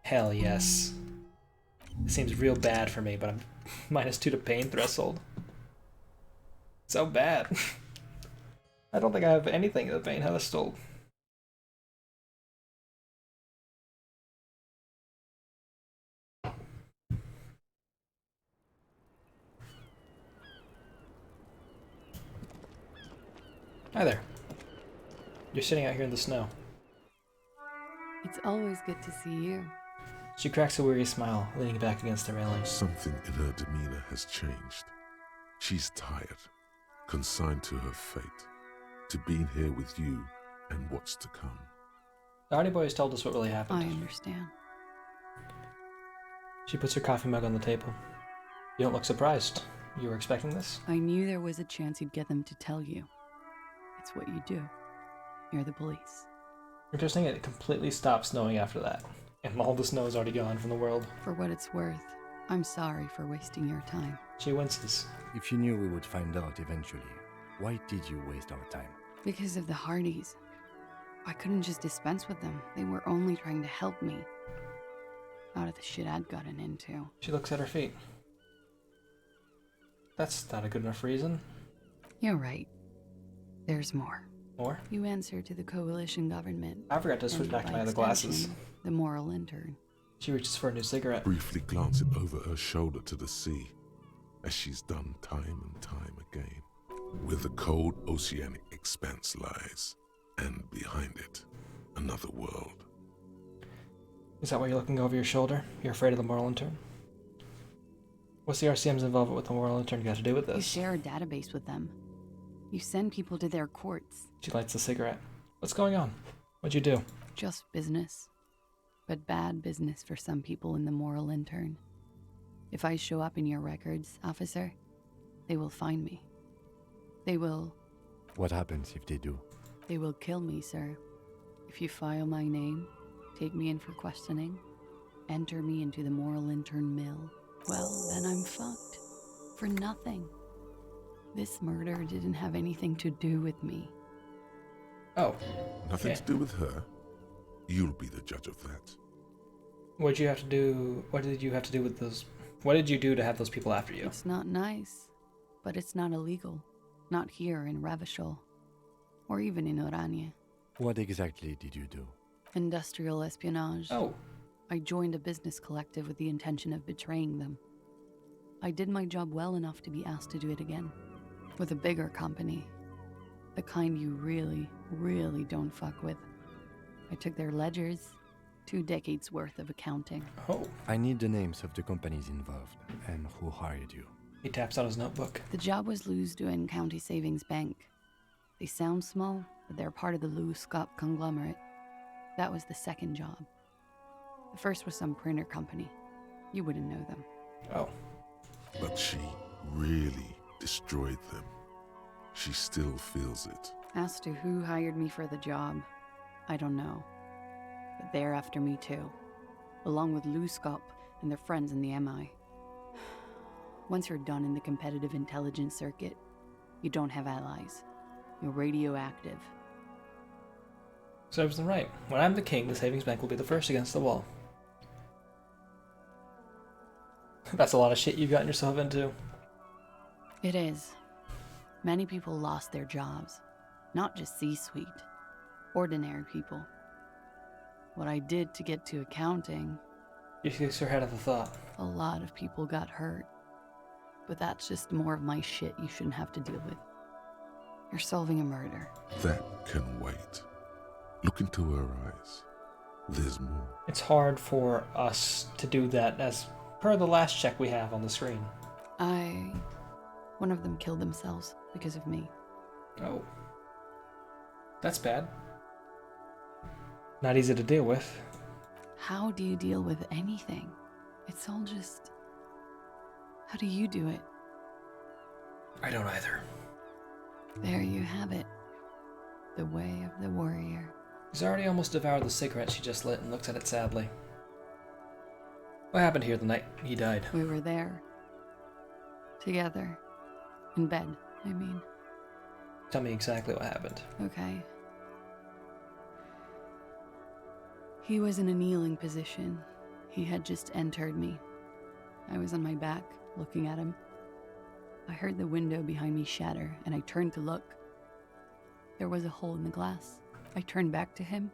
Hell yes. It seems real bad for me, but I'm -2 to pain threshold. So bad. I don't think I have anything in the pain threshold. Hi there. You're sitting out here in the snow. It's always good to see you. She cracks a weary smile, leaning back against the railing. Something in her demeanor has changed. She's tired, consigned to her fate, to being here with you and what's to come. The Hardy Boys told us what really happened. I understand. She puts her coffee mug on the table. You don't look surprised. You were expecting this? I knew there was a chance you'd get them to tell you. It's what you do. You're the police. Interesting, it completely stopped snowing after that. And all the snow is already gone from the world. For what it's worth, I'm sorry for wasting your time. She winces. If you knew we would find out eventually, why did you waste our time? Because of the Hardys. I couldn't just dispense with them. They were only trying to help me. Out of the shit I'd gotten into. She looks at her feet. That's not a good enough reason. You're right. There's more. More? You answer to the coalition government. I forgot to switch back to my other glasses. The moral intern. She reaches for a new cigarette. Briefly glancing over her shoulder to the sea, as she's done time and time again. Where the cold oceanic expanse lies, and behind it, another world. Is that why you're looking over your shoulder? You're afraid of the moral intern? What's the RCM's involvement with the moral intern got to do with this? You share a database with them. You send people to their courts. She lights a cigarette. What's going on? What'd you do? Just business. But bad business for some people in the moral intern. If I show up in your records, officer, they will find me. They will... What happens if they do? They will kill me, sir. If you file my name, take me in for questioning, enter me into the moral intern mill, well, then I'm fucked. For nothing. This murder didn't have anything to do with me. Oh. Nothing to do with her? You'll be the judge of that. What did you have to do? What did you have to do with those? What did you do to have those people after you? It's not nice, but it's not illegal. Not here in Ravishol, or even in Orania. What exactly did you do? Industrial espionage. Oh. I joined a business collective with the intention of betraying them. I did my job well enough to be asked to do it again. With a bigger company. The kind you really, really don't fuck with. I took their ledgers, 2 decades worth of accounting. Oh. I need the names of the companies involved and who hired you. He taps out his notebook. The job was Lewsdown County Savings Bank. They sound small, but they're part of the Lewis-Scott conglomerate. That was the second job. The first was some printer company. You wouldn't know them. Oh. But she really destroyed them. She still feels it. As to who hired me for the job, I don't know. But they're after me too. Along with Lewis-Scott and their friends in the MI. Once you're done in the competitive intelligence circuit, you don't have allies. You're radioactive. Serves them right. When I'm the king, the savings bank will be the first against the wall. That's a lot of shit you've gotten yourself into. It is. Many people lost their jobs. Not just C-suite. Ordinary people. What I did to get to accounting... You sticks your head of the thought. A lot of people got hurt. But that's just more of my shit you shouldn't have to deal with. You're solving a murder. That can wait. Look into her eyes. There's more. It's hard for us to do that as per the last check we have on the screen. One of them killed themselves because of me. Oh. That's bad. Not easy to deal with. How do you deal with anything? It's all just... How do you do it? I don't either. There you have it. The way of the warrior. He's already almost devoured the cigarette she just lit and looks at it sadly. What happened here the night he died? We were there. Together. In bed, I mean. Tell me exactly what happened. Okay. He was in a kneeling position. He had just entered me. I was on my back, looking at him. I heard the window behind me shatter, and I turned to look. There was a hole in the glass. I turned back to him.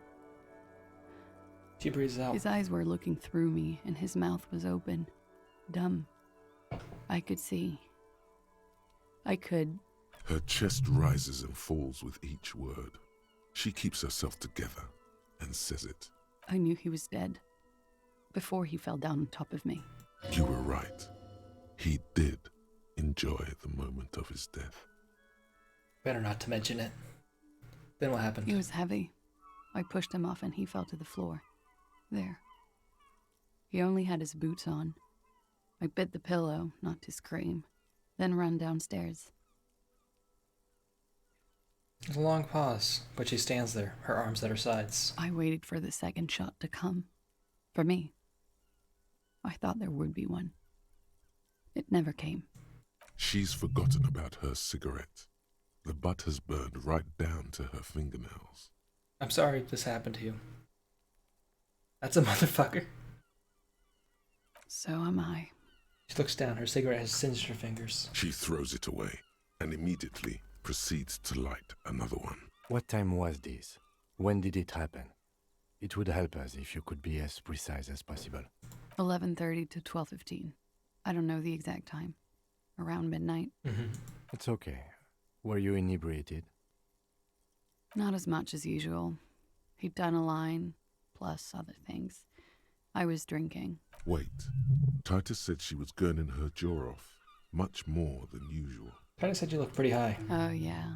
She breathes out. His eyes were looking through me, and his mouth was open. Dumb. I could see. I could... Her chest rises and falls with each word. She keeps herself together and says it. I knew he was dead. Before he fell down on top of me. You were right. He did enjoy the moment of his death. Better not to mention it. Then what happened? He was heavy. I pushed him off and he fell to the floor. There. He only had his boots on, I bit the pillow, not to scream, then run downstairs. There's a long pause, but she stands there, her arms at her sides. I waited for the second shot to come. For me. I thought there would be one. It never came. She's forgotten about her cigarette. The butt has burned right down to her fingernails. I'm sorry this happened to you. That's a motherfucker. So am I. She looks down, her cigarette has singed her fingers. She throws it away and immediately proceeds to light another one. What time was this? When did it happen? It would help us if you could be as precise as possible. 11:30 to 12:15. I don't know the exact time. Around midnight. It's okay. Were you inebriated? Not as much as usual. He'd done a line, plus other things. I was drinking. Wait. Titus said she was gurning her jaw off, much more than usual. Titus said you look pretty high. Oh, yeah.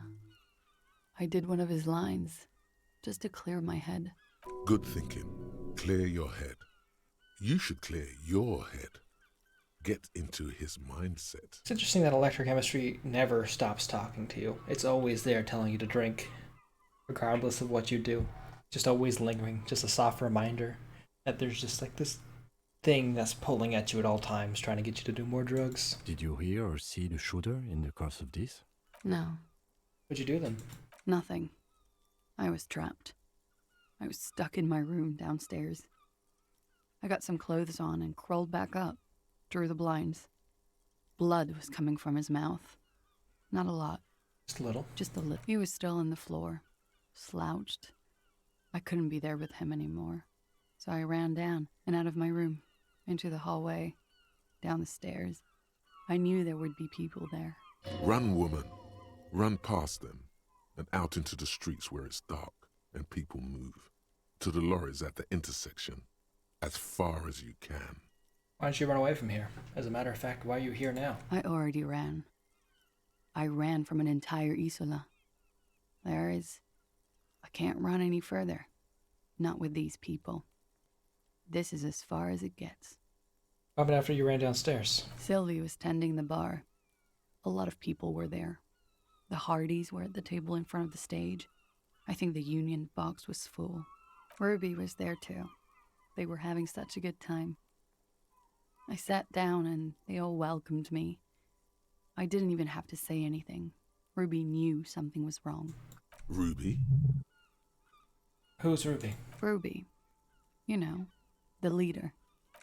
I did one of his lines, just to clear my head. Good thinking. Clear your head. You should clear your head. Get into his mindset. It's interesting that electrochemistry never stops talking to you. It's always there telling you to drink, regardless of what you do. Just always lingering, just a soft reminder that there's just like this thing that's pulling at you at all times, trying to get you to do more drugs. Did you hear or see the shooter in the course of this? No. What'd you do then? Nothing. I was trapped. I was stuck in my room downstairs. I got some clothes on and crawled back up, drew the blinds. Blood was coming from his mouth. Not a lot. Just a little? Just a little. He was still on the floor, slouched. I couldn't be there with him anymore. So I ran down and out of my room, into the hallway, down the stairs. I knew there would be people there. Run, woman. Run past them and out into the streets where it's dark and people move. To the lorries at the intersection, as far as you can. Why don't you run away from here? As a matter of fact, why are you here now? I already ran. I ran from an entire Isola. I can't run any further. Not with these people. This is as far as it gets. What happened after you ran downstairs? Sylvie was tending the bar. A lot of people were there. The Hardys were at the table in front of the stage. I think the Union box was full. Ruby was there too. They were having such a good time. I sat down and they all welcomed me. I didn't even have to say anything. Ruby knew something was wrong. Ruby? Who's Ruby? Ruby. You know, the leader.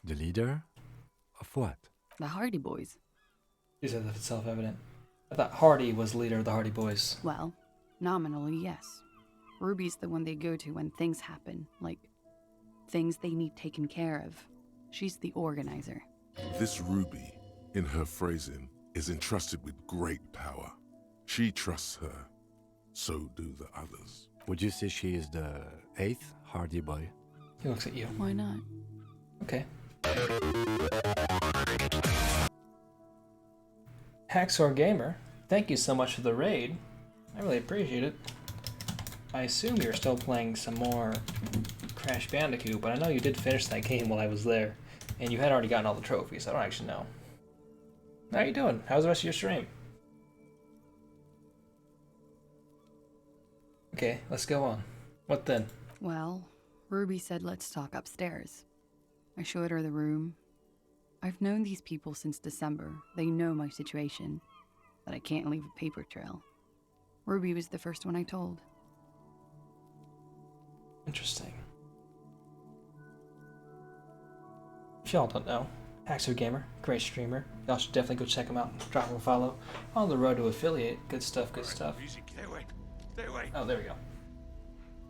The leader? Of what? The Hardy Boys. You said that it's self-evident. I thought Hardy was the leader of the Hardy Boys. Well, nominally, yes. Ruby's the one they go to when things happen, like things they need taken care of. She's the organizer. This Ruby, in her phrasing, is entrusted with great power. She trusts her. So do the others. Would you say she is the 8th Hardy Boy? He looks at you. Why not? Okay. Hacksaw Gamer, thank you so much for the raid. I really appreciate it. I assume you're still playing some more Crash Bandicoot, but I know you did finish that game while I was there, and you had already gotten all the trophies. I don't actually know. How you doing? How's the rest of your stream? Okay, let's go on. What then? Well, Ruby said let's talk upstairs. I showed her the room. I've known these people since December. They know my situation, that I can't leave a paper trail. Ruby was the first one I told. Interesting. If y'all don't know, Hacksaw Gamer, great streamer. Y'all should definitely go check him out. Drop him a follow. On the road to affiliate. Good stuff, good stuff. Easy, stay away. Stay away. Oh, there we go.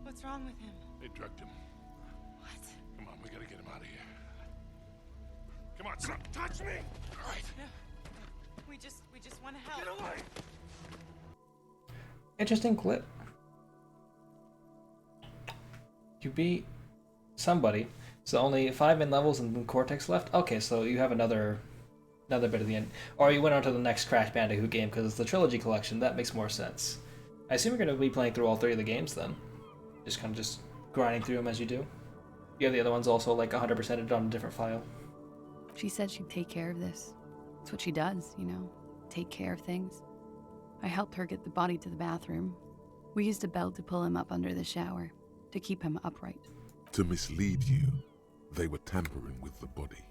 What's wrong with him? They drugged him. What? Come on, we gotta get him out of here. Come on, son. Touch me! All right. No. We just want to help. Get away! Interesting clip. You beat somebody. So only 5 main levels and Cortex left? Okay, so you have another bit of the end. Or you went on to the next Crash Bandicoot game because it's the Trilogy Collection. That makes more sense. I assume you're going to be playing through all 3 of the games then. Just kind of just grinding through them as you do. You have the other ones also like 100%ed on a different file. She said she'd take care of this. It's what she does, you know, take care of things. I helped her get the body to the bathroom. We used a belt to pull him up under the shower, to keep him upright. To mislead you, they were tampering with the body.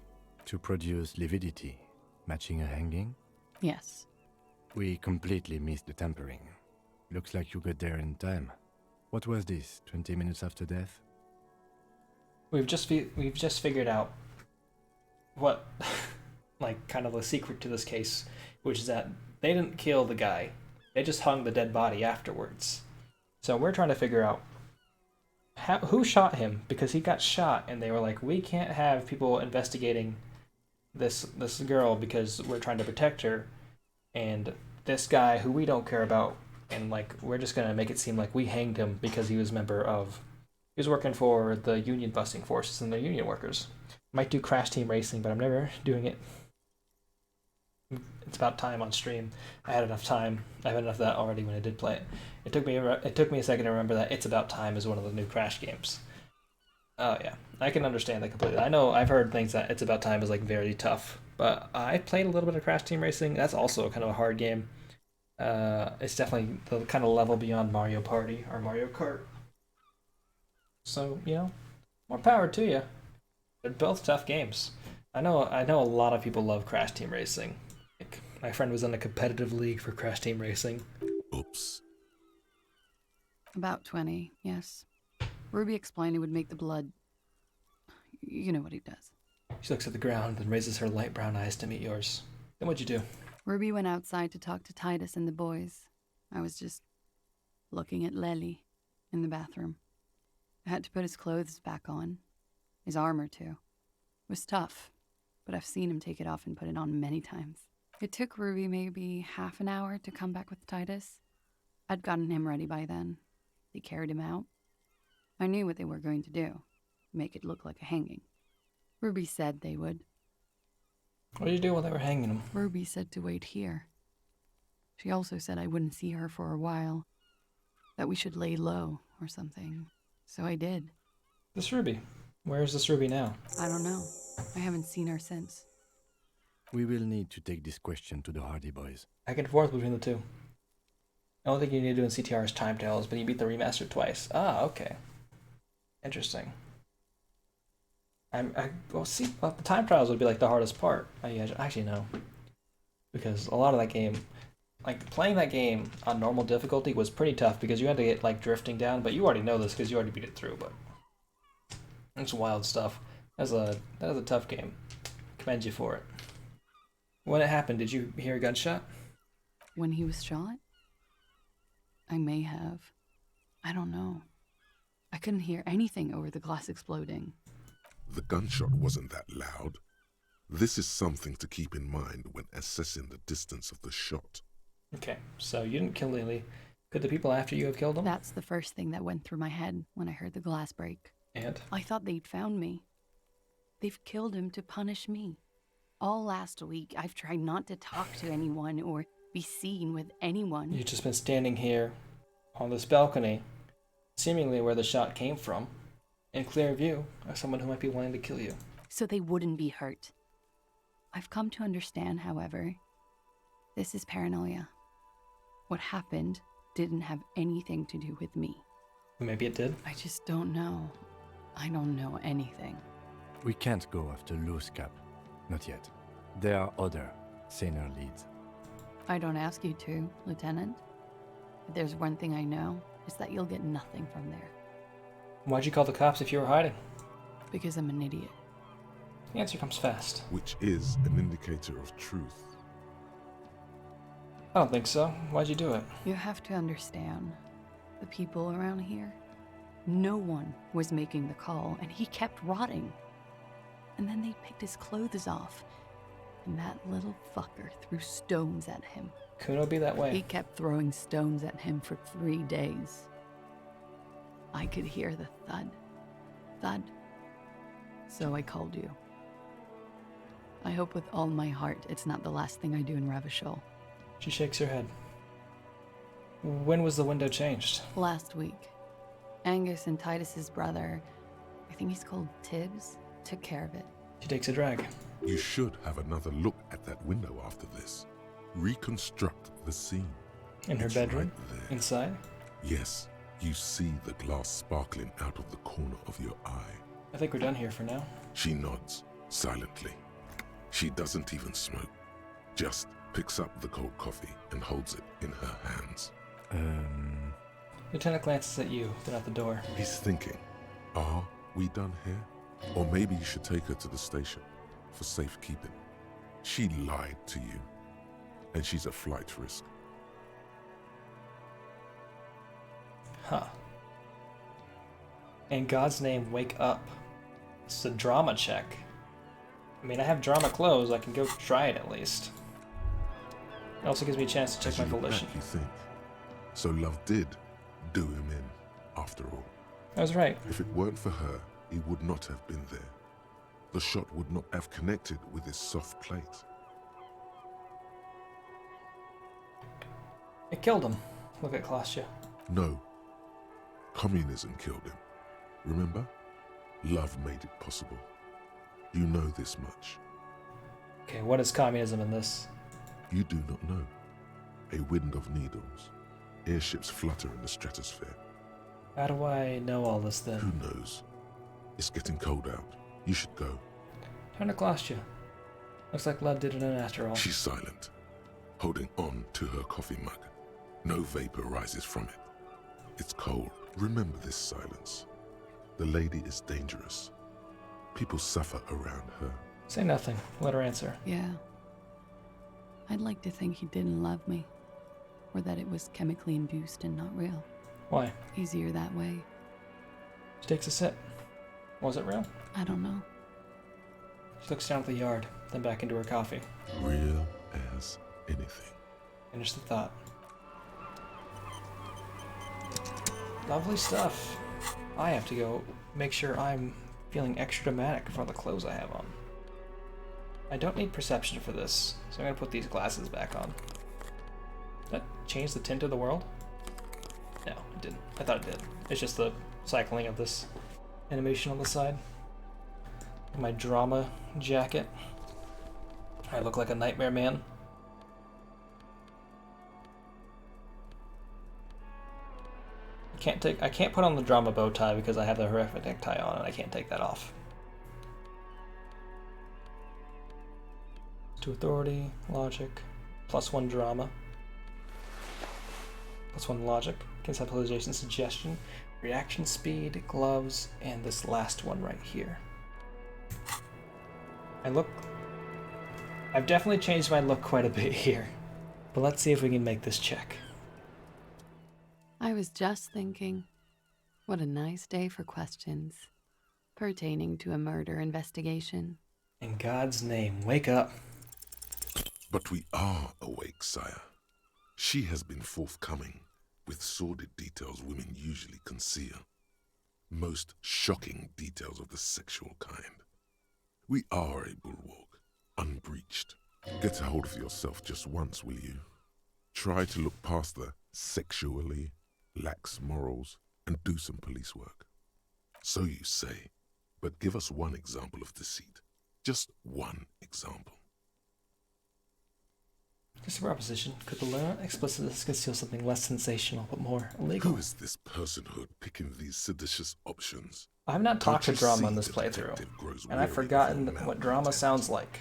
To produce lividity, matching a hanging? Yes. We completely missed the tampering. Looks like you got there in time. What was this, 20 minutes after death? We've just figured out what, like, kind of the secret to this case, which is that they didn't kill the guy. They just hung the dead body afterwards. So we're trying to figure out who shot him, because he got shot, and they were like, we can't have people investigating this girl because we're trying to protect her, and this guy who we don't care about, and like we're just gonna make it seem like we hanged him because he was working for the union busing forces and the union workers. Might do Crash Team Racing, but I'm never doing it. It's about time on stream. I had enough time. I had enough of that already when I did play it. It took me a second to remember that It's About Time is one of the new Crash games. Oh yeah, I can understand that completely. I know I've heard things that It's About Time is like very tough, but I played a little bit of Crash Team Racing. That's also kind of a hard game. It's definitely the kind of level beyond Mario Party or Mario Kart. So, you know, more power to you. They're both tough games. I know a lot of people love Crash Team Racing. Like, my friend was in a competitive league for Crash Team Racing. Oops. About 20, yes. Ruby explained it would make the blood... You know what he does. She looks at the ground, then raises her light brown eyes to meet yours. Then what'd you do? Ruby went outside to talk to Titus and the boys. I was just looking at Lely in the bathroom. I had to put his clothes back on. His armor, too. It was tough, but I've seen him take it off and put it on many times. It took Ruby maybe half an hour to come back with Titus. I'd gotten him ready by then. They carried him out. I knew what they were going to do. Make it look like a hanging. Ruby said they would. What did you do while they were hanging him? Ruby said to wait here. She also said I wouldn't see her for a while. That we should lay low or something. So I did. This Ruby. Where is this Ruby now? I don't know. I haven't seen her since. We will need to take this question to the Hardy Boys. Back and forth between the two. I don't think you need to do in CTR is time tales, but you beat the remaster twice. Ah, okay. Interesting. The time trials would be like the hardest part. Actually, no. Because a lot of that game, like playing that game on normal difficulty was pretty tough because you had to get like drifting down, but you already know this because you already beat it through, but it's wild stuff. That was a tough game. Commend you for it. When it happened, did you hear a gunshot? When he was shot? I may have. I don't know. I couldn't hear anything over the glass exploding. The gunshot wasn't that loud. This is something to keep in mind when assessing the distance of the shot. Okay, so you didn't kill Lily. Could the people after you have killed him? That's the first thing that went through my head when I heard the glass break. And? I thought they'd found me. They've killed him to punish me. All last week, I've tried not to talk to anyone or be seen with anyone. You've just been standing here on this balcony, seemingly where the shot came from, in clear view of someone who might be wanting to kill you. So they wouldn't be hurt. I've come to understand, however, this is paranoia. What happened didn't have anything to do with me. Maybe it did? I just don't know. I don't know anything. We can't go after Loose Cap. Not yet. There are other, saner leads. I don't ask you to, Lieutenant. If there's one thing I know, it's that you'll get nothing from there. Why'd you call the cops if you were hiding? Because I'm an idiot. The answer comes fast. Which is an indicator of truth. I don't think so. Why'd you do it? You have to understand, the people around here, no one was making the call, and he kept rotting. And then they picked his clothes off, and that little fucker threw stones at him. Kuno be that way. He kept throwing stones at him for 3 days. I could hear the thud. Thud. So I called you. I hope with all my heart it's not the last thing I do in Ravishol. She shakes her head. When was the window changed? Last week. Angus and Titus's brother, I think he's called Tibbs, took care of it. She takes a drag. You should have another look at that window after this. Reconstruct the scene. In her It's bedroom? right there. Inside? Yes, you see the glass sparkling out of the corner of your eye. I think we're done here for now. She nods, silently. She doesn't even smoke. Just picks up the cold coffee and holds it in her hands. Lieutenant glances at you, then at the door. He's thinking, are we done here? Or maybe you should take her to the station for safekeeping. She lied to you, and she's a flight risk. Huh. In God's name, wake up. It's a drama check. I mean, I have drama clothes. I can go try it at least. It also gives me a chance to check As my you look volition. back, you think. So love did do him in, after all. I was right. If it weren't for her, he would not have been there. The shot would not have connected with his soft plate. It killed him. Look at Klasha. No. Communism killed him. Remember? Love made it possible. You know this much. Okay, what is communism in this? You do not know. A wind of needles. Airships flutter in the stratosphere. How do I know all this then? Who knows? It's getting cold out. You should go. Turn to Klasha. Looks like love did it in after all. She's silent, holding on to her coffee mug. No vapor rises from it. It's cold. Remember this silence. The lady is dangerous. People suffer around her. Say nothing. Let her answer. Yeah. I'd like to think he didn't love me. Or that it was chemically induced and not real. Why? Easier that way. She takes a sip. Was it real? I don't know. She looks down at the yard, then back into her coffee. Real as anything. Finish the thought. Lovely stuff. I have to go make sure I'm feeling extra dramatic for all the clothes I have on. I don't need perception for this, so I'm going to put these glasses back on. Did that change the tint of the world? No, it didn't. I thought it did. It's just the cycling of this animation on the side. My drama jacket. I look like a nightmare man. I can't put on the drama bow tie because I have the horrific necktie on and I can't take that off. To authority, logic, +1 drama, +1 logic, conceptualization, suggestion, reaction speed, gloves, and this last one right here. I've definitely changed my look quite a bit here, but let's see if we can make this check. I was just thinking, what a nice day for questions pertaining to a murder investigation. In God's name, wake up. But we are awake, sire. She has been forthcoming with sordid details women usually conceal. Most shocking details of the sexual kind. We are a bulwark, unbreached. Get a hold of yourself just once, will you? Try to look past the sexually lax morals and do some police work. So you say, but give us one example of deceit. Just one example. Just a proposition. Could the learner explicitness conceal something less sensational but more illegal? Who is this personhood picking these seditious options? I've not talked to Don't you drama see in this the playthrough, detective grows and I've weary forgotten of your what drama sounds like.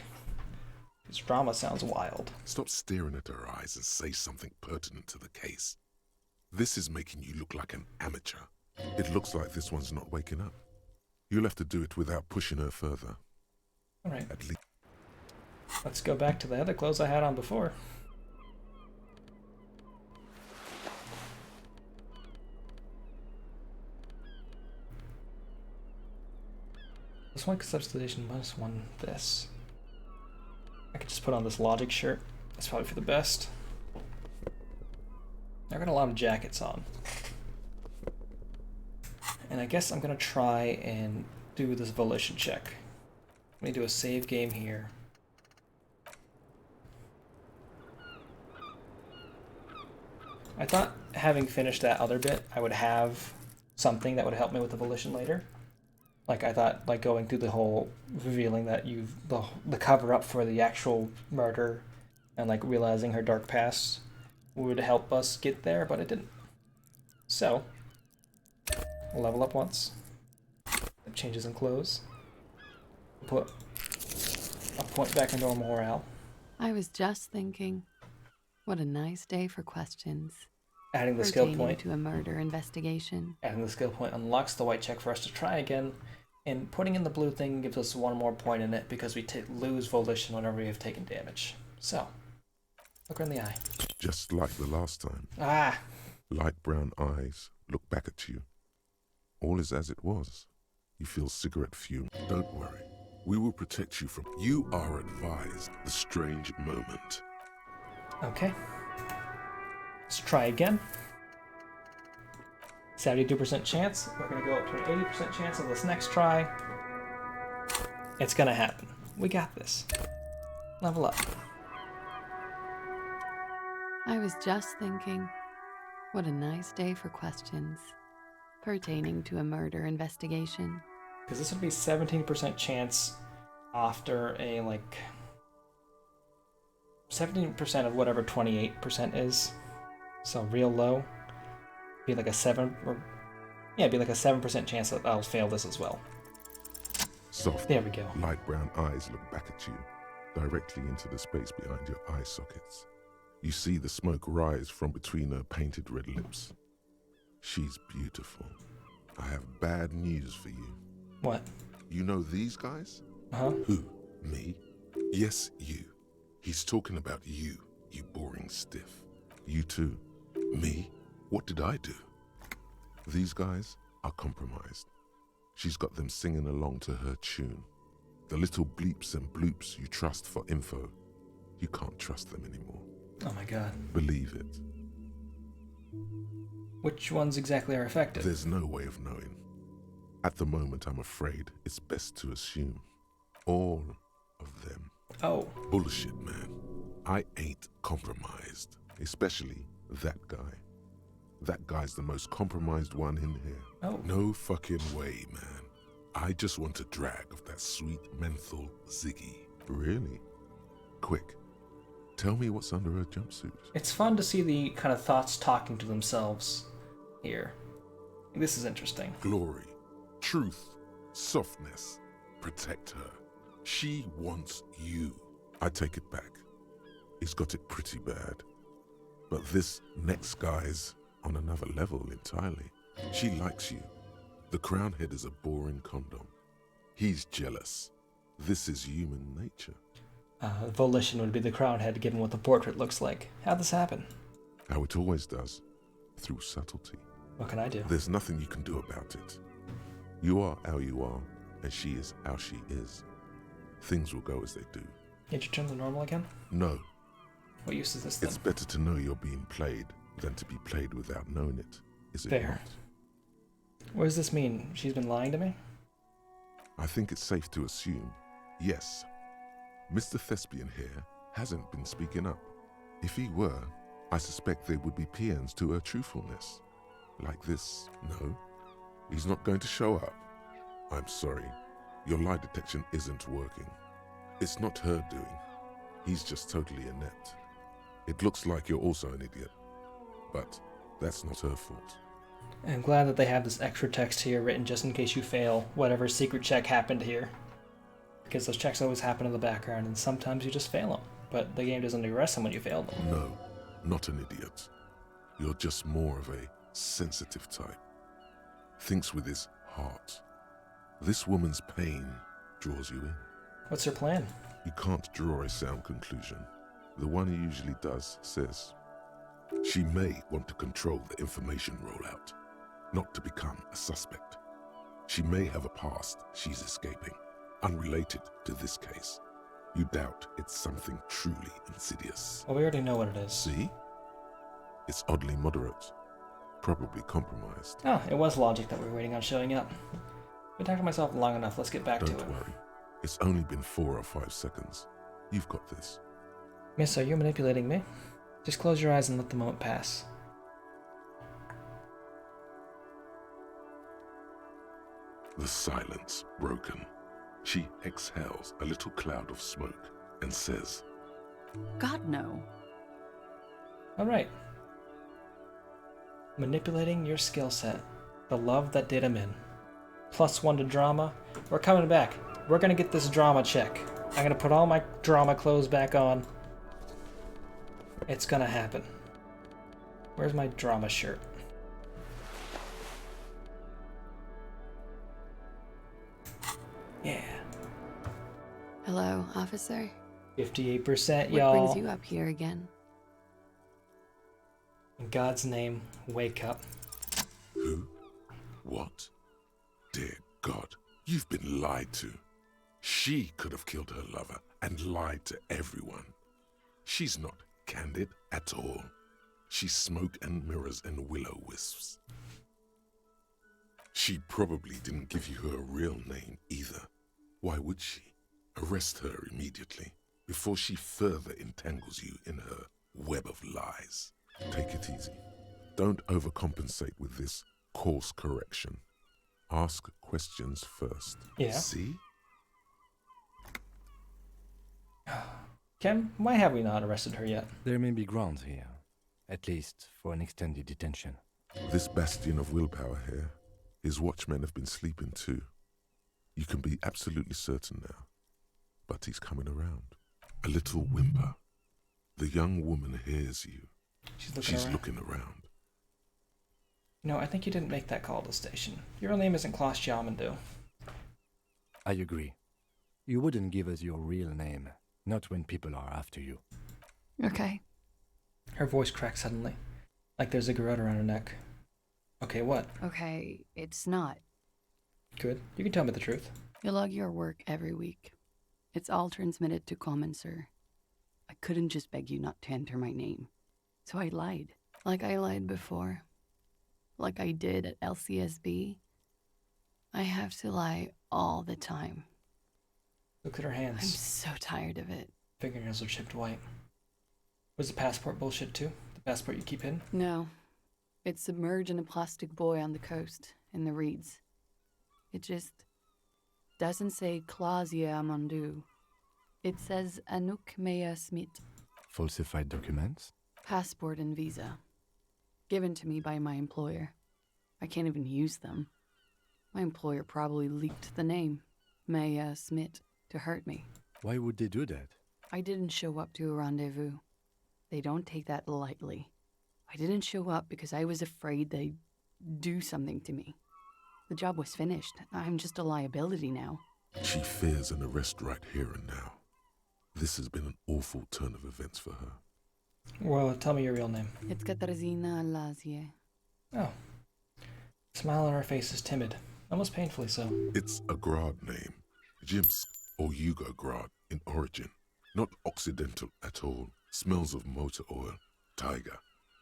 Because drama sounds wild. Stop staring at her eyes and say something pertinent to the case. This is making you look like an amateur. It looks like this one's not waking up. You'll have to do it without pushing her further. Alright. At least. Let's go back to the other clothes I had on before. This one conceptualization -1 this. I could just put on this logic shirt. That's probably for the best. I've got a lot of jackets on. And I guess I'm gonna try and do this volition check. Let me do a save game here. I thought having finished that other bit, I would have something that would help me with the volition later. Like, I thought, like, going through the whole revealing that the cover up for the actual murder and, like, realizing her dark past would help us get there, but it didn't. So, we'll level up once. Changes in clothes. Put a point back in normal morale. I was just thinking, what a nice day for questions. Adding the skill Pertaining point. to a murder investigation. Adding the skill point unlocks the white check for us to try again, and putting in the blue thing gives us one more point in it because we lose volition whenever we have taken damage. So, look her in the eye. Just like the last time. Ah! Light brown eyes look back at you. All is as it was. You feel cigarette fume. Don't worry. We will protect you from... You are advised the strange moment. Okay. Let's try again. 72% chance. We're going to go up to an 80% chance of this next try. It's going to happen. We got this. Level up. I was just thinking, what a nice day for questions. Pertaining to a murder investigation. Because this would be 17% chance after a, like... 17% of whatever 28% is. So real low. Be like a 7 or yeah, be like a 7% chance that I'll fail this as well. Soft, there we go. Light brown eyes look back at you, directly into the space behind your eye sockets. You see the smoke rise from between her painted red lips. She's beautiful. I have bad news for you. What? You know these guys? Uh-huh. Who? Me? Yes, you. He's talking about you, you boring stiff. You too. Me? What did I do? These guys are compromised. She's got them singing along to her tune. The little bleeps and bloops you trust for info, you can't trust them anymore. Oh my god. Believe it. Which ones exactly are affected? There's no way of knowing. At the moment, I'm afraid it's best to assume all of them. Oh. Bullshit, man. I ain't compromised. Especially that guy. That guy's the most compromised one in here. Oh. No fucking way, man. I just want a drag of that sweet menthol Ziggy. Really? Quick. Tell me what's under her jumpsuit. It's fun to see the kind of thoughts talking to themselves here. This is interesting. Glory, truth, softness. Protect her. She wants you. I take it back. He's got it pretty bad. But this next guy's on another level entirely. She likes you. The crown head is a boring condom. He's jealous. This is human nature. Volition would be the crown head given what the portrait looks like. How'd this happen? How it always does. Through subtlety. What can I do? There's nothing you can do about it. You are how you are, and she is how she is. Things will go as they do. Did you turn to normal again? No. What use is this then? It's better to know you're being played than to be played without knowing it, is it Fair. not? What does this mean? She's been lying to me? I think it's safe to assume, yes. Mr. Thespian here hasn't been speaking up. If he were, I suspect there would be paeans to her truthfulness. Like this, no. He's not going to show up. I'm sorry. Your lie detection isn't working. It's not her doing. He's just totally inept. It looks like you're also an idiot. But that's not her fault. I'm glad that they have this extra text here written just in case you fail whatever secret check happened here. Because those checks always happen in the background and sometimes you just fail them. But the game doesn't arrest them when you fail them. No, not an idiot. You're just more of a sensitive type. Thinks with his heart. This woman's pain draws you in. What's her plan? You can't draw a sound conclusion. The one he usually does says, she may want to control the information rollout, not to become a suspect. She may have a past she's escaping, unrelated to this case. You doubt it's something truly insidious. Well, we already know what it is. See? It's oddly moderate, probably compromised. Oh, it was logic that we were waiting on showing up. Been talking to myself long enough, let's get back to it. Don't worry. It's only been 4 or 5 seconds. You've got this. Miss, are you manipulating me? Just close your eyes and let the moment pass. The silence broken. She exhales a little cloud of smoke and says, God, no. All right. Manipulating your skill set. The love that did him in. +1 to drama. We're coming back. We're gonna get this drama check. I'm gonna put all my drama clothes back on. It's gonna happen. Where's my drama shirt? Yeah. Hello, officer. 58%, What y'all. brings you up here again? In God's name, wake up. Who? What? Dear God, you've been lied to. She could have killed her lover and lied to everyone. She's not candid at all. She's smoke and mirrors and will-o-wisps. She probably didn't give you her real name either. Why would she? Arrest her immediately before she further entangles you in her web of lies. Take it easy. Don't overcompensate with this course correction. Ask questions first. Yeah. See? Kem, why have we not arrested her yet? There may be grounds here, at least for an extended detention. This bastion of willpower here, his watchmen have been sleeping too. You can be absolutely certain now. But he's coming around. A little whimper. The young woman hears you. She's looking around. No, I think you didn't make that call to the station. Your real name isn't Klaus Jamandu. I agree. You wouldn't give us your real name, not when people are after you. Okay. Her voice cracks suddenly, like there's a garrote around her neck. Okay, what? Okay, it's not. Good. You can tell me the truth. You log your work every week. It's all transmitted to Common, sir. I couldn't just beg you not to enter my name. So I lied. Like I lied before. Like I did at LCSB. I have to lie all the time. Look at her hands. I'm so tired of it. Fingernails are chipped white. Was the passport bullshit too? The passport you keep hidden? No. It's submerged in a plastic buoy on the coast, in the reeds. It just doesn't say Clausia Amandu. It says Anouk Mea Smith. Falsified documents? Passport and visa. Given to me by my employer. I can't even use them. My employer probably leaked the name, Mea Smith, to hurt me. Why would they do that? I didn't show up to a rendezvous. They don't take that lightly. I didn't show up because I was afraid they'd do something to me. The job was finished. I'm just a liability now. She fears an arrest right here and now. This has been an awful turn of events for her. Well, tell me your real name. It's Katarzyna Lazie. Oh. The smile on her face is timid, almost painfully so. It's a Grad name. Jimsk or Yugo-Grad in origin. Not Occidental at all. Smells of motor oil, tiger,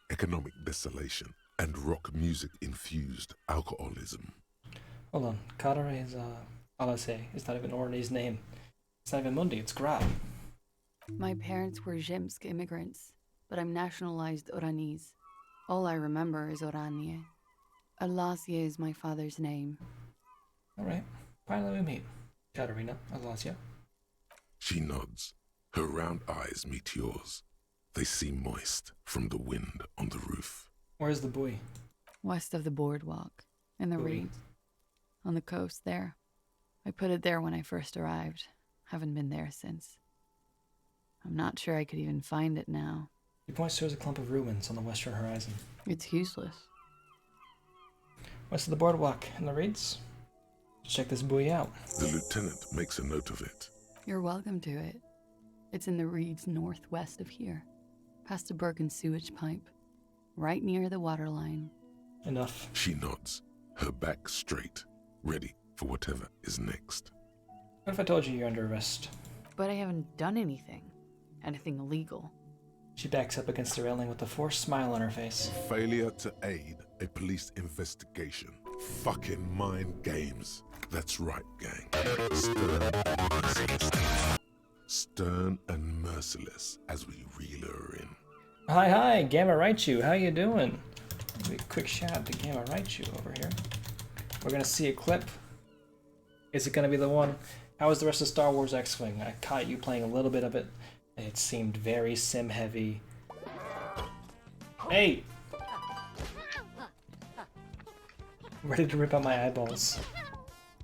economic desolation, and rock music infused alcoholism. Hold on. Katar is, Alase. It's not even Orne's name. It's not even Mundi, it's Grad. My parents were Zhimsk immigrants, but I'm nationalized Oranese. All I remember is Oranie. Alasia is my father's name. Alright. Finally we meet. Katarina, Alasia. She nods. Her round eyes meet yours. They seem moist from the wind on the roof. Where's the buoy? West of the boardwalk, in the Buoy? reeds. On the coast there. I put it there when I first arrived. Haven't been there since. I'm not sure I could even find it now. He points towards a clump of ruins on the western horizon. It's useless. West of the boardwalk, in the reeds. Let's check this buoy out. The lieutenant makes a note of it. You're welcome to it. It's in the reeds northwest of here, past a broken sewage pipe, right near the waterline. Enough. She nods, her back straight, ready for whatever is next. What if I told you you're under arrest? But I haven't done anything illegal. She backs up against the railing with a forced smile on her face. Failure to aid a police investigation. Fucking mind games. That's right, gang. Stern and merciless as we reel her in. Hi, Gamma Raichu, how you doing? Quick shout out to Gamma Raichu over here. We're gonna see a clip Is it going to be the one? How was the rest of Star Wars X-Wing? I caught you playing a little bit of it. It seemed very sim heavy. Hey! Ready to rip out my eyeballs.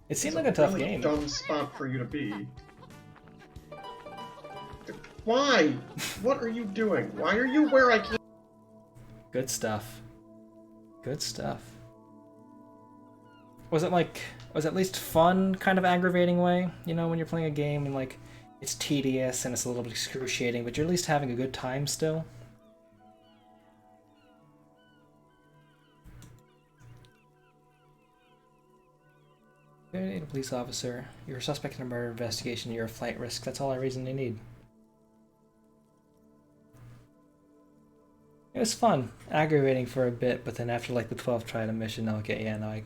It seemed like a tough really game. Dumb spot for you to be. Why? What are you doing? Why are you where I can't? Good stuff. Good stuff. Was it at least fun, kind of aggravating way? You know, when you're playing a game and like it's tedious and it's a little bit excruciating, but you're at least having a good time still? You're a police officer. You're a suspect in a murder investigation. You're a flight risk. That's all the reason they need. It was fun. Aggravating for a bit, but then after like the 12th try at a mission, okay, yeah, no,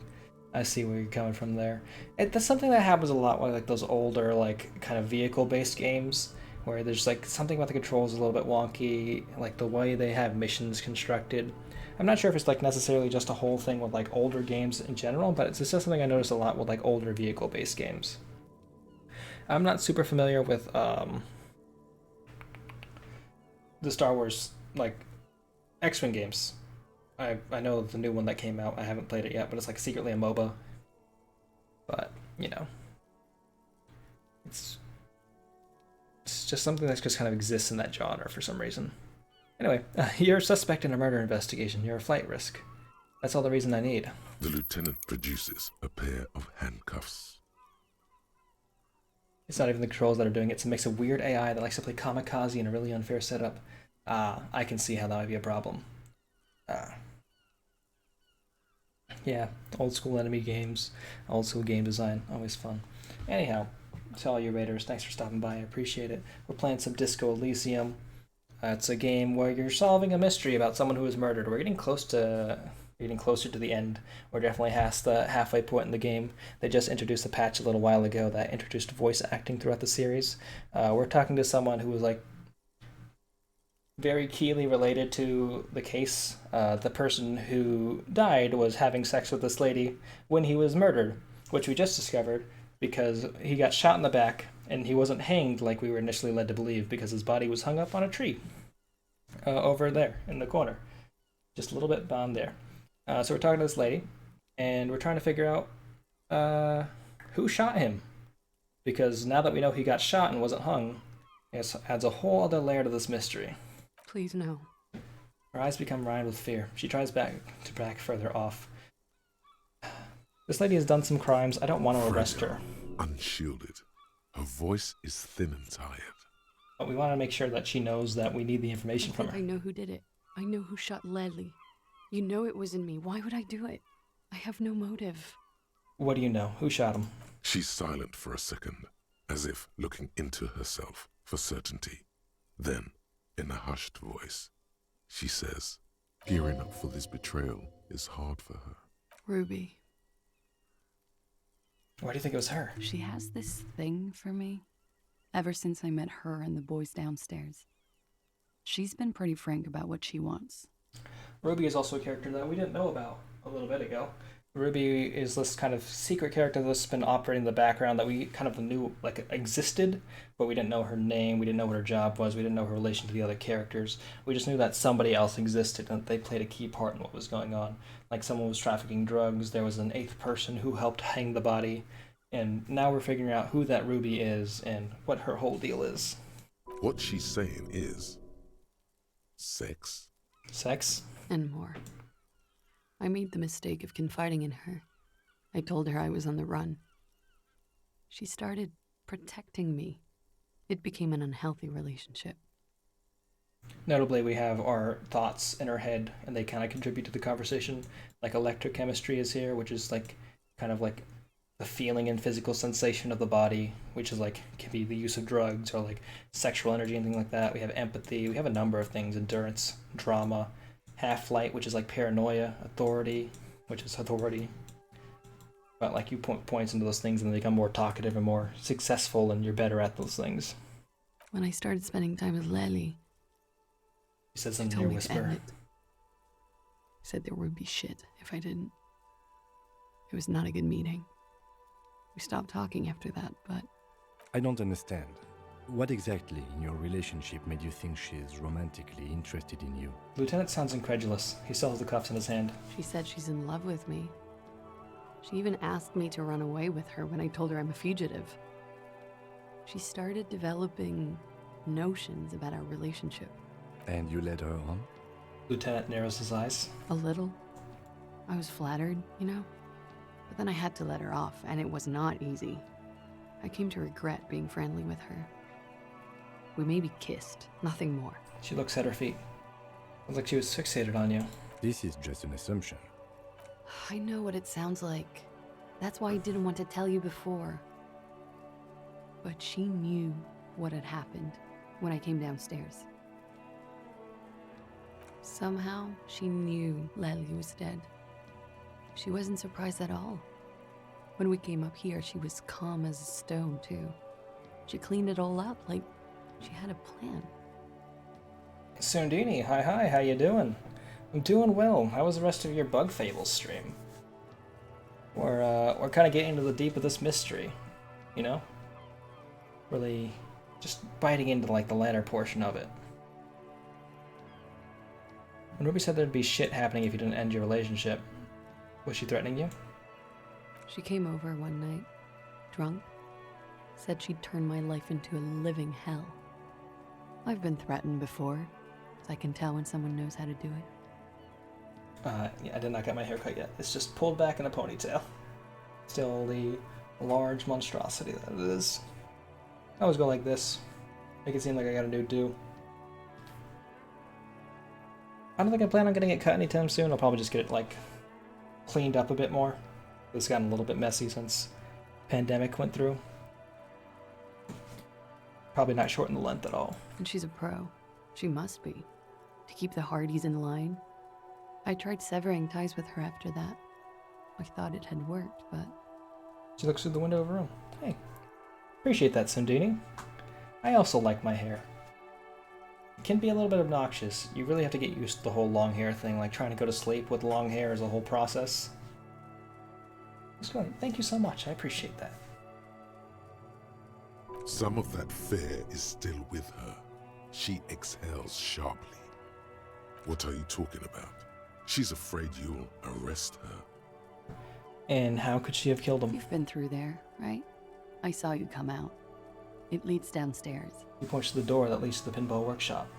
I see where you're coming from there. That's something that happens a lot with like those older, like kind of vehicle-based games, where there's like something about the controls a little bit wonky, like the way they have missions constructed. I'm not sure if it's like necessarily just a whole thing with like older games in general, but it's just something I notice a lot with like older vehicle-based games. I'm not super familiar with the Star Wars like X-Wing games. I know the new one that came out. I haven't played it yet, but it's like secretly a MOBA. But you know, it's just something that just kind of exists in that genre for some reason. Anyway, you're a suspect in a murder investigation. You're a flight risk. That's all the reason I need. The lieutenant produces a pair of handcuffs. It's not even the controls that are doing it. It's a mix of weird AI that likes to play kamikaze in a really unfair setup. I can see how that might be a problem. Yeah, old school enemy games, old school game design, always fun. Anyhow, to all you raiders, thanks for stopping by. I appreciate it. We're playing some Disco Elysium. It's a game where you're solving a mystery about someone who was murdered. We're getting closer to the end. We're definitely past the halfway point in the game. They just introduced a patch a little while ago that introduced voice acting throughout the series. We're talking to someone who was like very keenly related to the case. The person who died was having sex with this lady when he was murdered, which we just discovered because he got shot in the back and he wasn't hanged like we were initially led to believe because his body was hung up on a tree over there in the corner, just a little bit beyond there. So we're talking to this lady and we're trying to figure out who shot him, because now that we know he got shot and wasn't hung, it adds a whole other layer to this mystery. Please no. Her eyes become lined with fear. She tries back further off. This lady has done some crimes. I don't want to arrest her. Unshielded. Her voice is thin and tired. But we want to make sure that she knows that we need the information from her. I know who did it. I know who shot Leslie. You know it wasn't me. Why would I do it? I have no motive. What do you know? Who shot him? She's silent for a second, as if looking into herself for certainty. Then, in a hushed voice, she says, gearing up for this betrayal is hard for her. Ruby. Why do you think it was her? She has this thing for me. Ever since I met her and the boys downstairs. She's been pretty frank about what she wants. Ruby is also a character that we didn't know about a little bit ago. Ruby is this kind of secret character that's been operating in the background that we kind of knew like existed, but we didn't know her name, we didn't know what her job was, we didn't know her relation to the other characters. We just knew that somebody else existed and they played a key part in what was going on. Like someone was trafficking drugs, there was an eighth person who helped hang the body, and now we're figuring out who that Ruby is and what her whole deal is. What she's saying is sex. Sex? And more. I made the mistake of confiding in her. I told her I was on the run. She started protecting me. It became an unhealthy relationship. Notably, we have our thoughts in our head, and they kind of contribute to the conversation. Like electrochemistry is here, which is like kind of like the feeling and physical sensation of the body, which is like can be the use of drugs or like sexual energy and things like that. We have empathy. We have a number of things: endurance, drama, half-light, which is like paranoia, authority, which is authority. But like you points into those things and they become more talkative and more successful, and you're better at those things. When I started spending time with Lely, He said something in your whisper. He said there would be shit if I didn't. It was not a good meeting. We stopped talking after that, but I don't understand. What exactly in your relationship made you think she's romantically interested in you? Lieutenant sounds incredulous. He still has the cuffs in his hand. she said she's in love with me. She even asked me to run away with her when I told her I'm a fugitive. She started developing notions about our relationship. And you led her on? Lieutenant narrows his eyes. A little. I was flattered, you know? But then I had to let her off, and it was not easy. I came to regret being friendly with her. We maybe kissed, nothing more. She looks at her feet. Looks like she was fixated on you. This is just an assumption. I know what it sounds like. That's why I didn't want to tell you before. But she knew what had happened when I came downstairs. Somehow, she knew Lely was dead. She wasn't surprised at all. When we came up here, she was calm as a stone, too. She cleaned it all up like she had a plan. Sundini, hi, how you doing? I'm doing well. How was the rest of your Bug Fables stream? We're kind of getting into the deep of this mystery, you know? Really just biting into like the latter portion of it. When Ruby said there'd be shit happening if you didn't end your relationship, was she threatening you? She came over one night, drunk, said she'd turn my life into a living hell. I've been threatened before, so I can tell when someone knows how to do it. Yeah, I did not get my hair cut yet. It's just pulled back in a ponytail. Still the large monstrosity that it is. I always go like this. Make it seem like I got a new do. I don't think I plan on getting it cut anytime soon. I'll probably just get it, like, cleaned up a bit more. It's gotten a little bit messy since pandemic went through. Probably not shorten the length at all. And she's a pro. She must be. To keep the Hardys in line. I tried severing ties with her after that. I thought it had worked, but... She looks through the window of her room. Hey. Appreciate that, Sundini. I also like my hair. It can be a little bit obnoxious. You really have to get used to the whole long hair thing, like trying to go to sleep with long hair is a whole process. Thank you so much, I appreciate that. Some of that fear is still with her. She exhales sharply. What are you talking about? She's afraid you'll arrest her. And how could she have killed him? You've been through there, right? I saw you come out. It leads downstairs. He points to the door that leads to the pinball workshop.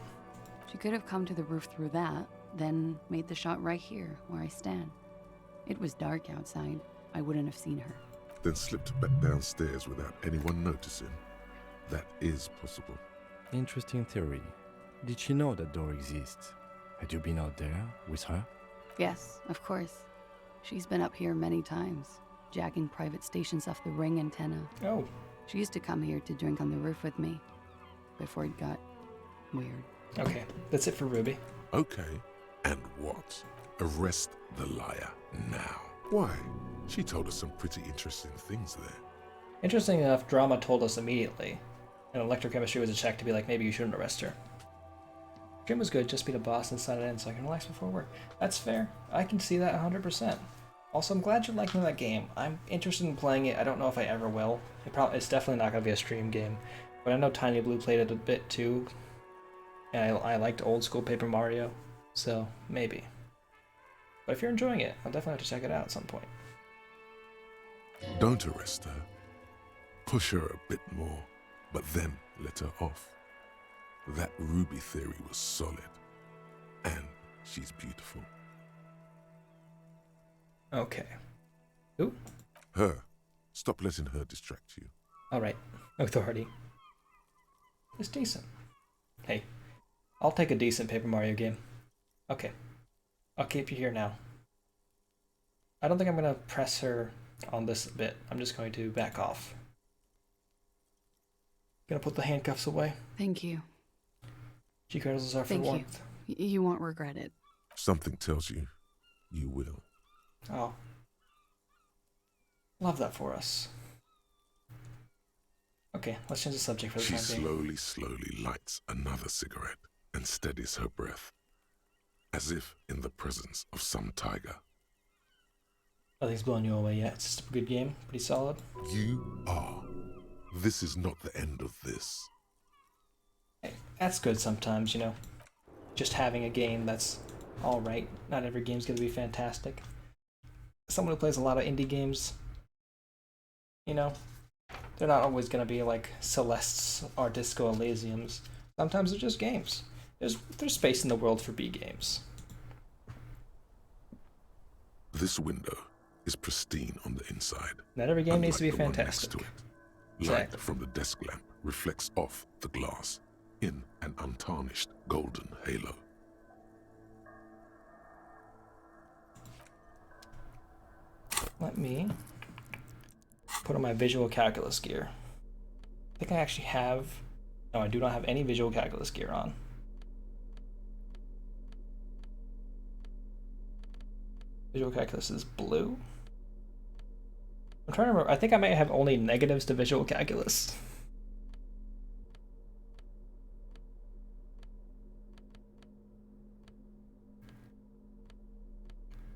She could have come to the roof through that, then made the shot right here, where I stand. It was dark outside. I wouldn't have seen her. Then slipped back downstairs without anyone noticing. That is possible. Interesting theory. Did she know that door exists? Had you been out there with her? Yes, of course. She's been up here many times, jacking private stations off the ring antenna. Oh. She used to come here to drink on the roof with me, before it got weird. Okay, that's it for Ruby. Okay, and what? Arrest the liar now. Why? She told us some pretty interesting things there. Interesting enough, Drama told us immediately. And electrochemistry was a check to be like, maybe you shouldn't arrest her. Dream was good, just beat a boss and sign it in so I can relax before work. That's fair. I can see that 100%. Also, I'm glad you're liking that game. I'm interested in playing it. I don't know if I ever will. It's definitely not going to be a stream game. But I know Tiny Blue played it a bit too. And I liked old school Paper Mario. So, maybe. But if you're enjoying it, I'll definitely have to check it out at some point. Don't arrest her. Push her a bit more, but then let her off. That Ruby theory was solid. And she's beautiful. Okay. Who? Her. Stop letting her distract you. Alright. Authority. It's decent. Hey. I'll take a decent Paper Mario game. Okay. I'll keep you here now. I don't think I'm going to press her on this bit. I'm just going to back off. Gonna put the handcuffs away. Thank you. G cradles are for warmth. You won't regret it. Something tells you, you will. Oh. Love that for us. Okay, let's change the subject for the She time being. slowly lights another cigarette and steadies her breath, as if in the presence of some tiger. Nothing's blowing you away yet. It's just a good game, pretty solid. You are. This is not the end of this. Hey, that's good sometimes, you know. Just having a game that's alright. Not every game's gonna be fantastic. Someone who plays a lot of indie games, you know, they're not always gonna be like Celeste's or Disco Elysiums. Sometimes they're just games. There's space in the world for B games. This window is pristine on the inside. Not every game needs to be unlike the one next fantastic. to it. Light from the desk lamp reflects off the glass in an untarnished golden halo. Let me put on my visual calculus gear. I think I actually have... No, I do not have any visual calculus gear on. Visual calculus is blue. I'm trying to remember. I think I might have only negatives to visual calculus.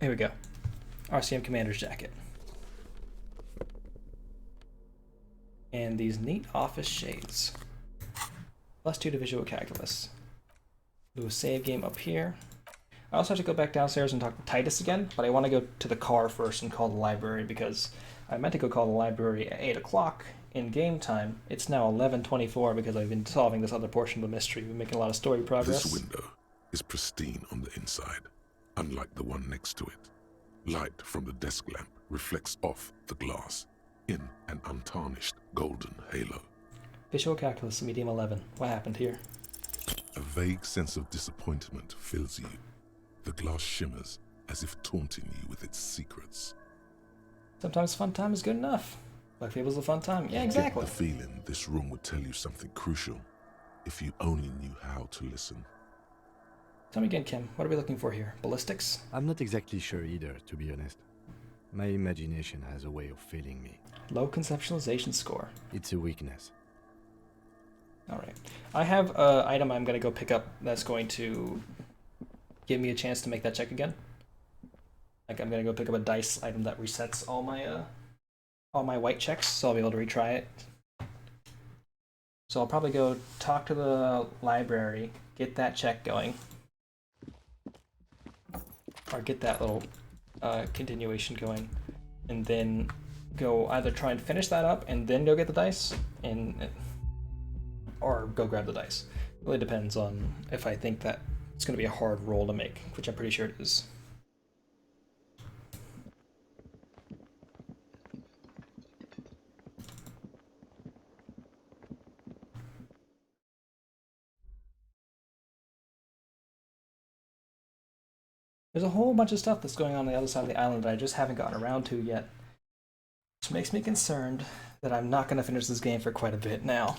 Here we go. RCM Commander's jacket. And these neat office shades. +2 to visual calculus. Do a save game up here. I also have to go back downstairs and talk to Titus again, but I want to go to the car first and call the library because I meant to go call the library at 8 o'clock in game time. It's now 11:24 because I've been solving this other portion of the mystery. We're making a lot of story progress. This window is pristine on the inside, unlike the one next to it. Light from the desk lamp reflects off the glass in an untarnished golden halo. Visual calculus, medium 11. What happened here? A vague sense of disappointment fills you. The glass shimmers as if taunting you with its secrets. Sometimes fun time is good enough. Black Fable's a fun time. Yeah, exactly. Get the feeling this room would tell you something crucial if you only knew how to listen. Tell me again, Kim, what are we looking for here? Ballistics? I'm not exactly sure either, to be honest. My imagination has a way of failing me. Low conceptualization score. It's a weakness. Alright. I have an item I'm going to go pick up that's going to give me a chance to make that check again. Like, I'm going to go pick up a dice item that resets all my white checks, so I'll be able to retry it. So I'll probably go talk to the library, get that check going. Or get that little continuation going, and then go either try and finish that up and then go get the dice, or go grab the dice. It really depends on if I think that it's going to be a hard roll to make, which I'm pretty sure it is. There's a whole bunch of stuff that's going on the other side of the island that I just haven't gotten around to yet. Which makes me concerned that I'm not going to finish this game for quite a bit now.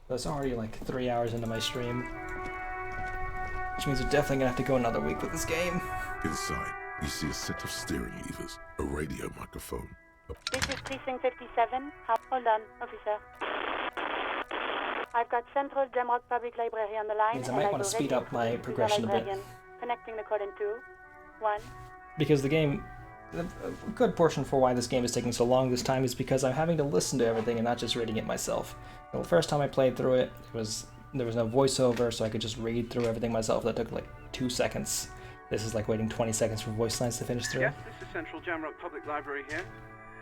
But it's already like 3 hours into my stream. Which means we're definitely going to have to go another week with this game. Inside, you see a set of steering levers, a radio microphone. This is Precinct 57. Hold on, officer. I've got Central Jamrock Public Library on the line. Means I might want to speed up my progression a bit. Connecting the code in 2, 1. Because the game, a good portion for why this game is taking so long this time is because I'm having to listen to everything and not just reading it myself. The first time I played through it, there was no voiceover, so I could just read through everything myself. That took like 2 seconds. This is like waiting 20 seconds for voice lines to finish through. Yes, this is Central Jamrock Public Library here.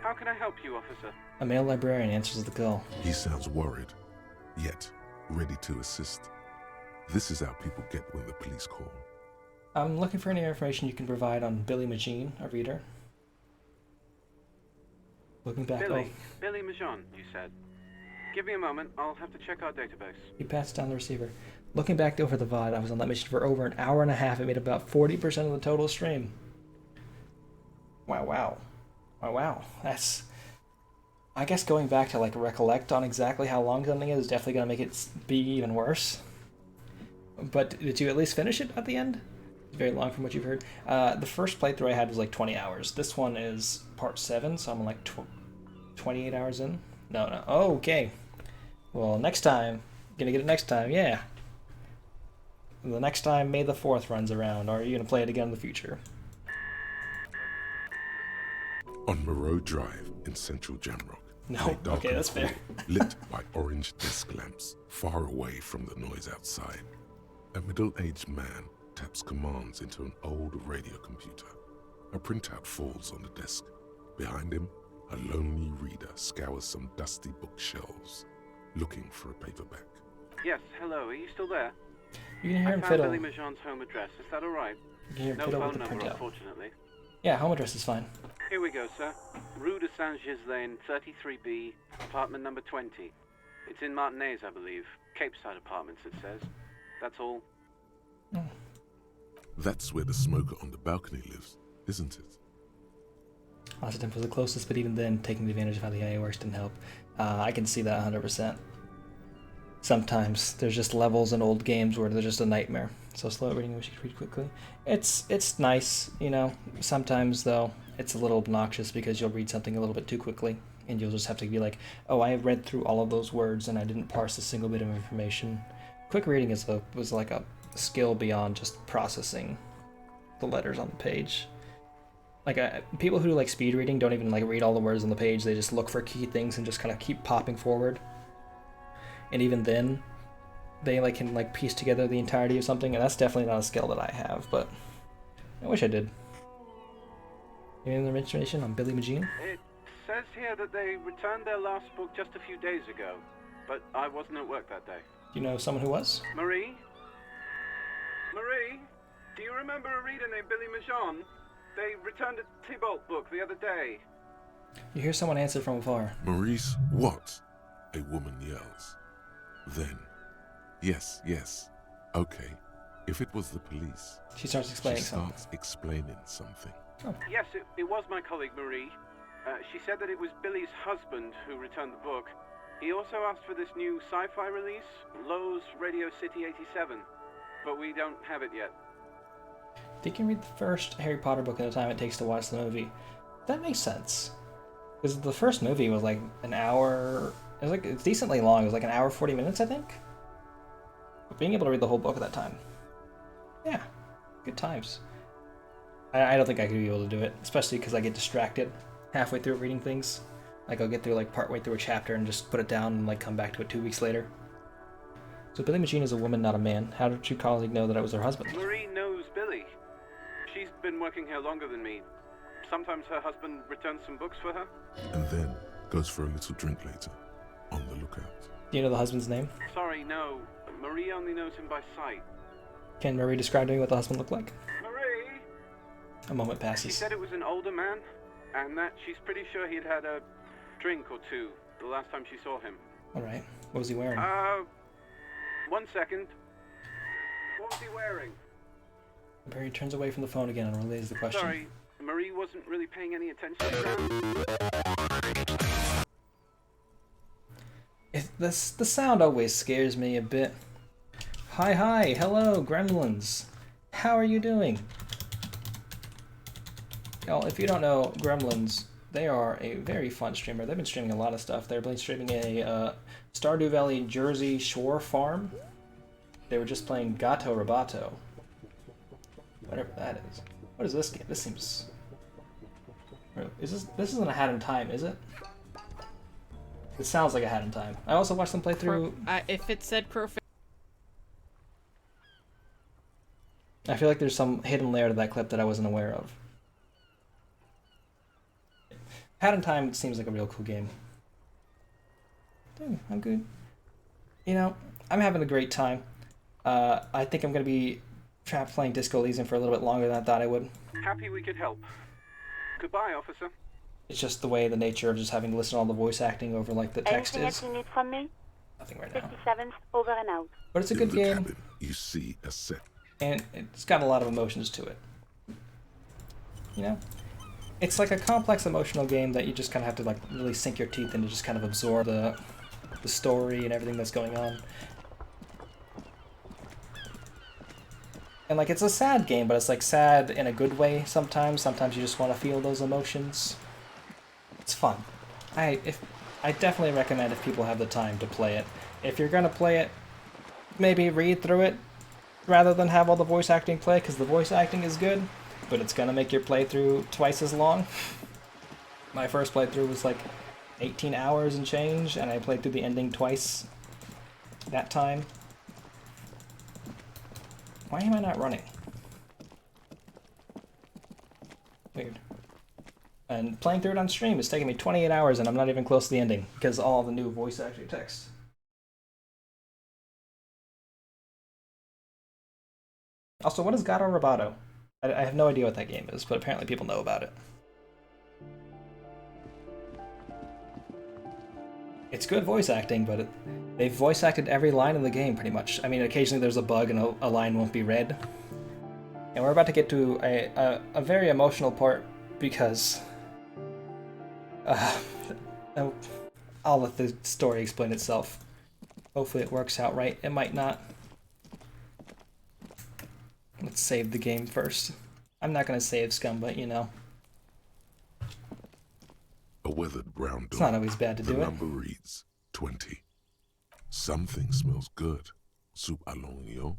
How can I help you, officer? A male librarian answers the call. He sounds worried, yet ready to assist. This is how people get when the police call. I'm looking for any information you can provide on Billy Magine, a reader. Looking back. Billy Majon, you said. Give me a moment, I'll have to check our database. He passed down the receiver. Looking back over the VOD, I was on that mission for over an hour and a half. It made about 40% of the total stream. Wow. That's... I guess going back to like recollect on exactly how long something is definitely going to make it be even worse. But did you at least finish it at the end? Very long from what you've heard. The first playthrough I had was like 20 hours. This one is part 7, so I'm like 28 hours in. No. Oh, okay. Well, next time. Gonna get it next time, yeah. The next time May the 4th runs around, or are you gonna play it again in the future? On Moreau Drive in central Jamrock. No, in a darkened okay, that's fair. hall, lit by orange desk lamps, far away from the noise outside. A middle-aged man taps commands into an old radio computer. A printout falls on the desk. Behind him, a lonely reader scours some dusty bookshelves, looking for a paperback. Yes, hello, are you still there? You can hear him I found fiddle. Billy Majon's home address, is that alright? You can hear him No fiddle phone with the number, printout. unfortunately. Yeah, home address is fine. Here we go, sir. Rue de Saint-Gislain, 33B, apartment number 20. It's in Martinez, I believe. Cape Side Apartments, it says. That's all. That's where the smoker on the balcony lives, isn't it? Ossitum was the closest, but even then, taking advantage of how the IA works didn't help. I can see that 100%. Sometimes there's just levels in old games where they're just a nightmare. So slow at reading, wish you could read quickly. It's nice, you know. Sometimes though, it's a little obnoxious because you'll read something a little bit too quickly, and you'll just have to be like, "Oh, I read through all of those words and I didn't parse a single bit of information." Quick reading was like a skill beyond just processing the letters on the page. Like people who like speed reading don't even like read all the words on the page. They just look for key things and just kind of keep popping forward. And even then, they like can like piece together the entirety of something, and that's definitely not a skill that I have. But I wish I did. Any other information on Billy Magine? It says here that they returned their last book just a few days ago, but I wasn't at work that day. Do you know someone who was? Marie? Marie? Do you remember a reader named Billy Majon? They returned a Tybalt book the other day. You hear someone answer from afar. Maurice, what? A woman yells. Then, yes, okay. If it was the police, she starts explaining something. Oh. Yes, it was my colleague Marie. She said that it was Billy's husband who returned the book. He also asked for this new sci-fi release, Lowe's Radio City 87, but we don't have it yet. They can read the first Harry Potter book in the time it takes to watch the movie. That makes sense. Because the first movie was like an hour. It's decently long. It was like an hour 40 minutes, I think. But being able to read the whole book at that time, yeah, good times. I don't think I could be able to do it, especially because I get distracted halfway through reading things. Like I'll get through like partway through a chapter and just put it down and like come back to it 2 weeks later. So Billy Magine is a woman, not a man. How did your colleague know that I was her husband? Marie knows Billy. She's been working here longer than me. Sometimes her husband returns some books for her. And then goes for a little drink later. On the lookout. Do you know the husband's name? Sorry, no. Marie only knows him by sight. Can Marie describe to me what the husband looked like? Marie! A moment passes. She said it was an older man, and that she's pretty sure he'd had a drink or two the last time she saw him. Alright. What was he wearing? 1 second. What was he wearing? Barry turns away from the phone again and relays the question. Sorry, Marie wasn't really paying any attention to that. The sound always scares me a bit. Hi, hello, gremlins. How are you doing? Y'all, if you don't know Gremlins, they are a very fun streamer. They've been streaming a lot of stuff. They've been streaming a Stardew Valley Jersey Shore farm. They were just playing Gato Roboto. Whatever that is. What is this game? This seems... This isn't a Hat in Time, is it? It sounds like a Hat in Time. I also watched them play through... If it said perfect... I feel like there's some hidden layer to that clip that I wasn't aware of. Hat in Time seems like a real cool game. Dude, I'm good. You know, I'm having a great time. I think I'm going to be trapped playing Disco Elysium for a little bit longer than I thought I would. Happy we could help. Goodbye, officer. It's just the way, the nature of just having to listen to all the voice acting over like the text Anything is. else you need from me? Nothing right now. 57's over and out. But it's a good game. Cabin, you see a set. And it's got a lot of emotions to it. You know? It's like a complex emotional game that you just kind of have to like really sink your teeth into, just kind of absorb the story and everything that's going on. And like it's a sad game, but it's like sad in a good way sometimes. Sometimes you just want to feel those emotions. It's fun. I definitely recommend if people have the time to play it. If you're gonna play it, maybe read through it rather than have all the voice acting play, because the voice acting is good, but it's gonna make your playthrough twice as long. My first playthrough was like 18 hours and change, and I played through the ending twice that time. Why am I not running? Weird. And playing through it on stream is taking me 28 hours, and I'm not even close to the ending because all the new voice acting text. Also, what is Gato Roboto? I have no idea what that game is, but apparently people know about it. It's good voice acting, but they've voice acted every line in the game pretty much. I mean, occasionally there's a bug and a line won't be read. And we're about to get to a very emotional part because I'll let the story explain itself. Hopefully it works out right. It might not. Let's save the game first. I'm not gonna save Scum, but you know. A weathered brown door. It's not always bad to do it. The number reads 20. Something smells good. Soup alongio.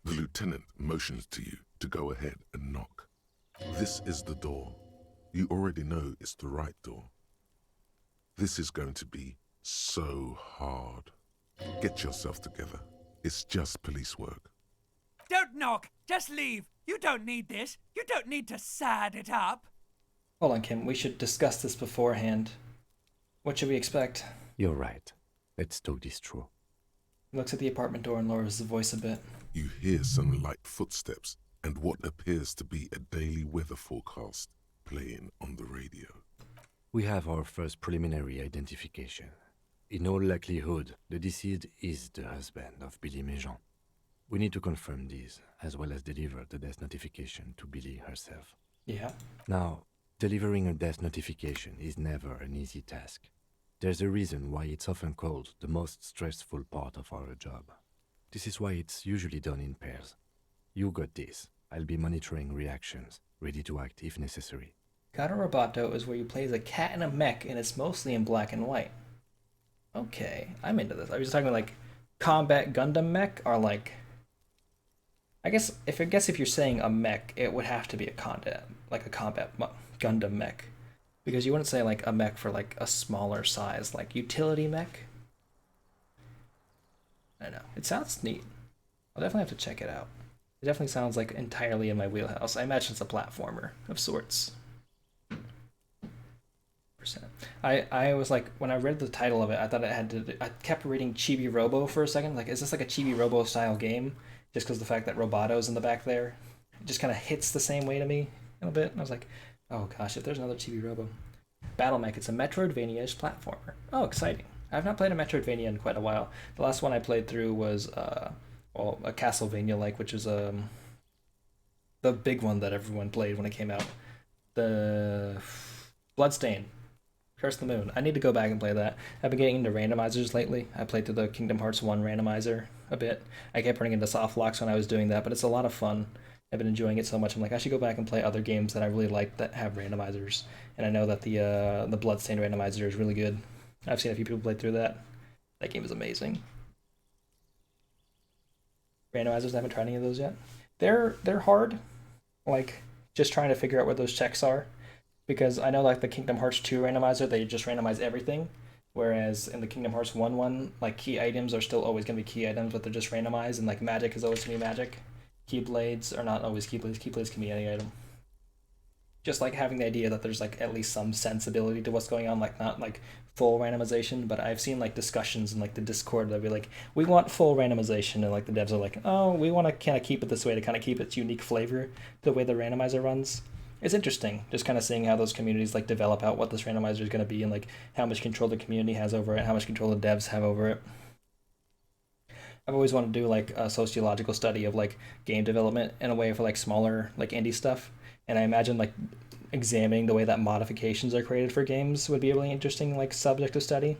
The lieutenant motions to you to go ahead and knock. This is the door. You already know it's the right door. This is going to be so hard. Get yourself together. It's just police work. Don't knock! Just leave! You don't need this! You don't need to sad it up! Hold on, Kim. We should discuss this beforehand. What should we expect? You're right. Let's talk this through. He looks at the apartment door and lowers his voice a bit. You hear some light footsteps and what appears to be a daily weather forecast playing on the radio. We have our first preliminary identification. In all likelihood, the deceased is the husband of Billy Méjean. We need to confirm this, as well as deliver the death notification to Billy herself. Yeah. Now, delivering a death notification is never an easy task. There's a reason why it's often called the most stressful part of our job. This is why it's usually done in pairs. You got this. I'll be monitoring reactions, ready to act if necessary. Gato Roboto is where you play as a cat in a mech, and it's mostly in black and white. Okay, I'm into this. I was just talking like combat Gundam mech, or like... I guess if you're saying a mech, it would have to be a combat Gundam mech, because you wouldn't say like a mech for like a smaller size, like utility mech. I don't know. It sounds neat. I'll definitely have to check it out. It definitely sounds like entirely in my wheelhouse. I imagine it's a platformer of sorts. I was like, when I read the title of it, I thought it had to. I kept reading Chibi Robo for a second. Like, is this like a Chibi Robo style game? Just because the fact that Roboto's in the back there, it just kind of hits the same way to me a little bit. And I was like, oh gosh, if there's another Chibi Robo. Battle Mech, it's a Metroidvania-ish platformer. Oh, exciting. I've not played a Metroidvania in quite a while. The last one I played through was, a Castlevania-like, which is the big one that everyone played when it came out. The Bloodstain. Curse of the Moon. I need to go back and play that. I've been getting into randomizers lately. I played through the Kingdom Hearts 1 randomizer a bit. I kept running into soft locks when I was doing that, but it's a lot of fun. I've been enjoying it so much. I'm like, I should go back and play other games that I really like that have randomizers. And I know that the Bloodstained randomizer is really good. I've seen a few people play through that. That game is amazing. Randomizers, I haven't tried any of those yet. They're hard. Like, just trying to figure out what those checks are. Because I know like the Kingdom Hearts 2 randomizer, they just randomize everything. Whereas in the Kingdom Hearts 1 one, like key items are still always going to be key items, but they're just randomized. And like magic is always going to be magic. Keyblades are not always keyblades. Keyblades can be any item. Just like having the idea that there's like at least some sensibility to what's going on, like not like full randomization, but I've seen like discussions in like the Discord that be like, we want full randomization, and like the devs are like, oh, we want to kind of keep it this way to kind of keep its unique flavor, the way the randomizer runs. It's interesting, just kind of seeing how those communities like develop out what this randomizer is going to be, and like how much control the community has over it, how much control the devs have over it. I've always wanted to do like a sociological study of like game development in a way for like smaller like indie stuff, and I imagine like examining the way that modifications are created for games would be a really interesting like subject to study.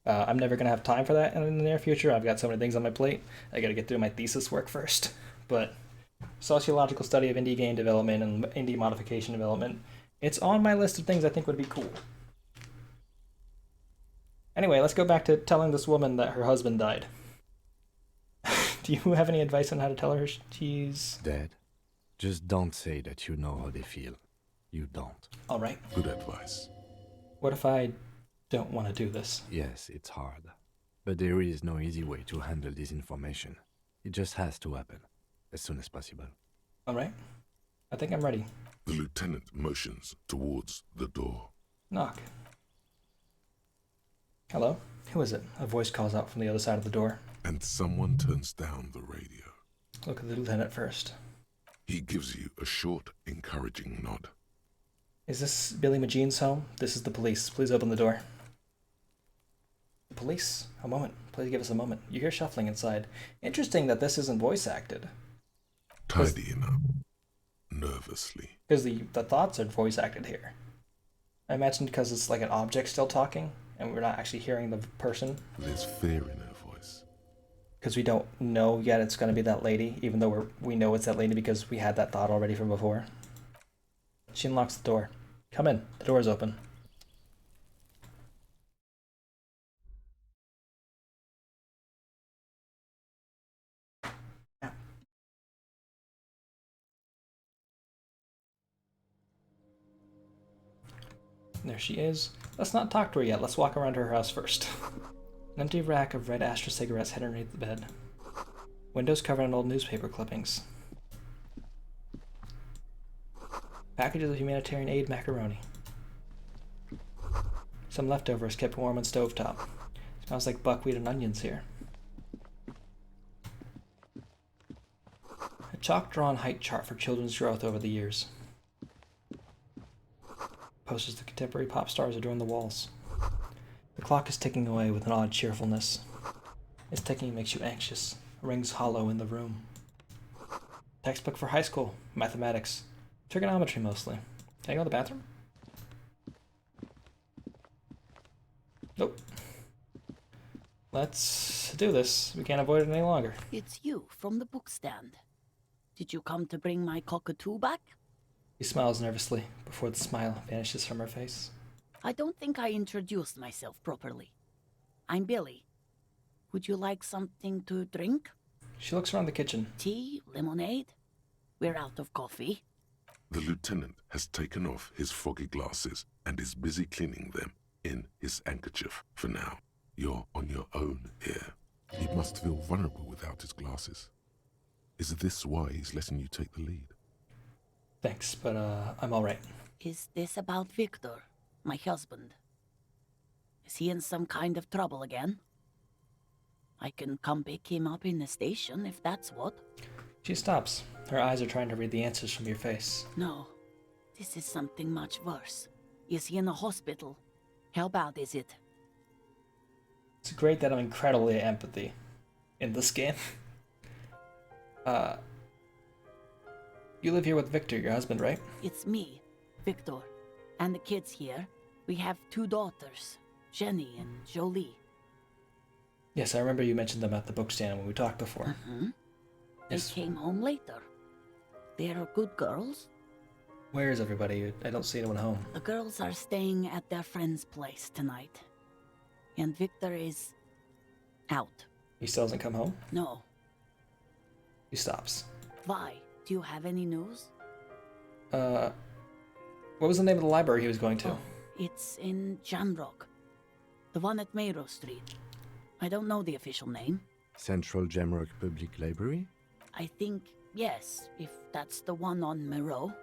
I'm never gonna have time for that in the near future. I've got so many things on my plate. I got to get through my thesis work first, but sociological study of indie game development and indie modification development, it's on my list of things I think would be cool. Anyway, let's go back to telling this woman that her husband died. Do you have any advice on how to tell her she's dead? Just don't say that you know how they feel. You don't. All right. Good advice. What if I don't want to do this? Yes, it's hard. But there is no easy way to handle this information. It just has to happen, as soon as possible. All right. I think I'm ready. The lieutenant motions towards the door. Knock. Hello? Who is it? A voice calls out from the other side of the door. And someone turns down the radio. Look at the lieutenant first. He gives you a short, encouraging nod. Is this Billy Magene's home? This is the police. Please open the door. The police? A moment. Please give us a moment. You hear shuffling inside. Interesting that this isn't voice acted. Tidying up. Nervously. Because the thoughts are voice acted here. I imagine because it's like an object still talking, and we're not actually hearing the person. There's fear in her voice. Because we don't know yet it's going to be that lady, even though we know it's that lady because we had that thought already from before. She unlocks the door. Come in. The door is open. There she is. Let's not talk to her yet. Let's walk around her house first. An empty rack of red Astra cigarettes hid underneath the bed. Windows covered in old newspaper clippings. Packages of humanitarian aid macaroni. Some leftovers kept warm on stovetop. Smells like buckwheat and onions here. A chalk-drawn height chart for children's growth over the years. Posters of contemporary pop stars adorn the walls. The clock is ticking away with an odd cheerfulness. Its ticking makes you anxious. Rings hollow in the room. Textbook for high school. Mathematics. Trigonometry mostly. Can I go to the bathroom? Nope. Let's do this. We can't avoid it any longer. It's you from the book stand. Did you come to bring my cockatoo back? He smiles nervously before the smile vanishes from her face. I don't think I introduced myself properly. I'm Billy. Would you like something to drink? She looks around the kitchen. Tea? Lemonade? We're out of coffee. The lieutenant has taken off his foggy glasses and is busy cleaning them in his handkerchief for now. You're on your own here. He must feel vulnerable without his glasses. Is this why he's letting you take the lead? Thanks, but I'm alright. Is this about Victor, my husband? Is he in some kind of trouble again? I can come pick him up in the station if that's what. She stops. Her eyes are trying to read the answers from your face. No, this is something much worse. Is he in the hospital? How bad is it? It's great that I'm incredibly empathy in this game. You live here with Victor, your husband, right? It's me, Victor, and the kids here. We have 2 daughters, Jenny and Jolie. Yes, I remember you mentioned them at the book stand when we talked before. Mm-hmm. Yes. They came home later. They're good girls. Where is everybody? I don't see anyone home. The girls are staying at their friend's place tonight. And Victor is out. He still hasn't come home? No. He stops. Why? Do you have any news? What was the name of the library he was going to? Oh, it's in Jamrock. The one at Mayrow Street. I don't know the official name. Central Jamrock Public Library? I think, yes, if that's the one on Mayrow.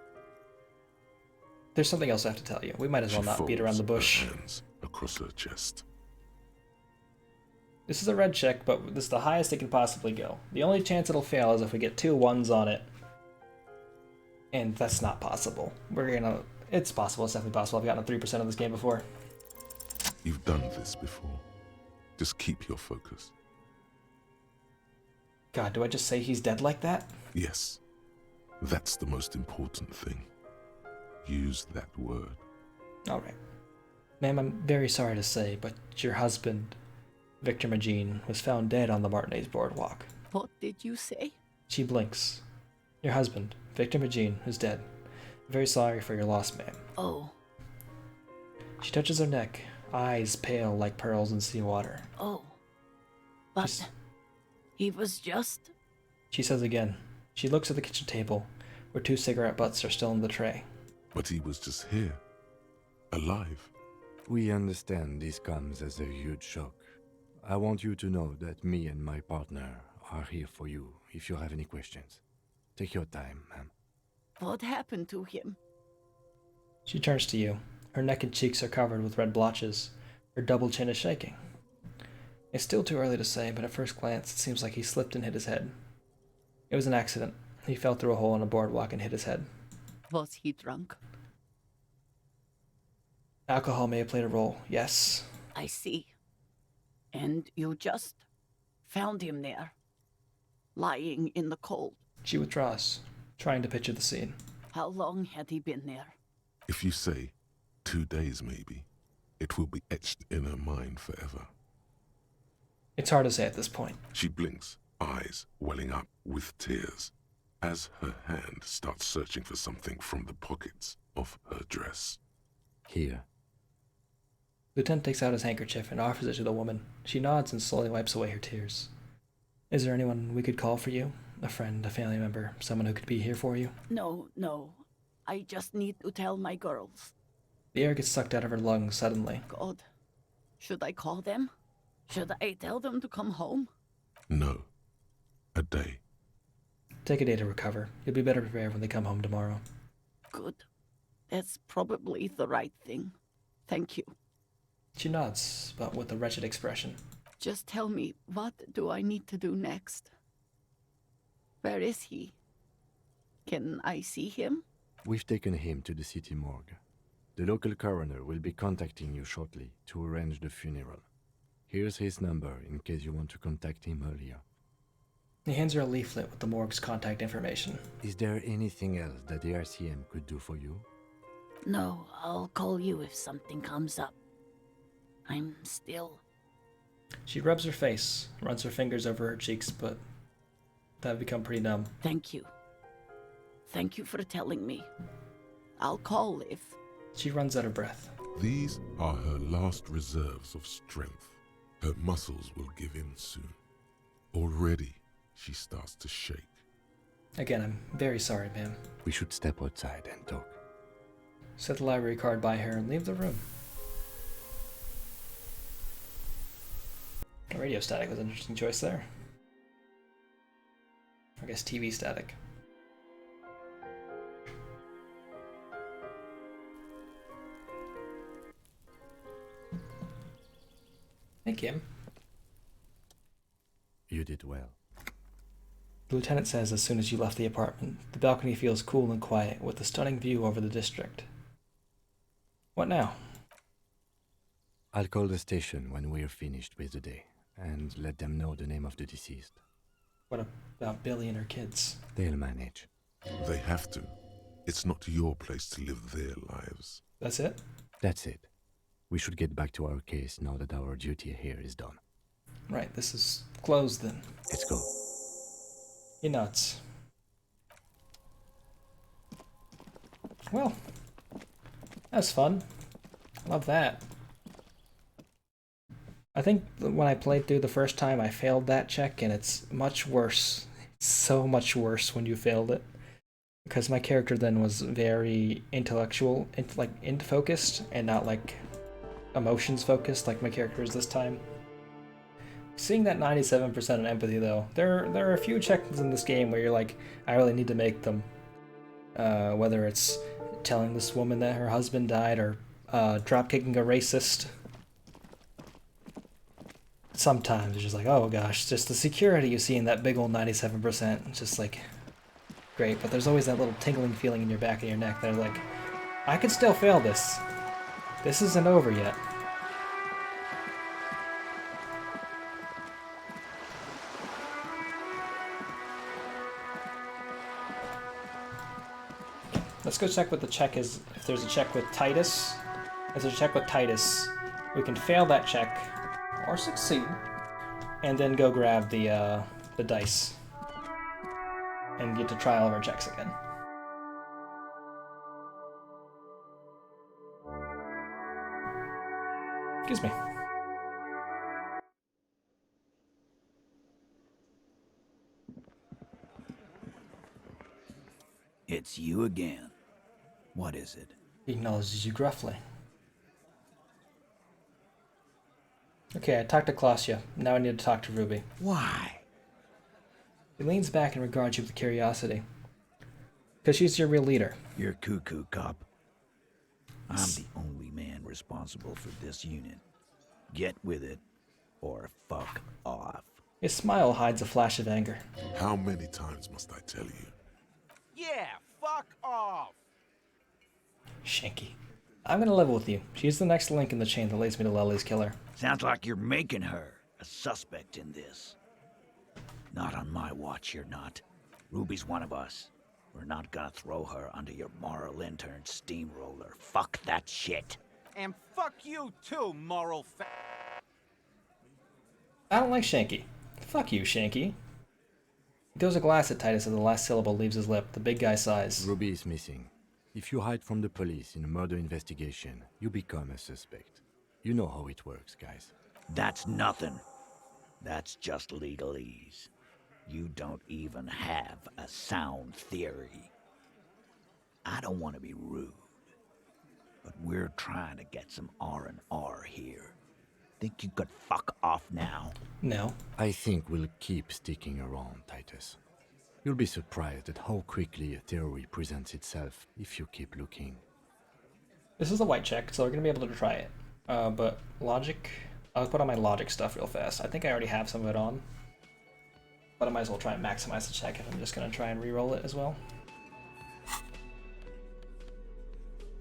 There's something else I have to tell you. We might as well not beat around the bush. Her hands across her chest. This is a red check, but this is the highest it can possibly go. The only chance it'll fail is if we get 2 1s on it. And that's not possible. It's possible, it's definitely possible. I've gotten a 3% of this game before. You've done this before. Just keep your focus. God, do I just say he's dead like that? Yes. That's the most important thing. Use that word. Alright. Ma'am, I'm very sorry to say, but your husband, Victor Magene, was found dead on the Martinez boardwalk. What did you say? She blinks. Your husband, Victor Magene, is dead. I'm very sorry for your loss, ma'am. Oh. She touches her neck, eyes pale like pearls in seawater. Oh. But he was just... She says again. She looks at the kitchen table, where 2 cigarette butts are still in the tray. But he was just here, alive. We understand this comes as a huge shock. I want you to know that me and my partner are here for you if you have any questions. Take your time, ma'am. What happened to him? She turns to you. Her neck and cheeks are covered with red blotches. Her double chin is shaking. It's still too early to say, but at first glance, it seems like he slipped and hit his head. It was an accident. He fell through a hole in a boardwalk and hit his head. Was he drunk? Alcohol may have played a role, yes. I see. And you just found him there, lying in the cold. She withdraws, trying to picture the scene. How long had he been there? If you say 2 days maybe, it will be etched in her mind forever. It's hard to say at this point. She blinks, eyes welling up with tears, as her hand starts searching for something from the pockets of her dress. Here. Lieutenant takes out his handkerchief and offers it to the woman. She nods and slowly wipes away her tears. Is there anyone we could call for you? A friend, a family member, someone who could be here for you? No. I just need to tell my girls. The air gets sucked out of her lungs suddenly. God. Should I call them? Should I tell them to come home? No. A day. Take a day to recover. You'll be better prepared when they come home tomorrow. Good. That's probably the right thing. Thank you. She nods, but with a wretched expression. Just tell me, what do I need to do next? Where is he? Can I see him? We've taken him to the city morgue. The local coroner will be contacting you shortly to arrange the funeral. Here's his number in case you want to contact him earlier. He hands her a leaflet with the morgue's contact information. Is there anything else that the RCM could do for you? No, I'll call you if something comes up. I'm still... She rubs her face, runs her fingers over her cheeks, but they've become pretty numb. Thank you. Thank you for telling me. I'll call if... She runs out of breath. These are her last reserves of strength. Her muscles will give in soon. Already, she starts to shake. Again, I'm very sorry, ma'am. We should step outside and talk. Set the library card by her and leave the room. Radio static was an interesting choice there. I guess TV static. Hey, Kim. You did well. The lieutenant says as soon as you left the apartment, the balcony feels cool and quiet with a stunning view over the district. What now? I'll call the station when we're finished with the day, and let them know the name of the deceased. What about Billy and her kids? They'll manage. They have to. It's not your place to live their lives. That's it? That's it. We should get back to our case now that our duty here is done. Right, this is closed then. Let's go. He nods. Well, that's fun. Love that. I think when I played through the first time, I failed that check, and it's much worse. It's so much worse when you failed it. Because my character then was very intellectual, int focused, and not like emotions focused like my character is this time. Seeing that 97% in empathy though, there are a few check-ins in this game where you're like, I really need to make them. Whether it's telling this woman that her husband died or drop-kicking a racist. Sometimes it's just like, oh gosh, just the security you see in that big old 97%. It's just like, great, but there's always that little tingling feeling in your back of your neck that like, I could still fail this. This isn't over yet. Let's go check what the check is. If there's a check with Titus, if there's a check with Titus, we can fail that check or succeed, and then go grab the dice and get to try all of our checks again. Excuse me. It's you again. What is it? He acknowledges you gruffly. Okay, I talked to Klausya. Now I need to talk to Ruby. Why? He leans back and regards you with curiosity. Because she's your real leader. You're cuckoo, cop. I'm the only man responsible for this unit. Get with it, or fuck off. His smile hides a flash of anger. How many times must I tell you? Yeah, fuck off. Shanky. I'm gonna level with you. She's the next link in the chain that leads me to Lely's killer. Sounds like you're making her a suspect in this. Not on my watch, you're not. Ruby's one of us. We're not gonna throw her under your moral intern steamroller. Fuck that shit. And fuck you too, moral I don't like Shanky. Fuck you, Shanky. He throws a glass at Titus as the last syllable leaves his lip. The big guy sighs. Ruby is missing. If you hide from the police in a murder investigation, you become a suspect. You know how it works, guys. That's nothing. That's just legalese. You don't even have a sound theory. I don't want to be rude, but we're trying to get some R&R here. Think you could fuck off now? No. I think we'll keep sticking around, Titus. You'll be surprised at how quickly a theory presents itself if you keep looking. This is a white check, so we're gonna be able to try it. But logic, I'll put on my logic stuff real fast. I think I already have some of it on, but I might as well try and maximize the check if I'm just gonna try and re-roll it as well.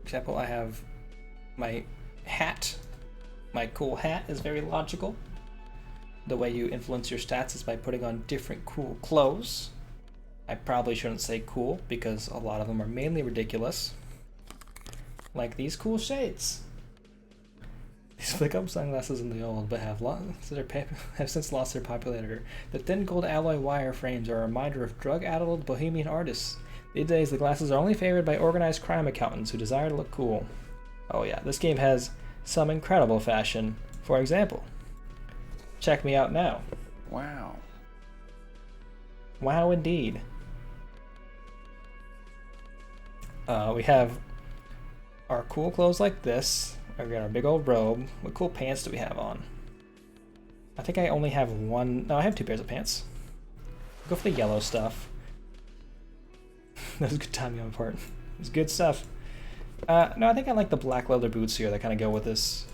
Example, I have my hat. My cool hat is very logical. The way you influence your stats is by putting on different cool clothes. I probably shouldn't say cool because a lot of them are mainly ridiculous. Like these cool shades. These flick-up sunglasses in the old, but have since lost their popularity. The thin gold alloy wire frames are a reminder of drug-addled bohemian artists. These days, the glasses are only favored by organized crime accountants who desire to look cool. Oh yeah, this game has some incredible fashion. For example, check me out now. Wow. Wow indeed. We have our cool clothes like this. We got our big old robe. What cool pants do we have on? I think I only have one. No, I have two pairs of pants. Go for the yellow stuff. That was good timing on my part. It's good stuff. No, I think I like the black leather boots here that kind of go with this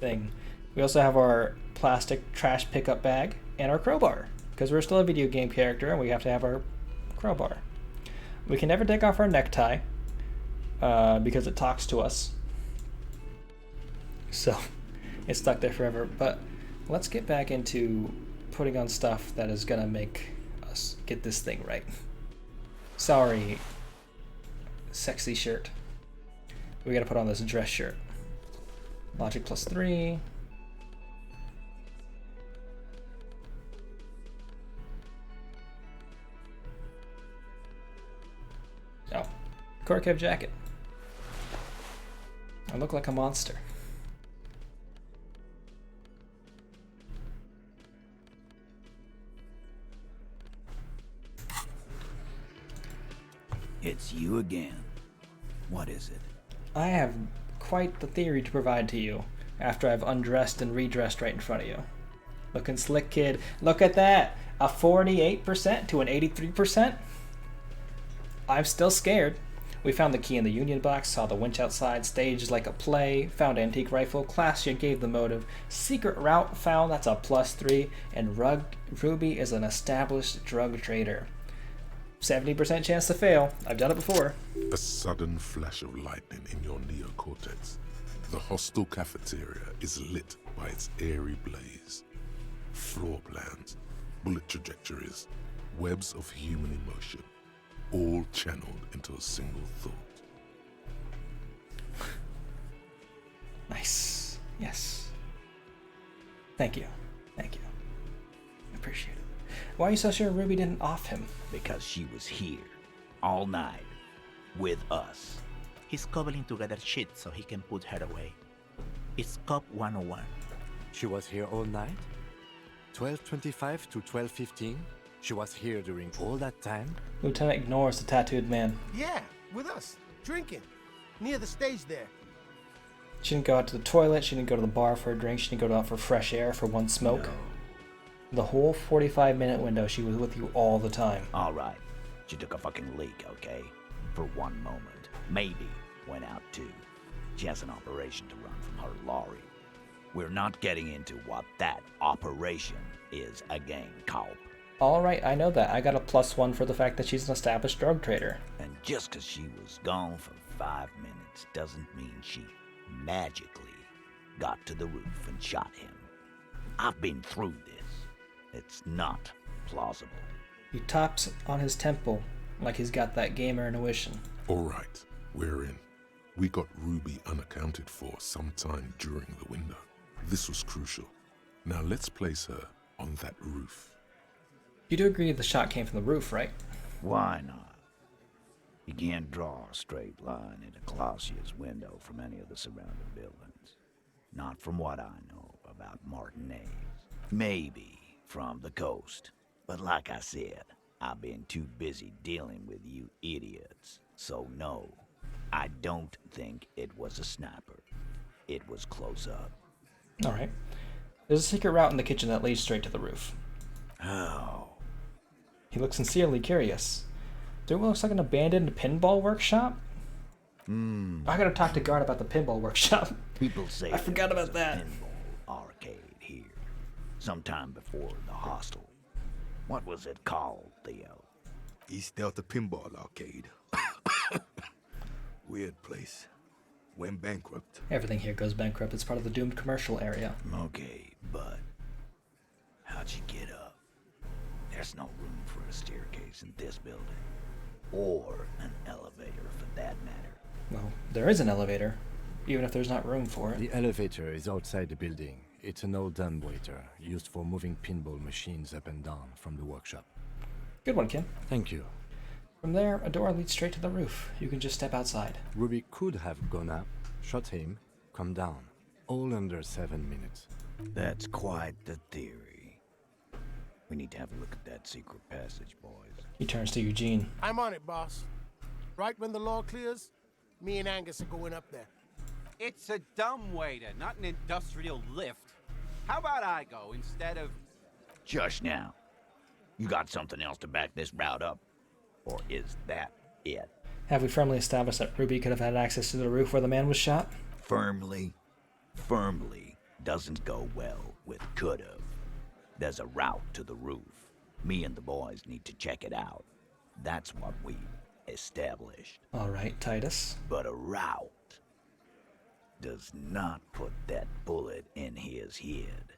thing. We also have our plastic trash pickup bag and our crowbar, because we're still a video game character and we have to have our crowbar. We can never take off our necktie because it talks to us. So it's stuck there forever. But let's get back into putting on stuff that is gonna make us get this thing right. Sorry, sexy shirt. We gotta put on this dress shirt. Logic +3. Oh, Korkev jacket. I look like a monster. It's you again. What is it? I have quite the theory to provide to you after I've undressed and redressed right in front of you. Looking slick, kid. Look at that. A 48% to an 83%. I'm still scared. We found the key in the Union box, saw the winch outside, staged like a play, found antique rifle, Klausya gave the motive, secret route found, that's a +3, and Ruby is an established drug trader. 70% chance to fail. I've done it before. A sudden flash of lightning in your neocortex. The hostel cafeteria is lit by its airy blaze. Floor plans, bullet trajectories, webs of human emotion, all channeled into a single thought. Nice. Yes. Thank you. Thank you. I appreciate it. Why are you so sure Ruby didn't off him? Because she was here, all night, with us. He's cobbling together shit so he can put her away. It's Cop 101. She was here all night? 12:25 to 12:15? She was here during all that time? Lieutenant ignores the tattooed man. Yeah, with us. Drinking. Near the stage there. She didn't go out to the toilet, she didn't go to the bar for a drink, she didn't go out for fresh air for one smoke. The whole 45-minute window, she was with you all the time. Alright, she took a fucking leak, okay? For one moment. Maybe went out too. She has an operation to run from her lorry. We're not getting into what that operation is again, Culp. Alright, I know that. I got a +1 for the fact that she's an established drug trader. And just because she was gone for 5 minutes doesn't mean she magically got to the roof and shot him. I've been through this. It's not plausible. He taps on his temple like he's got that gamer intuition. Alright, we're in. We got Ruby unaccounted for sometime during the window. This was crucial. Now let's place her on that roof. You do agree the shot came from the roof, right? Why not? You can't draw a straight line into Clausia's window from any of the surrounding buildings. Not from what I know about Martinez. Maybe from the coast. But like I said, I've been too busy dealing with you idiots. So no, I don't think it was a sniper. It was close up. Alright. There's a secret route in the kitchen that leads straight to the roof. Oh. He looks sincerely curious. Do it looks like an abandoned pinball workshop? I gotta talk to Guard about the pinball workshop. People say I forgot about that. Pinball arcade here. Sometime before the hostel. What was it called, Theo? East Delta Pinball Arcade. Weird place. Went bankrupt. Everything here goes bankrupt. It's part of the doomed commercial area. Okay, but how'd you get up? There's no room for a staircase in this building. Or an elevator, for that matter. Well, there is an elevator, even if there's not room for it. The elevator is outside the building. It's an old dumbwaiter, used for moving pinball machines up and down from the workshop. Good one, Kim. Thank you. From there, a door leads straight to the roof. You can just step outside. Ruby could have gone up, shot him, come down. All under 7 minutes. That's quite the theory. We need to have a look at that secret passage, boys. He turns to Eugene. I'm on it, boss. Right when the law clears, me and Angus are going up there. It's a dumbwaiter, not an industrial lift. How about I go instead of... Just now. You got something else to back this route up? Or is that it? Have we firmly established that Ruby could have had access to the roof where the man was shot? Firmly doesn't go well with could've. There's a route to the roof. Me and the boys need to check it out. That's what we established. All right, Titus. But a route does not put that bullet in his head.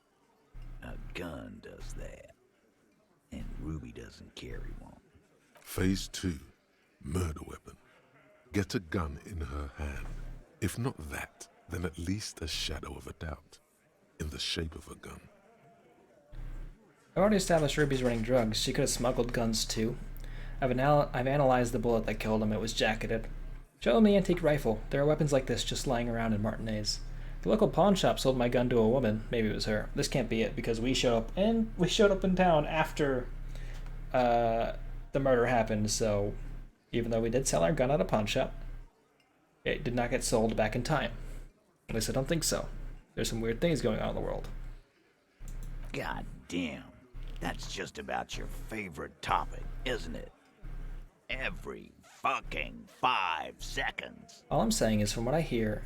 A gun does that. And Ruby doesn't carry one. Phase 2. Murder weapon. Get a gun in her hand. If not that, then at least a shadow of a doubt. In the shape of a gun. I've already established Ruby's running drugs. She could have smuggled guns too. I've analyzed the bullet that killed him. It was jacketed. Show him the antique rifle. There are weapons like this just lying around in Martinez. The local pawn shop sold my gun to a woman. Maybe it was her. This can't be it because we showed up in town after the murder happened. So even though we did sell our gun at a pawn shop, it did not get sold back in time. At least I don't think so. There's some weird things going on in the world. God damn. That's just about your favorite topic, isn't it? Every fucking 5 seconds. All I'm saying is, from what I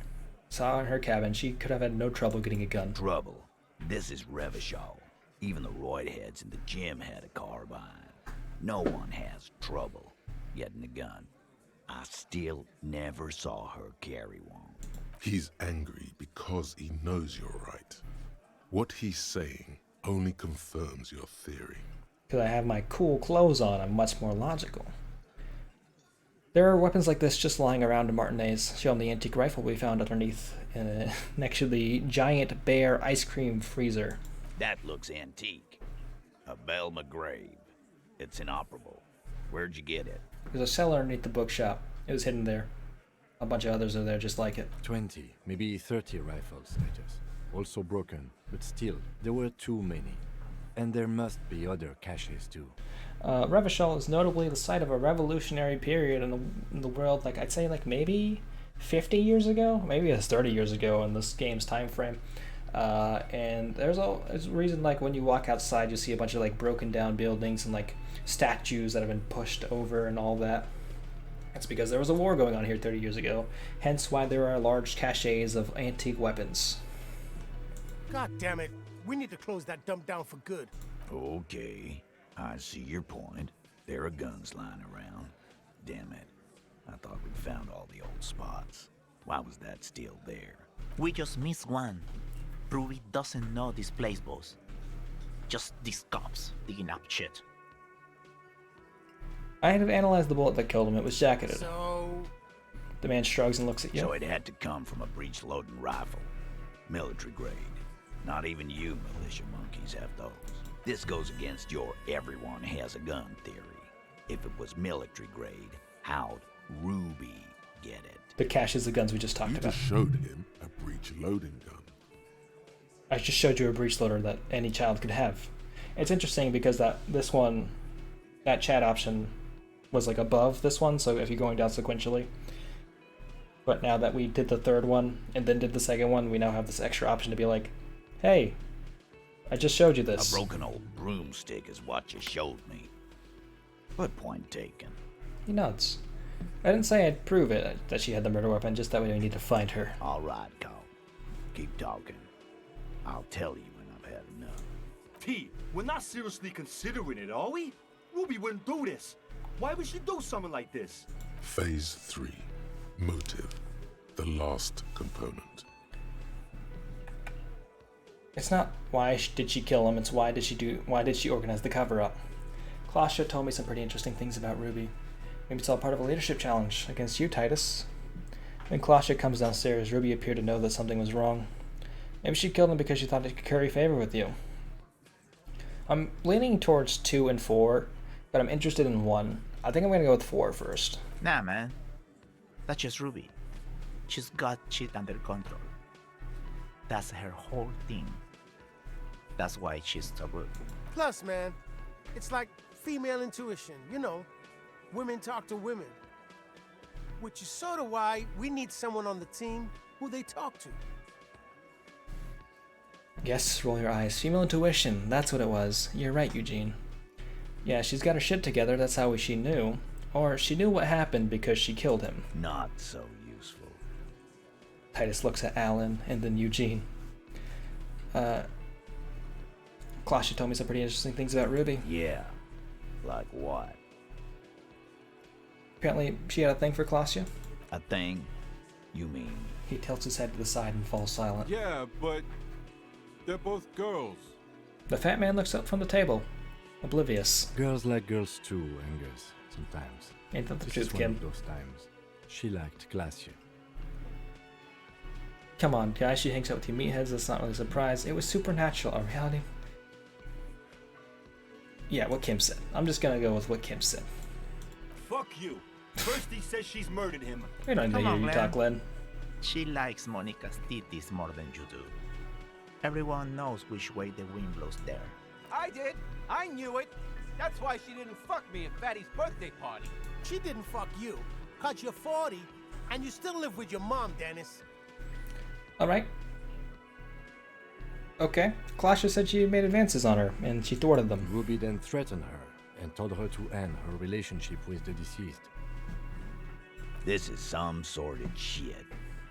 saw in her cabin, she could have had no trouble getting a gun. Trouble? This is Revachol. Even the roid heads in the gym had a carbine. No one has trouble getting a gun. I still never saw her carry one. He's angry because he knows you're right. What he's saying only confirms your theory. Because I have my cool clothes on, I'm much more logical. There are weapons like this just lying around in Martinez. Show him the antique rifle we found underneath, next to the giant bear ice cream freezer. That looks antique. A Belle McGrave. It's inoperable. Where'd you get it? There's a cellar underneath the bookshop. It was hidden there. A bunch of others are there just like it. 20, maybe 30 rifles, Titus. Also broken, but still, there were too many. And there must be other caches too. Revachol is notably the site of a revolutionary period in the world, like I'd say like maybe 50 years ago, maybe it's 30 years ago in this game's time frame. And there's a reason, like when you walk outside you see a bunch of like broken down buildings and like statues that have been pushed over and all that. That's because there was a war going on here 30 years ago, hence why there are large caches of antique weapons. God damn it. We need to close that dump down for good. Okay, I see your point. There are guns lying around. Damn it. I thought we'd found all the old spots. Why was that still there? We just missed one. Ruby doesn't know this place, boss. Just these cops digging up shit. I have analyzed the bullet that killed him. It was jacketed. So... The man shrugs and looks at you. So it had to come from a breech-loading rifle. Military grade. Not even you militia monkeys have those. This goes against your everyone has a gun theory. If it was military grade, how'd Ruby get it? The cache is the guns we just talked about. You just showed him a breech-loading gun. I just showed you a breech loader that any child could have. It's interesting because that chat option was like above this one, so if you're going down sequentially. But now that we did the third one and then did the second one, we now have this extra option to be like, hey, I just showed you this. A broken old broomstick is what you showed me. But point taken. He nods. I didn't say I'd prove it, that she had the murder weapon, just that way we need to find her. Alright, Cole. Keep talking. I'll tell you when I've had enough. T, we're not seriously considering it, are we? Ruby wouldn't do this. Why would she do something like this? Phase 3. Motive. The last component. It's not why did she kill him, it's why did she organize the cover-up. Klasha told me some pretty interesting things about Ruby. Maybe it's all part of a leadership challenge against you, Titus. When Klasha comes downstairs, Ruby appeared to know that something was wrong. Maybe she killed him because she thought it could curry favor with you. I'm leaning towards 2 and 4, but I'm interested in 1. I think I'm gonna go with 4 first. Nah, man. That's just Ruby. She's got shit under control. That's her whole thing. That's why she's so good. Plus, man, it's like female intuition, you know. Women talk to women. Which is sort of why we need someone on the team who they talk to. Yes, roll your eyes. Female intuition, that's what it was. You're right, Eugene. Yeah, she's got her shit together, that's how she knew. Or she knew what happened because she killed him. Not so useful. Titus looks at Alan and then Eugene. Klasha told me some pretty interesting things about Ruby. Yeah. Like what? Apparently, she had a thing for Klasha. A thing? You mean? He tilts his head to the side and falls silent. Yeah, but they're both girls. The fat man looks up from the table, oblivious. Girls like girls too, Angus, sometimes. Ain't that the This truth, is one Kim? of those times. She liked Glacier. Come on, guys, she hangs out with you meatheads, that's not really a surprise. It was supernatural, a reality. Yeah, what Kim said. I'm just gonna go with what Kim said. Fuck you. First he says she's murdered him. We don't Come hear on, you talk, Glenn. She likes Monica's titties more than you do. Everyone knows which way the wind blows there. I did. I knew it. That's why she didn't fuck me at Fatty's birthday party. She didn't fuck you, 'cause you're 40, and you still live with your mom, Dennis. Alright. Okay. Klasha said she made advances on her, and she thwarted them. Ruby then threatened her and told her to end her relationship with the deceased. This is some sordid shit.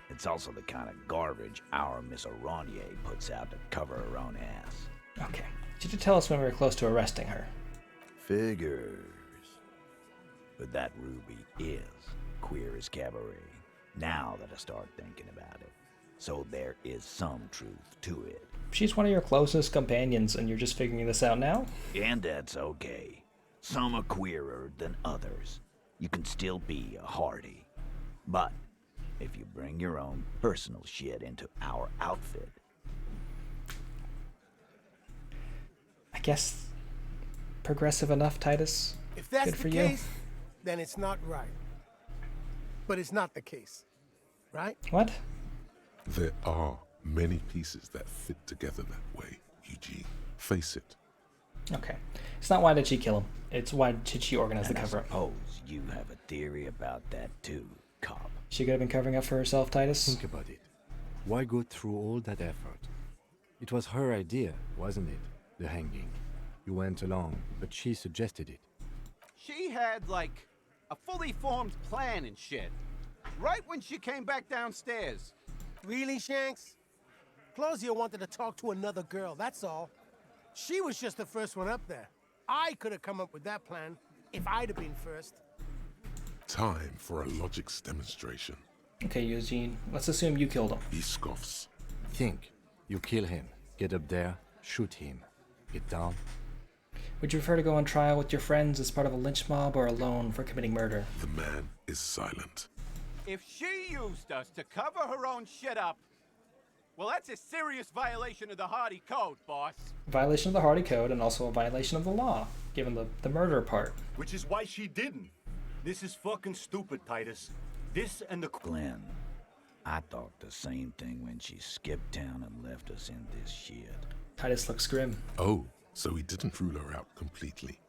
It's also the kind of garbage our Miss Aronier puts out to cover her own ass. Okay. Did you tell us when we were close to arresting her? Figures. But that Ruby is queer as cabaret, now that I start thinking about it. So there is some truth to it. She's one of your closest companions, and you're just figuring this out now? And that's okay. Some are queerer than others. You can still be a hardy. But if you bring your own personal shit into our outfit... I guess progressive enough, Titus? If that's Good the for case, then it's not right. But it's not the case, right? What? There are many pieces that fit together that way, Eugene. Face it. Okay. It's not why did she kill him. It's why did she organize And the cover-up. I suppose you have a theory about that too, cop. She could have been covering up for herself, Titus. Think about it. Why go through all that effort? It was her idea, wasn't it? The hanging. You went along, but she suggested it. She had, like, a fully formed plan and shit. Right when she came back downstairs. Really, Shanks? Claudia wanted to talk to another girl, that's all. She was just the first one up there. I could have come up with that plan if I'd have been first. Time for a logics demonstration. Okay, Eugene, let's assume you killed him. He scoffs. Think. You kill him. Get up there. Shoot him. Get down. Would you prefer to go on trial with your friends as part of a lynch mob or alone for committing murder? The man is silent. If she used us to cover her own shit up, well, that's a serious violation of the Hardy Code, boss. Violation of the Hardy Code and also a violation of the law, given the murder part. Which is why she didn't. This is fucking stupid, Titus. This and the... Glenn, I thought the same thing when she skipped town and left us in this shit. Titus looks grim. Oh, so he didn't rule her out completely.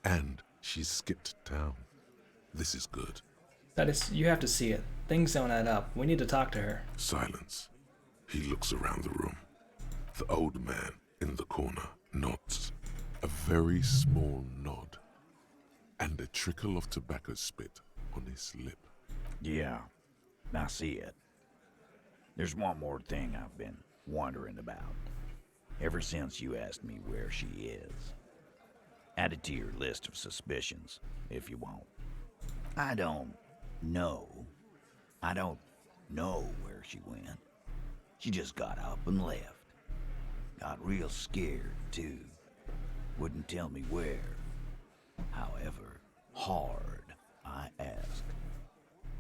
And she skipped town. This is good. Titus, you have to see it. Things don't add up. We need to talk to her. Silence. He looks around the room. The old man in the corner nods. A very small nod. And a trickle of tobacco spit on his lip. Yeah, I see it. There's one more thing I've been wondering about. Ever since you asked me where she is. Add it to your list of suspicions, if you want. I don't know where she went. She just got up and left. Got real scared, too. Wouldn't tell me where. However, hard, I asked.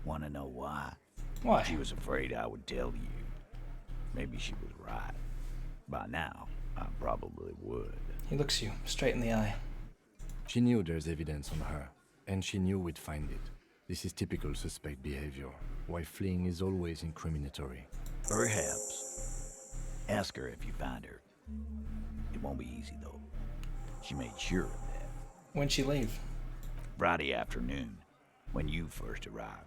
Wanna know why? Why? She was afraid I would tell you. Maybe she was right. By now, I probably would. He looks you straight in the eye. She knew there's evidence on her, and she knew we'd find it. This is typical suspect behavior, why fleeing is always incriminatory. Perhaps. Ask her if you find her. It won't be easy, though. She made sure of that. When'd she leave? Friday afternoon, when you first arrived.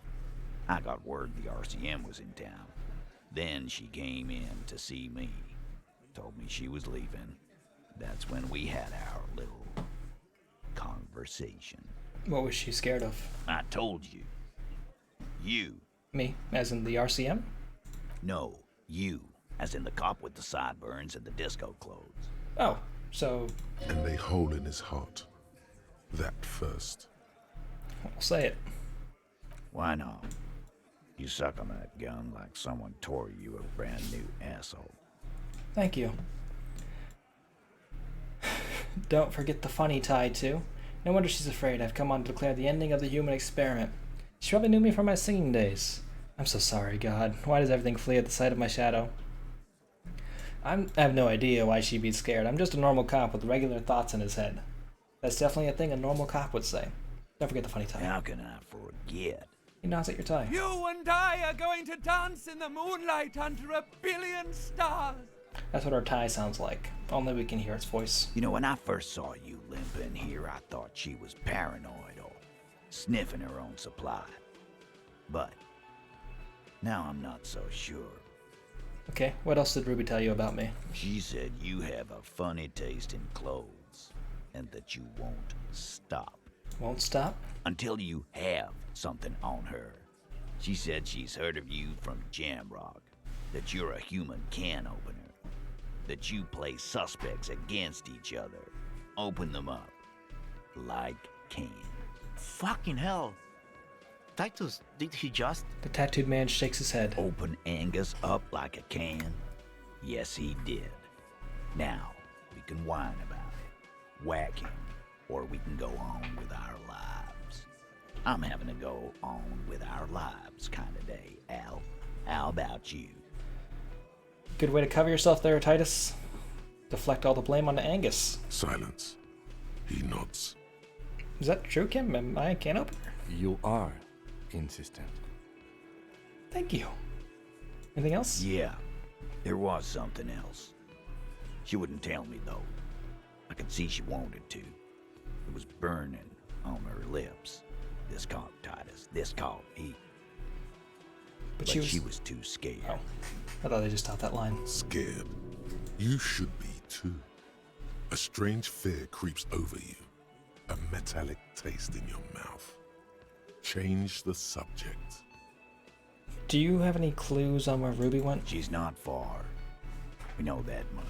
I got word the RCM was in town. Then she came in to see me. Told me she was leaving. That's when we had our little conversation. What was she scared of? I told you. You. Me? As in the RCM? No, you. As in the cop with the sideburns and the disco clothes. Oh, so... And a hole in his heart. That first. I'll say it. Why not? You suck on that gun like someone tore you a brand new asshole. Thank you. Don't forget the funny tie, too. No wonder she's afraid. I've come on to declare the ending of the human experiment. She probably knew me from my singing days. I'm so sorry, God. Why does everything flee at the sight of my shadow? I have no idea why she'd be scared. I'm just a normal cop with regular thoughts in his head. That's definitely a thing a normal cop would say. Don't forget the funny tie. How can I forget? He nods at your tie. You and I are going to dance in the moonlight under 1,000,000,000 stars. That's what our tie sounds like. Only we can hear its voice. You know, when I first saw you limping here, I thought she was paranoid or sniffing her own supply. But now I'm not so sure. Okay, what else did Ruby tell you about me? She said you have a funny taste in clothes and that you won't stop. Won't stop? Until you have something on her. She said she's heard of you from Jamrock, that you're a human can opener, that you play suspects against each other, open them up like cans. Fucking hell. Titus, did he just... The tattooed man shakes his head. Open Angus up like a can? Yes, he did. Now, we can whine about it, whack him, or we can go on with our lives. I'm having to go on with our lives kind of day, Al. How about you? Good way to cover yourself there, Titus. Deflect all the blame onto Angus. Silence. He nods. Is that true, Kim? Am I a can opener? You are insistent. Thank you. Anything else? Yeah, there was something else. She wouldn't tell me, though. I could See, she wanted to. It was burning on her lips. This caught Titus. This caught me. But she was too scared. Oh. I thought they just taught that line. Scared? You should be too. A strange fear creeps over you. A metallic taste in your mouth. Change the subject. Do you have any clues on where Ruby went? She's not far. We know that much.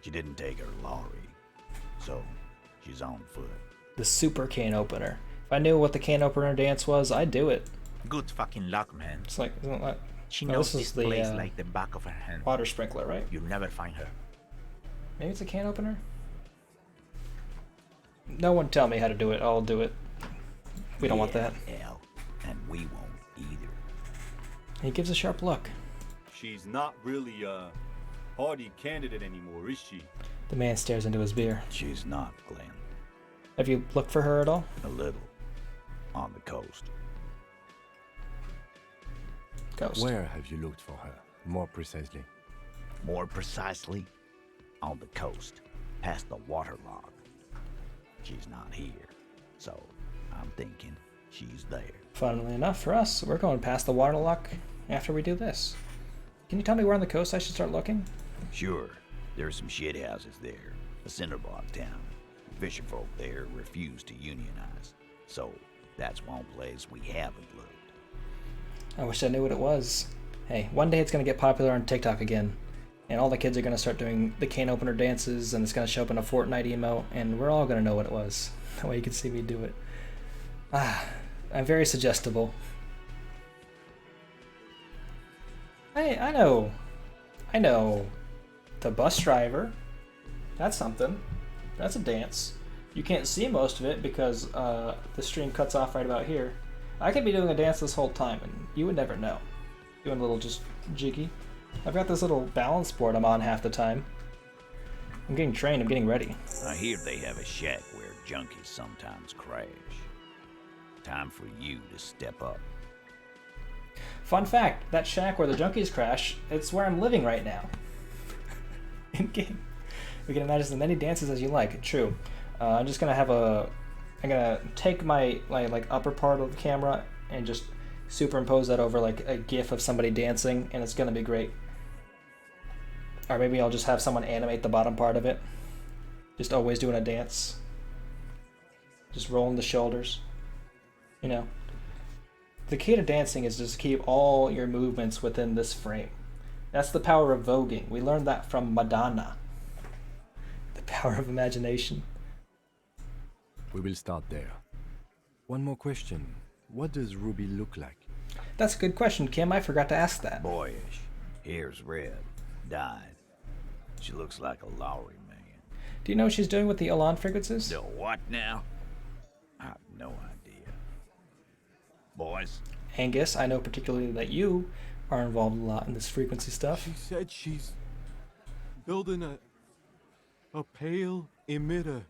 She didn't take her lorry. So, she's on foot. The super can opener. If I knew what the can opener dance was, I'd do it. Good fucking luck, man. It's like, isn't that, She no, knows this this is place the like the back of her hand. water sprinkler, right? You'll never find her. Maybe it's a can opener? No one tell me how to do it. I'll do it. We don't want that. Hell, and we won't either. He gives a sharp look. She's not really a hardy candidate anymore, is she? The man stares into his beer. She's not, Glenn. Have you looked for her at all? A little. On the coast. Coast. Where have you looked for her, more precisely? More precisely, on the coast, past the waterlock. She's not here, so I'm thinking she's there. Funnily enough for us, we're going past the waterlock after we do this. Can you tell me where on the coast I should start looking? Sure, there's some shit houses there. A cinderblock town. Fisher folk there refuse to unionize, so that's one place we haven't looked. I wish I knew what it was. Hey, one day it's going to get popular on TikTok again, and all the kids are going to start doing the can opener dances, and it's going to show up in a Fortnite emote, and we're all going to know what it was. That way you can see me do it. I'm very suggestible. Hey, I know. The bus driver. That's something. That's a dance. You can't see most of it because the stream cuts off right about here. I could be doing a dance this whole time and you would never know. Doing a little just jiggy. I've got this little balance board I'm on half the time. I'm getting trained, I'm getting ready. I hear they have a shack where junkies sometimes crash. Time for you to step up. Fun fact, that shack where the junkies crash, it's where I'm living right now. In game. We can imagine as many dances as you like. True. I'm just gonna have I'm gonna take my like upper part of the camera and just superimpose that over like a GIF of somebody dancing, and it's gonna be great. Or maybe I'll just have someone animate the bottom part of it. Just always doing a dance. Just rolling the shoulders. You know. The key to dancing is just keep all your movements within this frame. That's the power of voguing. We learned that from Madonna. The power of imagination. We will start there. One more question. What does Ruby look like? That's a good question, Kim. I forgot to ask that. Boyish. Hair's red. Dyed. She looks like a Lowry man. Do you know what she's doing with the Elan fragrances? The what now? I have no idea. Boys? Angus, I know particularly that you are involved a lot in this frequency stuff. She said she's building a pale emitter.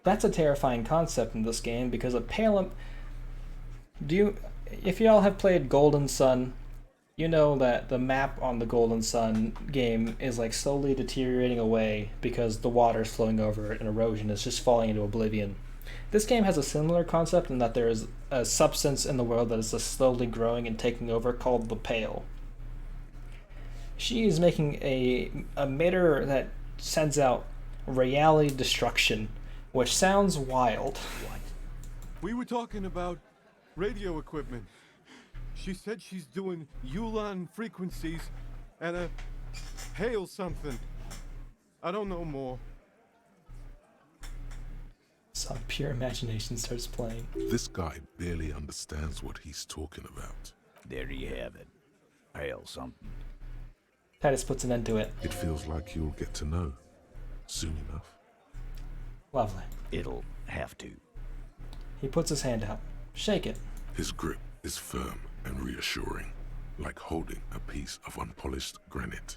That's a terrifying concept in this game because a pale... If y'all have played Golden Sun, you know that the map on the Golden Sun game is like slowly deteriorating away because the water's flowing over it and erosion is just falling into oblivion. This game has a similar concept in that there is a substance in the world that is just slowly growing and taking over called the Pale. She is making a emitter that sends out reality destruction, which sounds wild. What? We were talking about radio equipment. She said she's doing Ulan frequencies and a hail something. I don't know more. Some pure imagination starts playing. This guy barely understands what he's talking about. There you have it. Hail something. Titus puts an end to it. It feels like you'll get to know soon enough. Lovely. It'll have to. He puts his hand out. Shake it. His grip is firm and reassuring, like holding a piece of unpolished granite.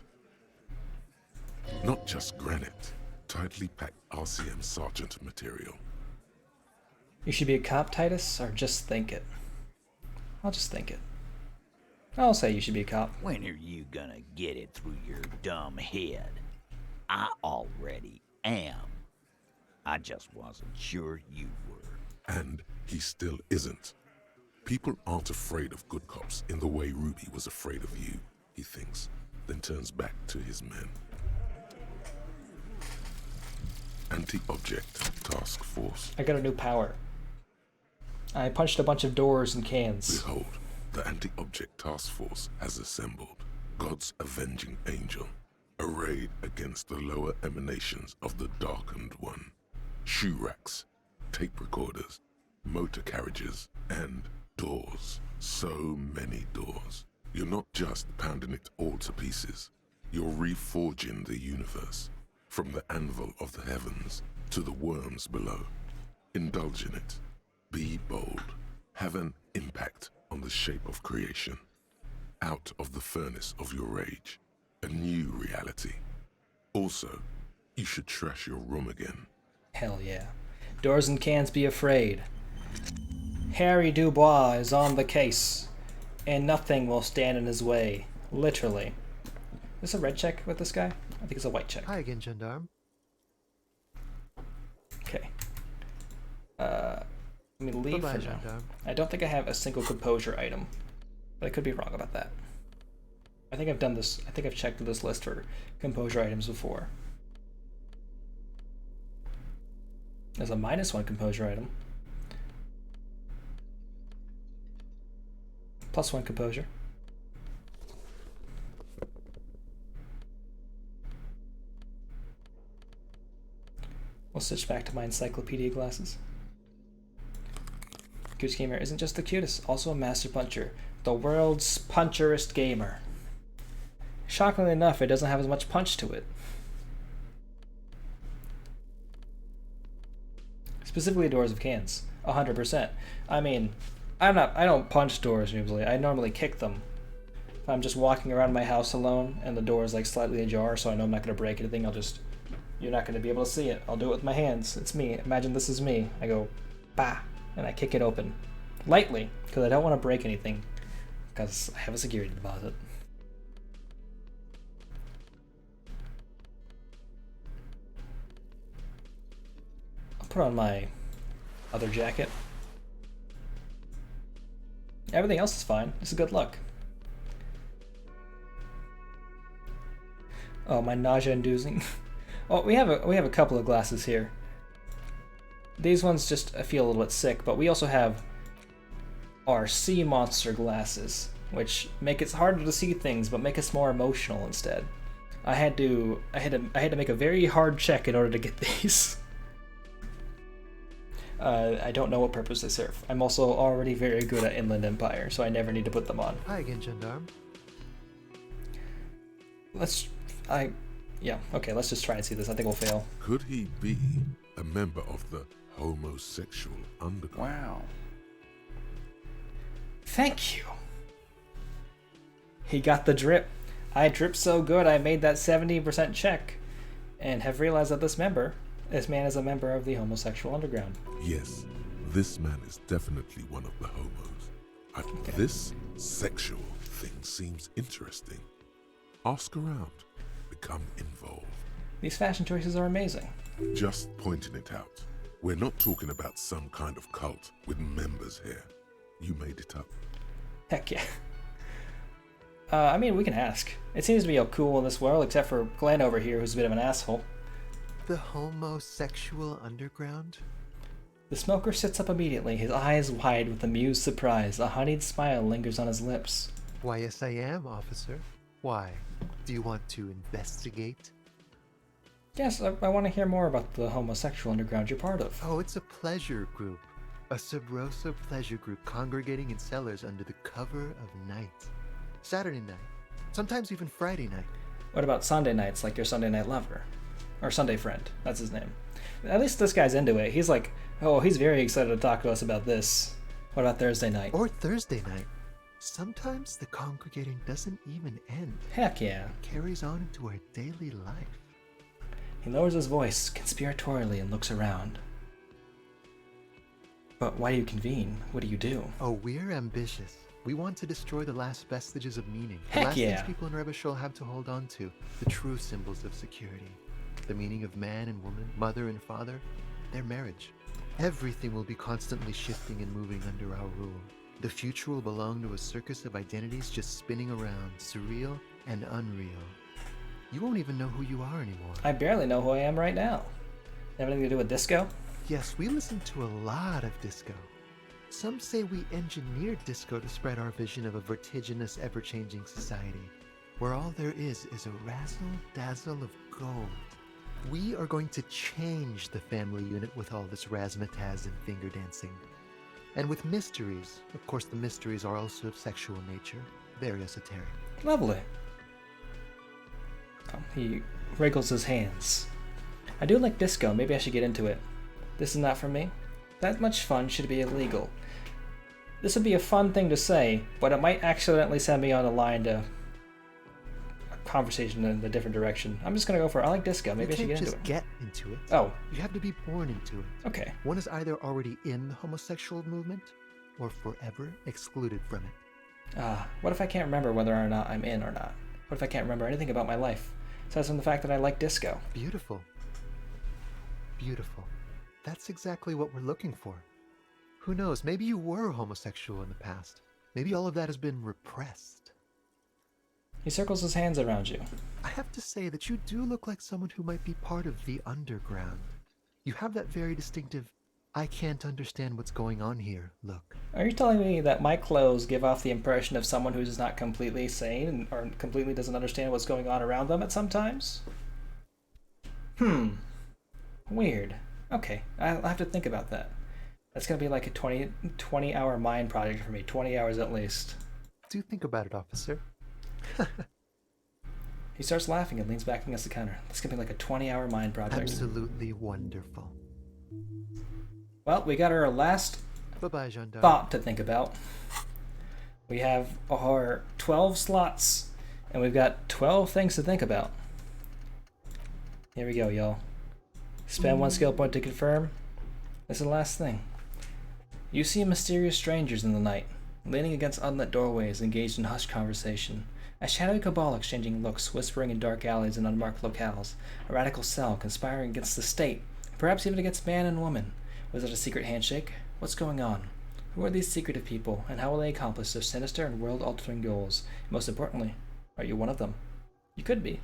Not just granite, tightly packed RCM Sergeant material. You should be a cop, Titus, or just think it. I'll just think it. I'll say you should be a cop. When are you gonna get it through your dumb head? I already am I just wasn't sure you were. And he still isn't. People aren't afraid of good cops in the way Ruby was afraid of you, he thinks, then turns back to his men. Anti-Object Task Force. I got a new power. I punched a bunch of doors and cans. Behold, the Anti-Object Task Force has assembled. God's avenging angel, arrayed against the lower emanations of the Darkened One. Shoe racks, tape recorders, motor carriages, and doors. So many doors. You're not just pounding it all to pieces. You're reforging the universe, from the anvil of the heavens to the worms below. Indulge in it. Be bold. Have an impact on the shape of creation. Out of the furnace of your rage. A new reality. Also, you should trash your room again. Hell yeah. Doors and cans, be afraid. Harry Dubois is on the case, and nothing will stand in his way. Literally. Is this a red check with this guy? I think it's a white check. Hi again, Gendarme. Okay. Let me leave Bye-bye, for now. Gendarme. I don't think I have a single composure item, but I could be wrong about that. I think I've done this. I think I've checked this list for composure items before. There's a -1 composure item. +1 composure. We'll switch back to my encyclopedia glasses. Goose Gamer isn't just the cutest, also a master puncher. The world's puncherest gamer. Shockingly enough, it doesn't have as much punch to it. Specifically doors of cans. 100%. I mean, I don't punch doors usually. I normally kick them. If I'm just walking around my house alone and the door is like slightly ajar, so I know I'm not going to break anything, you're not going to be able to see it. I'll do it with my hands. It's me. Imagine this is me. I go, bah, and I kick it open. Lightly, because I don't want to break anything, because I have a security deposit. I'll put on my other jacket. Everything else is fine. This is good luck. Oh, my nausea-inducing. Oh, we have a couple of glasses here. These ones just I feel a little bit sick, but we also have our sea monster glasses, which make it harder to see things, but make us more emotional instead. I had to make a very hard check in order to get these. I don't know what purpose they serve. I'm also already very good at Inland Empire, so I never need to put them on. Hi again, Gendarme. Let's just try and see this. I think we'll fail. Could he be a member of the homosexual underground? Wow. Thank you. He got the drip. I drip so good I made that 70% check, and have realized that this man is a member of the homosexual underground. Yes, this man is definitely one of the homos. This sexual thing seems interesting. Ask around. Become involved. These fashion choices are amazing. Just pointing it out. We're not talking about some kind of cult with members here. You made it up. Heck yeah. I mean, we can ask. It seems to be all cool in this world, except for Glenn over here, who's a bit of an asshole. The homosexual underground? The smoker sits up immediately, his eyes wide with amused surprise. A honeyed smile lingers on his lips. Why, yes, I am, officer. Why? Do you want to investigate? Yes, I want to hear more about the homosexual underground you're part of. Oh, it's a pleasure group. A Sub Rosa pleasure group congregating in cellars under the cover of night. Saturday night. Sometimes even Friday night. What about Sunday nights, like your Sunday night lover? Or Sunday friend, that's his name. At least this guy's into it. He's like, oh, he's very excited to talk to us about this. What about Thursday night? Or Thursday night. Sometimes the congregating doesn't even end. Heck yeah. It carries on into our daily life. He lowers his voice conspiratorially and looks around. But why do you convene? What do you do? Oh, we're ambitious. We want to destroy the last vestiges of meaning. Heck the last yeah. things people in Rebishol have to hold on to. The true symbols of security. The meaning of man and woman, mother and father. their marriage. Everything will be constantly shifting and moving under our rule. The future will belong to a circus of identities just spinning around, surreal and unreal. You won't even know who you are anymore. I barely know who I am right now. Have anything to do with disco? Yes, we listen to a lot of disco. Some say we engineered disco to spread our vision of a vertiginous, ever-changing society, where all there is a razzle-dazzle of gold. We are going to change the family unit with all this razzmatazz and finger dancing. And with mysteries. Of course, the mysteries are also of sexual nature. Very esoteric. Lovely. He wriggles his hands. I do like disco. Maybe I should get into it. This is not for me. That much fun should be illegal. This would be a fun thing to say, but it might accidentally send me on a line to a conversation in a different direction. I'm just gonna go for it. I like disco. Maybe I should get into it. You can't just get into it. Oh. You have to be born into it. Okay. One is either already in the homosexual movement or forever excluded from it. What if I can't remember whether or not I'm in or not? What if I can't remember anything about my life? Aside from the fact that I like disco. Beautiful. Beautiful. That's exactly what we're looking for. Who knows, maybe you were homosexual in the past. Maybe all of that has been repressed. He circles his hands around you. I have to say that you do look like someone who might be part of the underground. You have that very distinctive, I can't understand what's going on here look. Are you telling me that my clothes give off the impression of someone who's not completely sane or completely doesn't understand what's going on around them at some times? Weird. Okay, I'll have to think about that. That's gonna be like a 20-hour mind project for me. 20 hours at least. Do think about it, officer. He starts laughing and leans back against the counter. This could be like a 20-hour mind project. Absolutely wonderful. Well, we got our last Bye-bye, gendarme. thought to think about. We have our 12 slots, and we've got 12 things to think about. Here we go, y'all. Spend 1 skill point to confirm. This is the last thing. You see mysterious strangers in the night, leaning against unlit doorways, engaged in hushed conversation. A shadowy cabal exchanging looks, whispering in dark alleys and unmarked locales. A radical cell conspiring against the state, perhaps even against man and woman. Was it a secret handshake? What's going on? Who are these secretive people, and how will they accomplish their sinister and world-altering goals? And most importantly, are you one of them? You could be.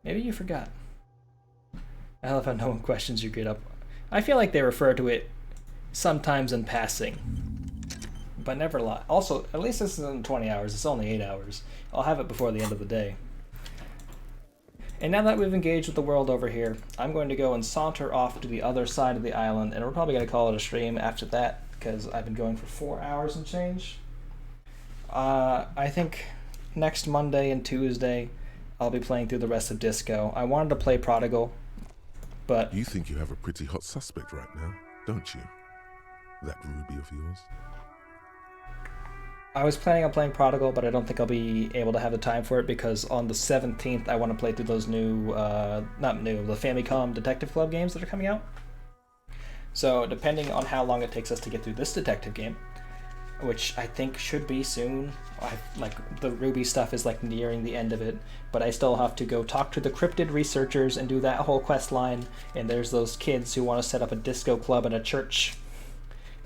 Maybe you forgot. I love how no one questions your get up. I feel like they refer to it sometimes in passing, but never a lot. Also, at least this isn't 20 hours, it's only 8 hours. I'll have it before the end of the day. And now that we've engaged with the world over here, I'm going to go and saunter off to the other side of the island, and we're probably going to call it a stream after that, because I've been going for 4 hours and change. I think next Monday and Tuesday, I'll be playing through the rest of Disco. I wanted to play Prodigal, but... You think you have a pretty hot suspect right now, don't you? That Ruby of yours? I was planning on playing Prodigal, but I don't think I'll be able to have the time for it because on the 17th I want to play through those new, the Famicom Detective Club games that are coming out. So depending on how long it takes us to get through this detective game, which I think should be soon, the Ruby stuff is like nearing the end of it, but I still have to go talk to the cryptid researchers and do that whole quest line, and there's those kids who want to set up a disco club at a church,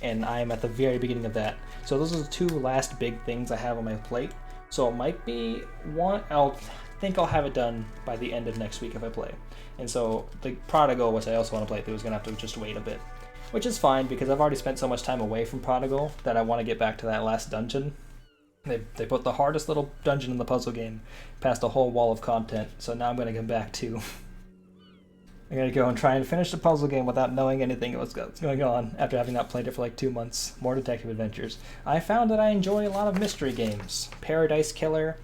and I'm at the very beginning of that. So those are the two last big things I have on my plate. So it might be one, I'll have it done by the end of next week if I play. And so the Prodigal, which I also want to play through, is going to have to just wait a bit. Which is fine, because I've already spent so much time away from Prodigal that I want to get back to that last dungeon. They put the hardest little dungeon in the puzzle game past a whole wall of content, so now I'm going to come back to... I'm going to go and try and finish the puzzle game without knowing anything what's going on after having not played it for like 2 months. More detective adventures. I found that I enjoy a lot of mystery games. Paradise Killer,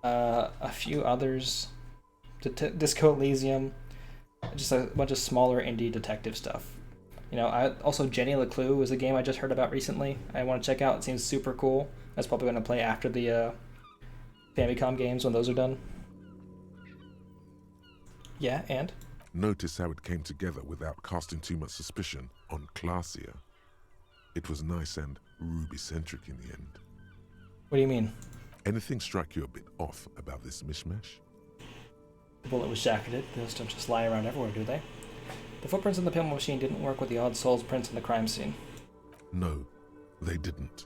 a few others, Disco Elysium, just a bunch of smaller indie detective stuff. You know, also Jenny LeClue is a game I just heard about recently. I want to check out. It seems super cool. That's probably going to play after the Famicom games when those are done. Yeah, and? Notice how it came together without casting too much suspicion on Classier. It was nice and Ruby-centric in the end. What do you mean? Anything strike you a bit off about this mishmash? The bullet was jacketed. Those don't just lie around everywhere, do they? The footprints in the pinball machine didn't work with the odd soul's prints in the crime scene. No, they didn't.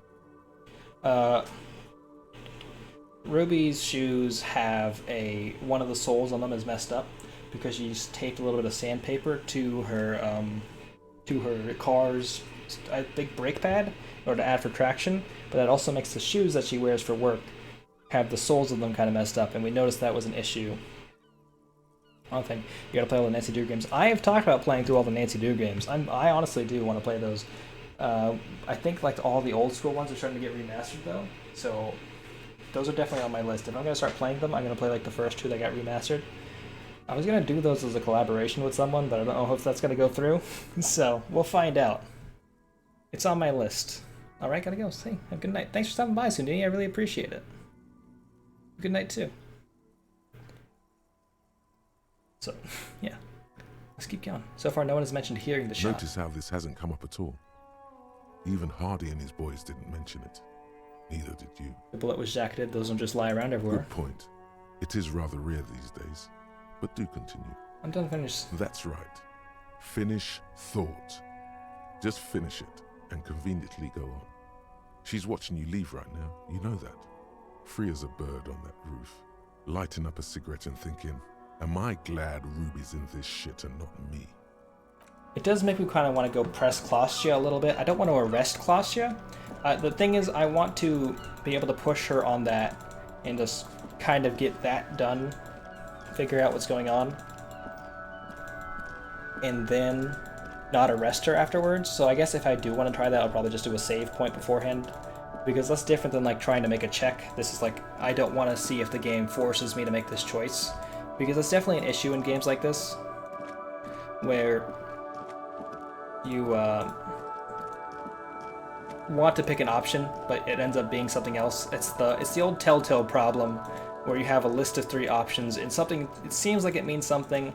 Ruby's shoes have one of the soles on them is messed up because she's taped a little bit of sandpaper to her car's, I think, brake pad in order to add for traction. But that also makes the shoes that she wears for work have the soles of them kind of messed up, and we noticed that was an issue. One thing, you gotta play all the Nancy Drew games. I have talked about playing through all the Nancy Drew games. I honestly do want to play those. I think like all the old school ones are starting to get remastered though, so those are definitely on my list. If I'm gonna start playing them, I'm gonna play like the first two that got remastered. I was gonna do those as a collaboration with someone, but I don't know if that's gonna go through. So we'll find out. It's on my list. All right, gotta go. See, have a good night. Thanks for stopping by, Sundini. I really appreciate it. Good night too. So, yeah. Let's keep going. So far, no one has mentioned hearing the shot. Notice how this hasn't come up at all. Even Hardy and his boys didn't mention it. Neither did you. The bullet was jacketed. Those don't just lie around everywhere. Good point. It is rather rare these days. But do continue. I'm done finished. That's right. Finish thought. Just finish it and conveniently go on. She's watching you leave right now. You know that. Free as a bird on that roof. Lighting up a cigarette and thinking, am I glad Ruby's in this shit and not me? It does make me kind of want to go press Klaustia a little bit. I don't want to arrest Klaustia. The thing is, I want to be able to push her on that and just kind of get that done. Figure out what's going on. And then not arrest her afterwards. So I guess if I do want to try that, I'll probably just do a save point beforehand. Because that's different than like trying to make a check. This is like, I don't want to see if the game forces me to make this choice. Because that's definitely an issue in games like this. Where you want to pick an option, but it ends up being something else. It's the old Telltale problem, where you have a list of 3 options, and something, it seems like it means something,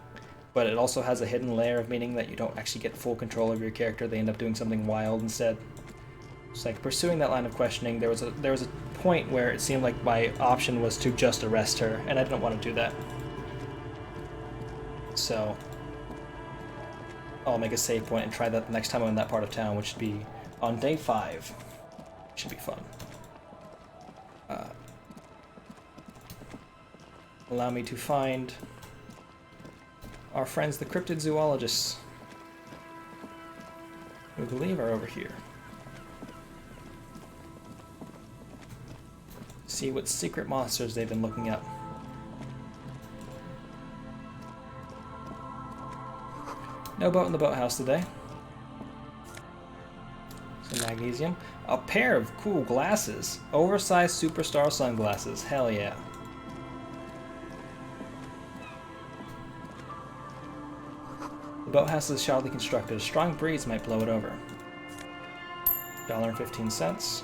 but it also has a hidden layer of meaning that you don't actually get full control of your character. They end up doing something wild instead. It's like pursuing that line of questioning. There was a point where it seemed like my option was to just arrest her, and I didn't want to do that. So I'll make a save point and try that the next time I'm in that part of town, which should be on day 5. Should be fun. Allow me to find our friends, the cryptid zoologists, who I believe are over here. See what secret monsters they've been looking up. No boat in the boathouse today. Some magnesium. A pair of cool glasses. Oversized superstar sunglasses. Hell yeah. The boathouse is shoddily constructed. A strong breeze might blow it over. $1.15.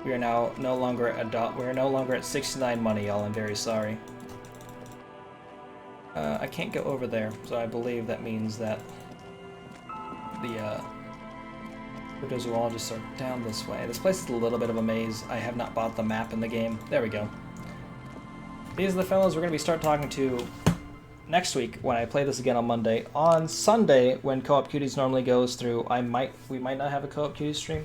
We are now no longer at 69 money, y'all. I'm very sorry. I can't go over there, so I believe that means that the cryptozoologists are down this way. This place is a little bit of a maze. I have not bought the map in the game. There we go. These are the fellows we're going to start talking to next week when I play this again on Monday. On Sunday, when Co-op Cuties normally goes through, we might not have a Co-op Cuties stream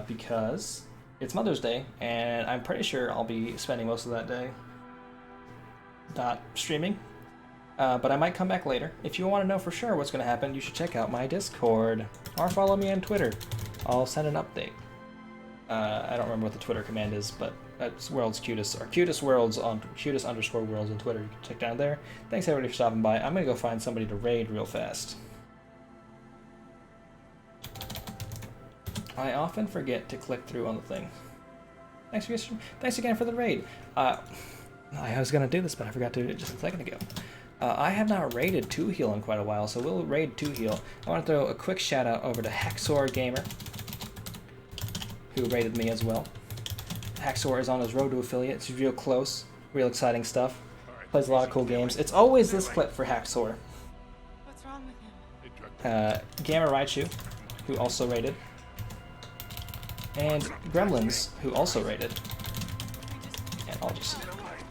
because it's Mother's Day, and I'm pretty sure I'll be spending most of that day not streaming. But I might come back later. If you want to know for sure what's going to happen, you should check out my Discord or follow me on Twitter. I'll send an update. I don't remember what the Twitter command is, but that's World's Cutest, or Cutest Worlds on Cutest_Worlds on Twitter. You can check down there. Thanks everybody for stopping by. I'm going to go find somebody to raid real fast. I often forget to click through on the thing. Thanks again for the raid. I was going to do this, but I forgot to do it just a second ago. I have not raided 2Heal in quite a while, so we'll raid 2Heal. I want to throw a quick shout out over to Hexor Gamer, who raided me as well. Hexor is on his road to affiliate. It's real close, real exciting stuff. Plays a lot of cool games. It's always this clip for Hexor. What's wrong with him? Gamma Raichu, who also raided. And Gremlins, who also raided. And I'll just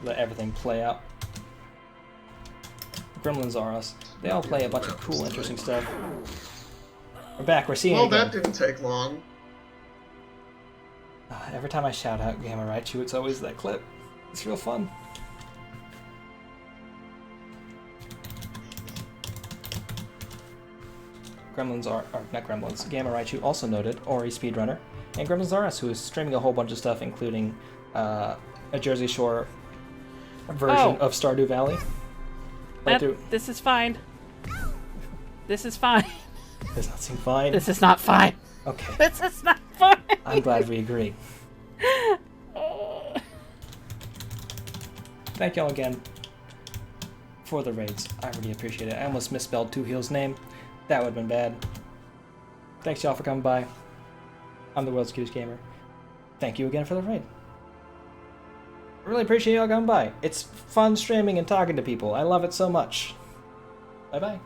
let everything play out. Gremlins are us. They all play a bunch of cool, interesting stuff. We're back. We're seeing Well, it again. that didn't take long. Every time I shout out Gamma Raichu, it's always that clip. It's real fun. Gremlins are, or not Gremlins, Gamma Raichu also noted, Ori speedrunner, and Gremlins RS, who is streaming a whole bunch of stuff, including a Jersey Shore version of Stardew Valley. This is fine. This is fine. Does not seem fine. This is not fine. Okay. This is not fine. I'm glad we agree. Thank y'all again for the raids. I really appreciate it. I almost misspelled Two Heel's name. That would have been bad. Thanks y'all for coming by. I'm the world's cutest gamer. Thank you again for the raid. I really appreciate y'all coming by. It's fun streaming and talking to people. I love it so much. Bye-bye.